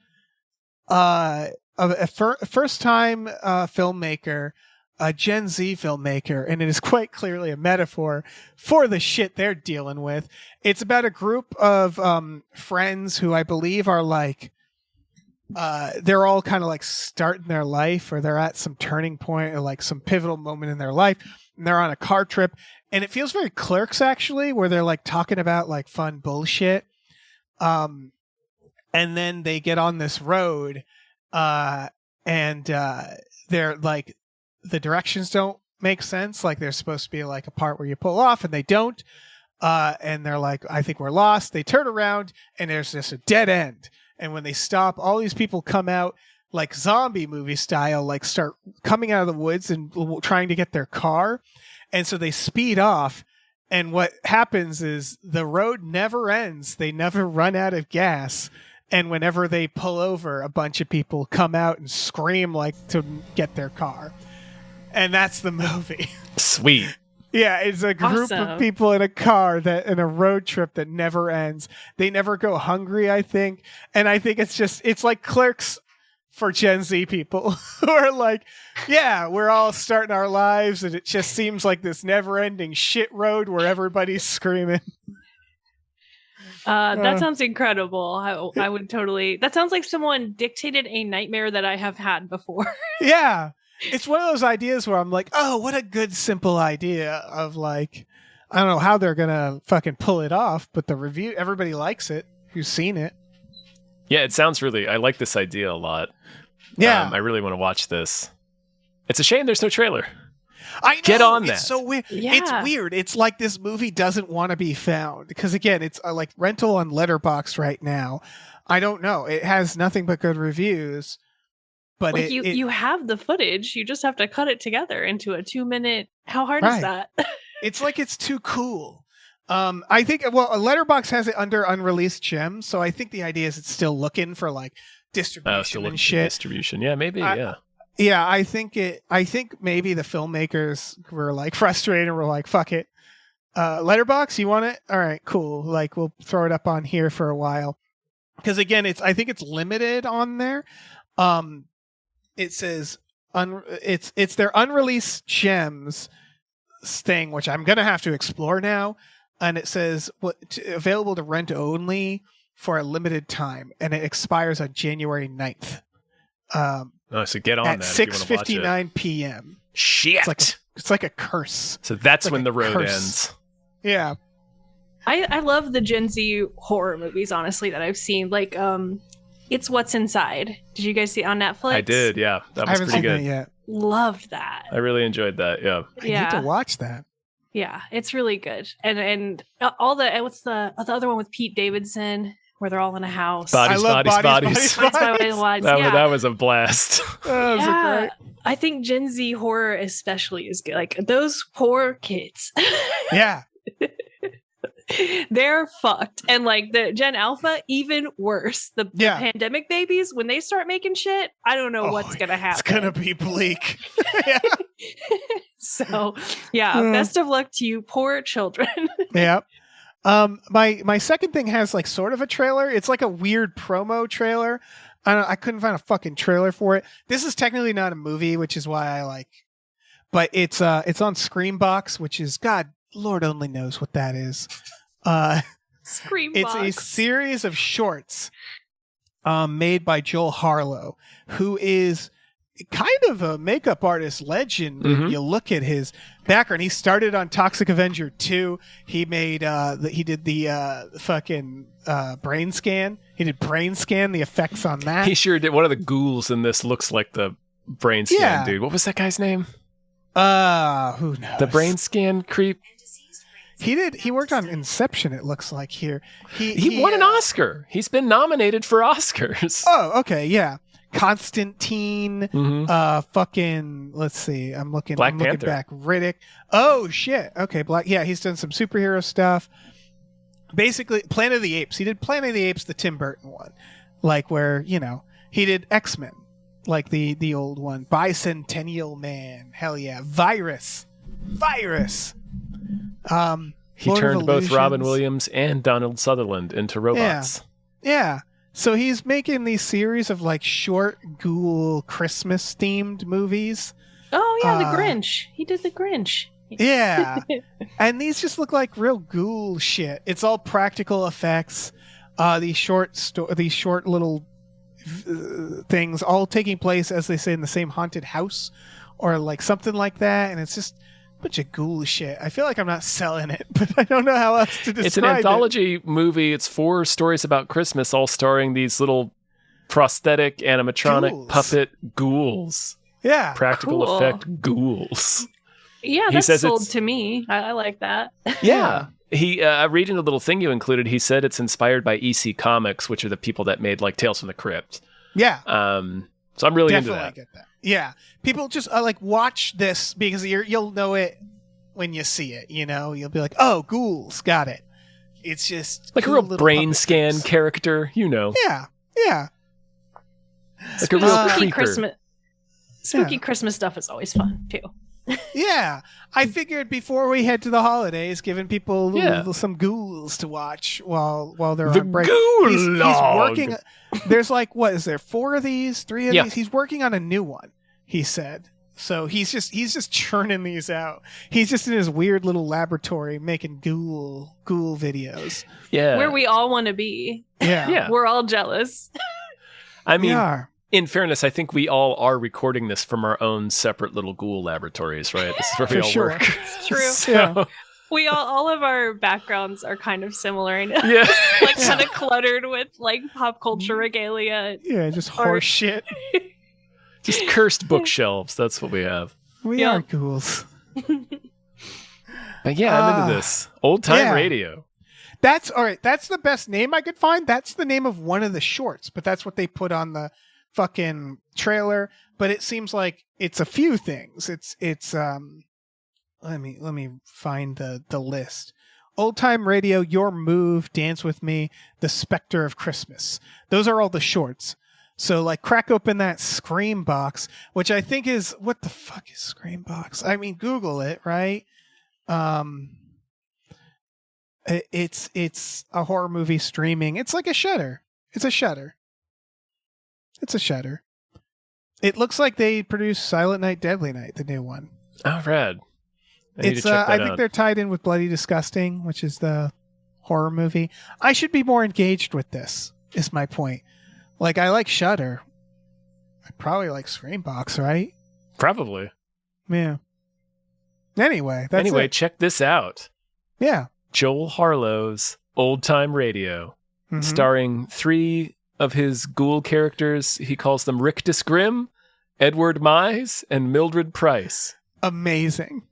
[SPEAKER 3] a first-time filmmaker, a Gen Z filmmaker, and it is quite clearly a metaphor for the shit they're dealing with. It's about a group of friends who I believe are like, they're all kind of like starting their life, or they're at some turning point, or like some pivotal moment in their life, and they're on a car trip, and it feels very Clerks, actually, where they're like talking about like fun bullshit. And then they get on this road, and they're like, the directions don't make sense. Like there's supposed to be like a part where you pull off and they don't. And they're like, I think we're lost. They turn around and there's just a dead end. And when they stop, all these people come out like zombie movie style, like start coming out of the woods and trying to get their car. And so they speed off. And what happens is the road never ends. They never run out of gas. And whenever they pull over, a bunch of people come out and scream like to get their car. And that's the movie.
[SPEAKER 1] Sweet.
[SPEAKER 3] Yeah, it's a group
[SPEAKER 4] Awesome.
[SPEAKER 3] of people in a car that in a road trip that never ends. They never go hungry, I think. And I think it's like Clerks for Gen Z people who are like, yeah, we're all starting our lives and it just seems like this never-ending shit road where everybody's screaming.
[SPEAKER 4] That sounds incredible. I would totally. That sounds like someone dictated a nightmare that I have had before.
[SPEAKER 3] Yeah. It's one of those ideas where I'm like, oh, what a good simple idea of like, I don't know how they're going to fucking pull it off, but the review, everybody likes it who's seen it.
[SPEAKER 1] Yeah, it sounds really, I like this idea a lot.
[SPEAKER 3] Yeah.
[SPEAKER 1] I really want to watch this. It's a shame there's no trailer.
[SPEAKER 3] I know,
[SPEAKER 1] Get on that.
[SPEAKER 3] It's so weird.
[SPEAKER 4] Yeah.
[SPEAKER 3] It's weird. It's like this movie doesn't want to be found because again, it's like rental on Letterboxd right now. I don't know. It has nothing but good reviews, but
[SPEAKER 4] Like you have the footage. You just have to cut it together into a 2-minute. How hard is that?
[SPEAKER 3] it's like it's too cool. I think Letterboxd has it under unreleased gems, so I think the idea is it's still looking for like distribution
[SPEAKER 1] Still
[SPEAKER 3] and
[SPEAKER 1] looking for
[SPEAKER 3] shit.
[SPEAKER 1] distribution. Yeah, maybe. Yeah.
[SPEAKER 3] Yeah, I think maybe the filmmakers were like frustrated and were like, fuck it. Letterbox, you want it? All right, cool. Like we'll throw it up on here for a while. Because again, I think it's limited on there. It says it's their unreleased gems thing, which I'm gonna have to explore now. And it says available to rent only for a limited time, and it expires on January 9th.
[SPEAKER 1] So get on
[SPEAKER 3] at
[SPEAKER 1] that.
[SPEAKER 3] 6:59 p.m.
[SPEAKER 1] Shit.
[SPEAKER 3] It's like a curse.
[SPEAKER 1] So that's
[SPEAKER 3] like
[SPEAKER 1] when the road
[SPEAKER 3] curse.
[SPEAKER 1] ends.
[SPEAKER 3] Yeah.
[SPEAKER 4] I love the Gen Z horror movies, honestly, that I've seen. Like, It's What's Inside. Did you guys see it on Netflix?
[SPEAKER 1] I did, yeah. That
[SPEAKER 3] I
[SPEAKER 1] was
[SPEAKER 3] haven't
[SPEAKER 1] pretty
[SPEAKER 3] seen
[SPEAKER 1] good.
[SPEAKER 3] that yet.
[SPEAKER 4] Loved that.
[SPEAKER 1] I really enjoyed that, yeah.
[SPEAKER 3] I need to watch that.
[SPEAKER 4] Yeah, it's really good. And all the, what's the other one with Pete Davidson, where they're all in a house?
[SPEAKER 1] Bodies. That was a blast.
[SPEAKER 3] That was great.
[SPEAKER 4] I think Gen Z horror especially is good. Like, those poor kids.
[SPEAKER 3] Yeah.
[SPEAKER 4] They're fucked. And like the Gen Alpha, even worse. The pandemic babies, when they start making shit, I don't know what's gonna happen.
[SPEAKER 3] It's gonna be bleak. Yeah.
[SPEAKER 4] So best of luck to you, poor children.
[SPEAKER 3] Yeah. My second thing has like sort of a trailer. It's like a weird promo trailer. I couldn't find a fucking trailer for it. This is technically not a movie, which is why I like. But it's on Screambox, which is God Lord only knows what that is.
[SPEAKER 4] Screambox.
[SPEAKER 3] It's a series of shorts made by Joel Harlow, who is kind of a makeup artist legend.
[SPEAKER 1] Mm-hmm.
[SPEAKER 3] If you look at his background, he started on Toxic Avenger 2. He made he did the fucking brain scan. He did brain scan, the effects on that.
[SPEAKER 1] He sure did. One of the ghouls in this looks like the brain scan dude. What was that guy's name?
[SPEAKER 3] Who knows?
[SPEAKER 1] The brain scan creep.
[SPEAKER 3] He worked on Inception, it looks like here.
[SPEAKER 1] He won an Oscar. He's been nominated for Oscars.
[SPEAKER 3] Oh, okay, yeah. Constantine, fucking, let's see. I'm looking
[SPEAKER 1] Panther.
[SPEAKER 3] back. Riddick. Oh shit. Okay, he's done some superhero stuff. Basically, Planet of the Apes. He did Planet of the Apes, the Tim Burton one. Like where, he did X-Men, like the old one. Bicentennial Man. Hell yeah. Virus.
[SPEAKER 1] He turned both Robin Williams and Donald Sutherland into robots.
[SPEAKER 3] Yeah. So he's making these series of like short ghoul Christmas themed movies.
[SPEAKER 4] Oh yeah, the Grinch. He did the Grinch.
[SPEAKER 3] Yeah. And these just look like real ghoul shit. It's all practical effects. These short little things all taking place, as they say, in the same haunted house or like something like that. And it's just bunch of ghoul shit. I feel like I'm not selling it, but I don't know how else to describe it.
[SPEAKER 1] It's an anthology movie. It's 4 stories about Christmas, all starring these little prosthetic animatronic puppet ghouls.
[SPEAKER 3] Yeah.
[SPEAKER 1] Practical effect ghouls.
[SPEAKER 4] Yeah, that's sold to me. I like that.
[SPEAKER 1] Yeah. Reading the little thing you included, he said it's inspired by EC Comics, which are the people that made like Tales from the Crypt.
[SPEAKER 3] Yeah.
[SPEAKER 1] So I'm really into that.
[SPEAKER 3] Get that. Yeah, people just watch this because you'll know it when you see it. You'll be like, "Oh, ghouls, got it." It's just
[SPEAKER 1] like a real brain scan character,
[SPEAKER 3] Yeah.
[SPEAKER 1] Like a real creeper.
[SPEAKER 4] Christmas stuff is always fun too.
[SPEAKER 3] Yeah, I figured before we head to the holidays, giving people some ghouls to watch while they're on break. He's working. There's like, what is there? 4 of these, 3 of these. He's working on a new one. He said. So he's just churning these out. He's just in his weird little laboratory making ghoul videos.
[SPEAKER 1] Yeah,
[SPEAKER 4] where we all want to be.
[SPEAKER 3] Yeah,
[SPEAKER 4] we're all jealous.
[SPEAKER 1] I mean, in fairness, I think we all are recording this from our own separate little ghoul laboratories, right? This is where we all work.
[SPEAKER 4] It's true.
[SPEAKER 3] So,
[SPEAKER 4] we all of our backgrounds are kind of similar.
[SPEAKER 1] Yeah.
[SPEAKER 4] Like kind of cluttered with like pop culture regalia.
[SPEAKER 3] Yeah, just horse shit.
[SPEAKER 1] Just cursed bookshelves. That's what we have.
[SPEAKER 3] We are ghouls.
[SPEAKER 1] But yeah, I'm into this. Old time radio.
[SPEAKER 3] That's all right. That's the best name I could find. That's the name of one of the shorts, but that's what they put on the fucking trailer. But it seems like it's a few things. It's let me find the list. Old Time Radio, Your Move, Dance With Me, The Spectre of Christmas. Those are all the shorts. So like crack open that Scream box, which I think is, what the fuck is Scream box? I mean, Google it, right? It's a horror movie streaming. It's like a Shudder. It's a Shudder. It looks like they produced Silent Night, Deadly Night, the new one.
[SPEAKER 1] Oh, rad. I need to check that
[SPEAKER 3] I think
[SPEAKER 1] out.
[SPEAKER 3] they're tied in with Bloody Disgusting, which is the horror movie. I should be more engaged with this, is my point. Like, I like Shudder. I probably like Screambox, right?
[SPEAKER 1] Probably.
[SPEAKER 3] Yeah. Anyway, that's it.
[SPEAKER 1] Check this out.
[SPEAKER 3] Yeah.
[SPEAKER 1] Joel Harlow's Old Time Radio,
[SPEAKER 3] Mhm.
[SPEAKER 1] starring 3 of his ghoul characters. He calls them Rictus Grimm, Edward Mize, and Mildred Price.
[SPEAKER 3] Amazing.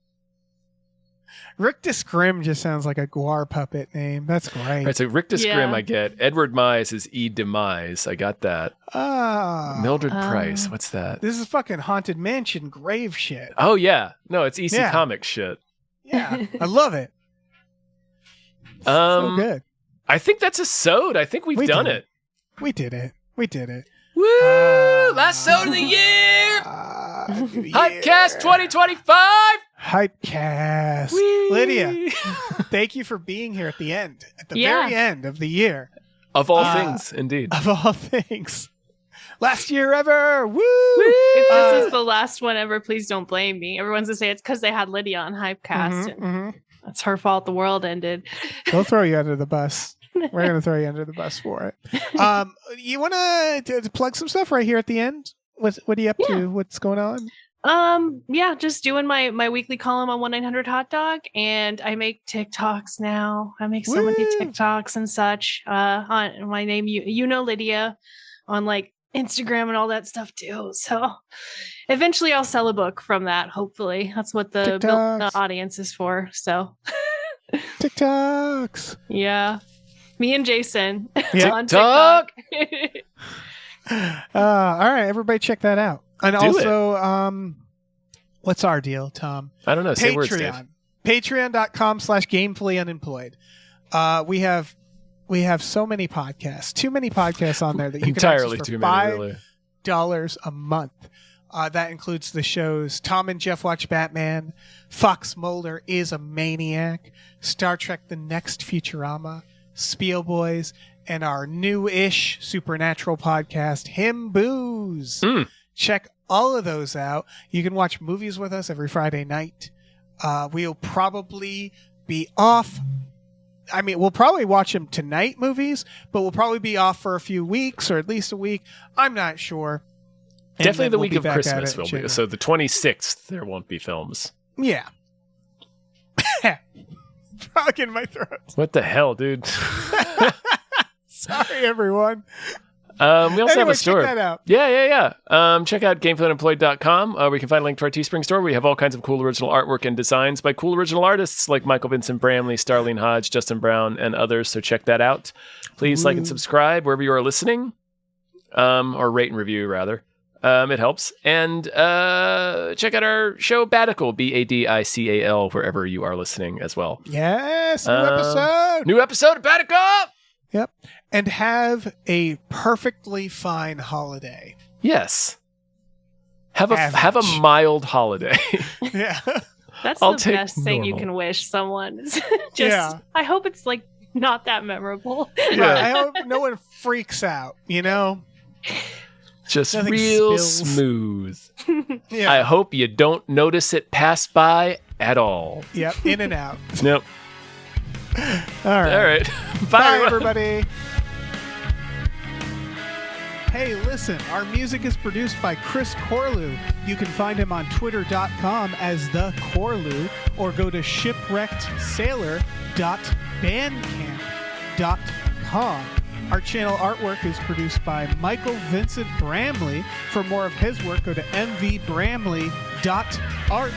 [SPEAKER 3] Rictus Grimm just sounds like a Guar puppet name. That's great.
[SPEAKER 1] All right, so Rictus
[SPEAKER 4] Yeah.
[SPEAKER 1] Grimm I get. Edward Mize is E. Demise. I got that.
[SPEAKER 3] Ah.
[SPEAKER 1] Mildred Price. What's that?
[SPEAKER 3] This is fucking Haunted Mansion grave shit.
[SPEAKER 1] Oh, yeah. No, it's EC
[SPEAKER 3] Yeah.
[SPEAKER 1] Comics shit.
[SPEAKER 3] Yeah. I love it. So
[SPEAKER 1] Um,
[SPEAKER 3] good.
[SPEAKER 1] I think that's a sode. I think we've done
[SPEAKER 3] did
[SPEAKER 1] it.
[SPEAKER 3] We did it.
[SPEAKER 1] Woo! Last sode of the year! Hypecast 2025!
[SPEAKER 3] Hypecast.
[SPEAKER 1] Whee!
[SPEAKER 3] Lydia, thank you for being here at the end. At the
[SPEAKER 4] Yeah.
[SPEAKER 3] very end of the year.
[SPEAKER 1] Of all things, indeed.
[SPEAKER 3] Of all things. Last year ever. Woo!
[SPEAKER 4] If this is the last one ever, please don't blame me. Everyone's gonna say it's because they had Lydia on Hypecast, and
[SPEAKER 3] Mhm.
[SPEAKER 4] that's her fault. The world ended.
[SPEAKER 3] We'll throw you under the bus. We're going to throw you under the bus for it. You want to plug some stuff right here at the end? What are you up to? What's going on?
[SPEAKER 4] Yeah, just doing my weekly column on 1-900-HOT-DOG, and I make TikToks now. I make so many
[SPEAKER 3] Woo!
[SPEAKER 4] TikToks and such. On my name, you know Lydia, on like Instagram and all that stuff too. So eventually I'll sell a book from that. Hopefully, that's what the
[SPEAKER 3] TikToks.
[SPEAKER 4] audience is for. So
[SPEAKER 3] TikToks.
[SPEAKER 4] yeah, me and Jason
[SPEAKER 3] Yeah.
[SPEAKER 4] on TikTok.
[SPEAKER 3] All right, everybody check that out. And
[SPEAKER 1] Do
[SPEAKER 3] also, what's our deal, Tom?
[SPEAKER 1] I don't know. Say words, Dave.
[SPEAKER 3] Patreon. Patreon.com/gamefullyunemployed. We have so many podcasts, too many podcasts on there that you can
[SPEAKER 1] Entirely
[SPEAKER 3] access for
[SPEAKER 1] too many, really.
[SPEAKER 3] $5 a month. That includes the shows Tom and Jeff Watch Batman, Fox Mulder is a Maniac, Star Trek The Next Futurama, Spiel Boys, and our new-ish supernatural podcast, Him Booze. Check all of those out. You can watch movies with us every Friday night. We'll probably be off. I mean, we'll probably watch them tonight, movies, but we'll probably be off for a few weeks or at least a week. I'm not sure. And
[SPEAKER 1] Definitely
[SPEAKER 3] then
[SPEAKER 1] the
[SPEAKER 3] we'll
[SPEAKER 1] week
[SPEAKER 3] be
[SPEAKER 1] of
[SPEAKER 3] back at
[SPEAKER 1] Christmas
[SPEAKER 3] it
[SPEAKER 1] will
[SPEAKER 3] in
[SPEAKER 1] be.
[SPEAKER 3] January.
[SPEAKER 1] So the 26th, there won't be films.
[SPEAKER 3] Yeah. Frog in my throat.
[SPEAKER 1] What the hell, dude?
[SPEAKER 3] Sorry, everyone.
[SPEAKER 1] We also have
[SPEAKER 3] Anyway,
[SPEAKER 1] a store.
[SPEAKER 3] check that out.
[SPEAKER 1] Yeah. Check out gamefullyunemployed.com where you can find a link to our Teespring store. We have all kinds of cool original artwork and designs by cool original artists like Michael Vincent Bramley, Starlene Hodge, Justin Brown, and others. So check that out. Please like and subscribe wherever you are listening, or rate and review, rather. It helps. And check out our show Badical, Badical, wherever you are listening as well.
[SPEAKER 3] Yes, new episode.
[SPEAKER 1] New episode of Badical!
[SPEAKER 3] Yep. And have a perfectly fine holiday.
[SPEAKER 1] Yes. Have a
[SPEAKER 3] Average.
[SPEAKER 1] mild holiday.
[SPEAKER 3] Yeah.
[SPEAKER 4] That's
[SPEAKER 1] I'll
[SPEAKER 4] the
[SPEAKER 1] take
[SPEAKER 4] best thing you
[SPEAKER 1] normal.
[SPEAKER 4] can wish someone. Just,
[SPEAKER 3] Yeah.
[SPEAKER 4] I hope it's like not that memorable.
[SPEAKER 3] Right. I hope no one freaks out, you know?
[SPEAKER 1] Just
[SPEAKER 3] Nothing
[SPEAKER 1] real
[SPEAKER 3] spills.
[SPEAKER 1] smooth.
[SPEAKER 3] Yeah.
[SPEAKER 1] I hope you don't notice it pass by at all.
[SPEAKER 3] Yep. In and out.
[SPEAKER 1] Nope.
[SPEAKER 3] All right.
[SPEAKER 1] All right.
[SPEAKER 3] Bye,
[SPEAKER 1] Bye,
[SPEAKER 3] everybody. Hey, listen, our music is produced by Chris Corlew. You can find him on twitter.com as the Corlew or go to shipwreckedsailor.bandcamp.com. Our channel artwork is produced by Michael Vincent Bramley. For more of his work, go to mvbramley.art.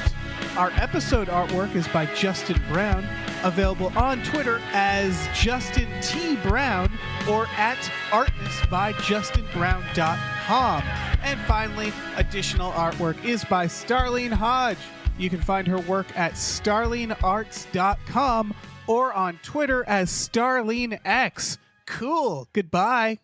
[SPEAKER 3] Our episode artwork is by Justin Brown, available on Twitter as Justin T. Brown or at artistbyjustinbrown.com. And finally, additional artwork is by Starlene Hodge. You can find her work at starlenearts.com or on Twitter as StarleneX. Cool. Goodbye.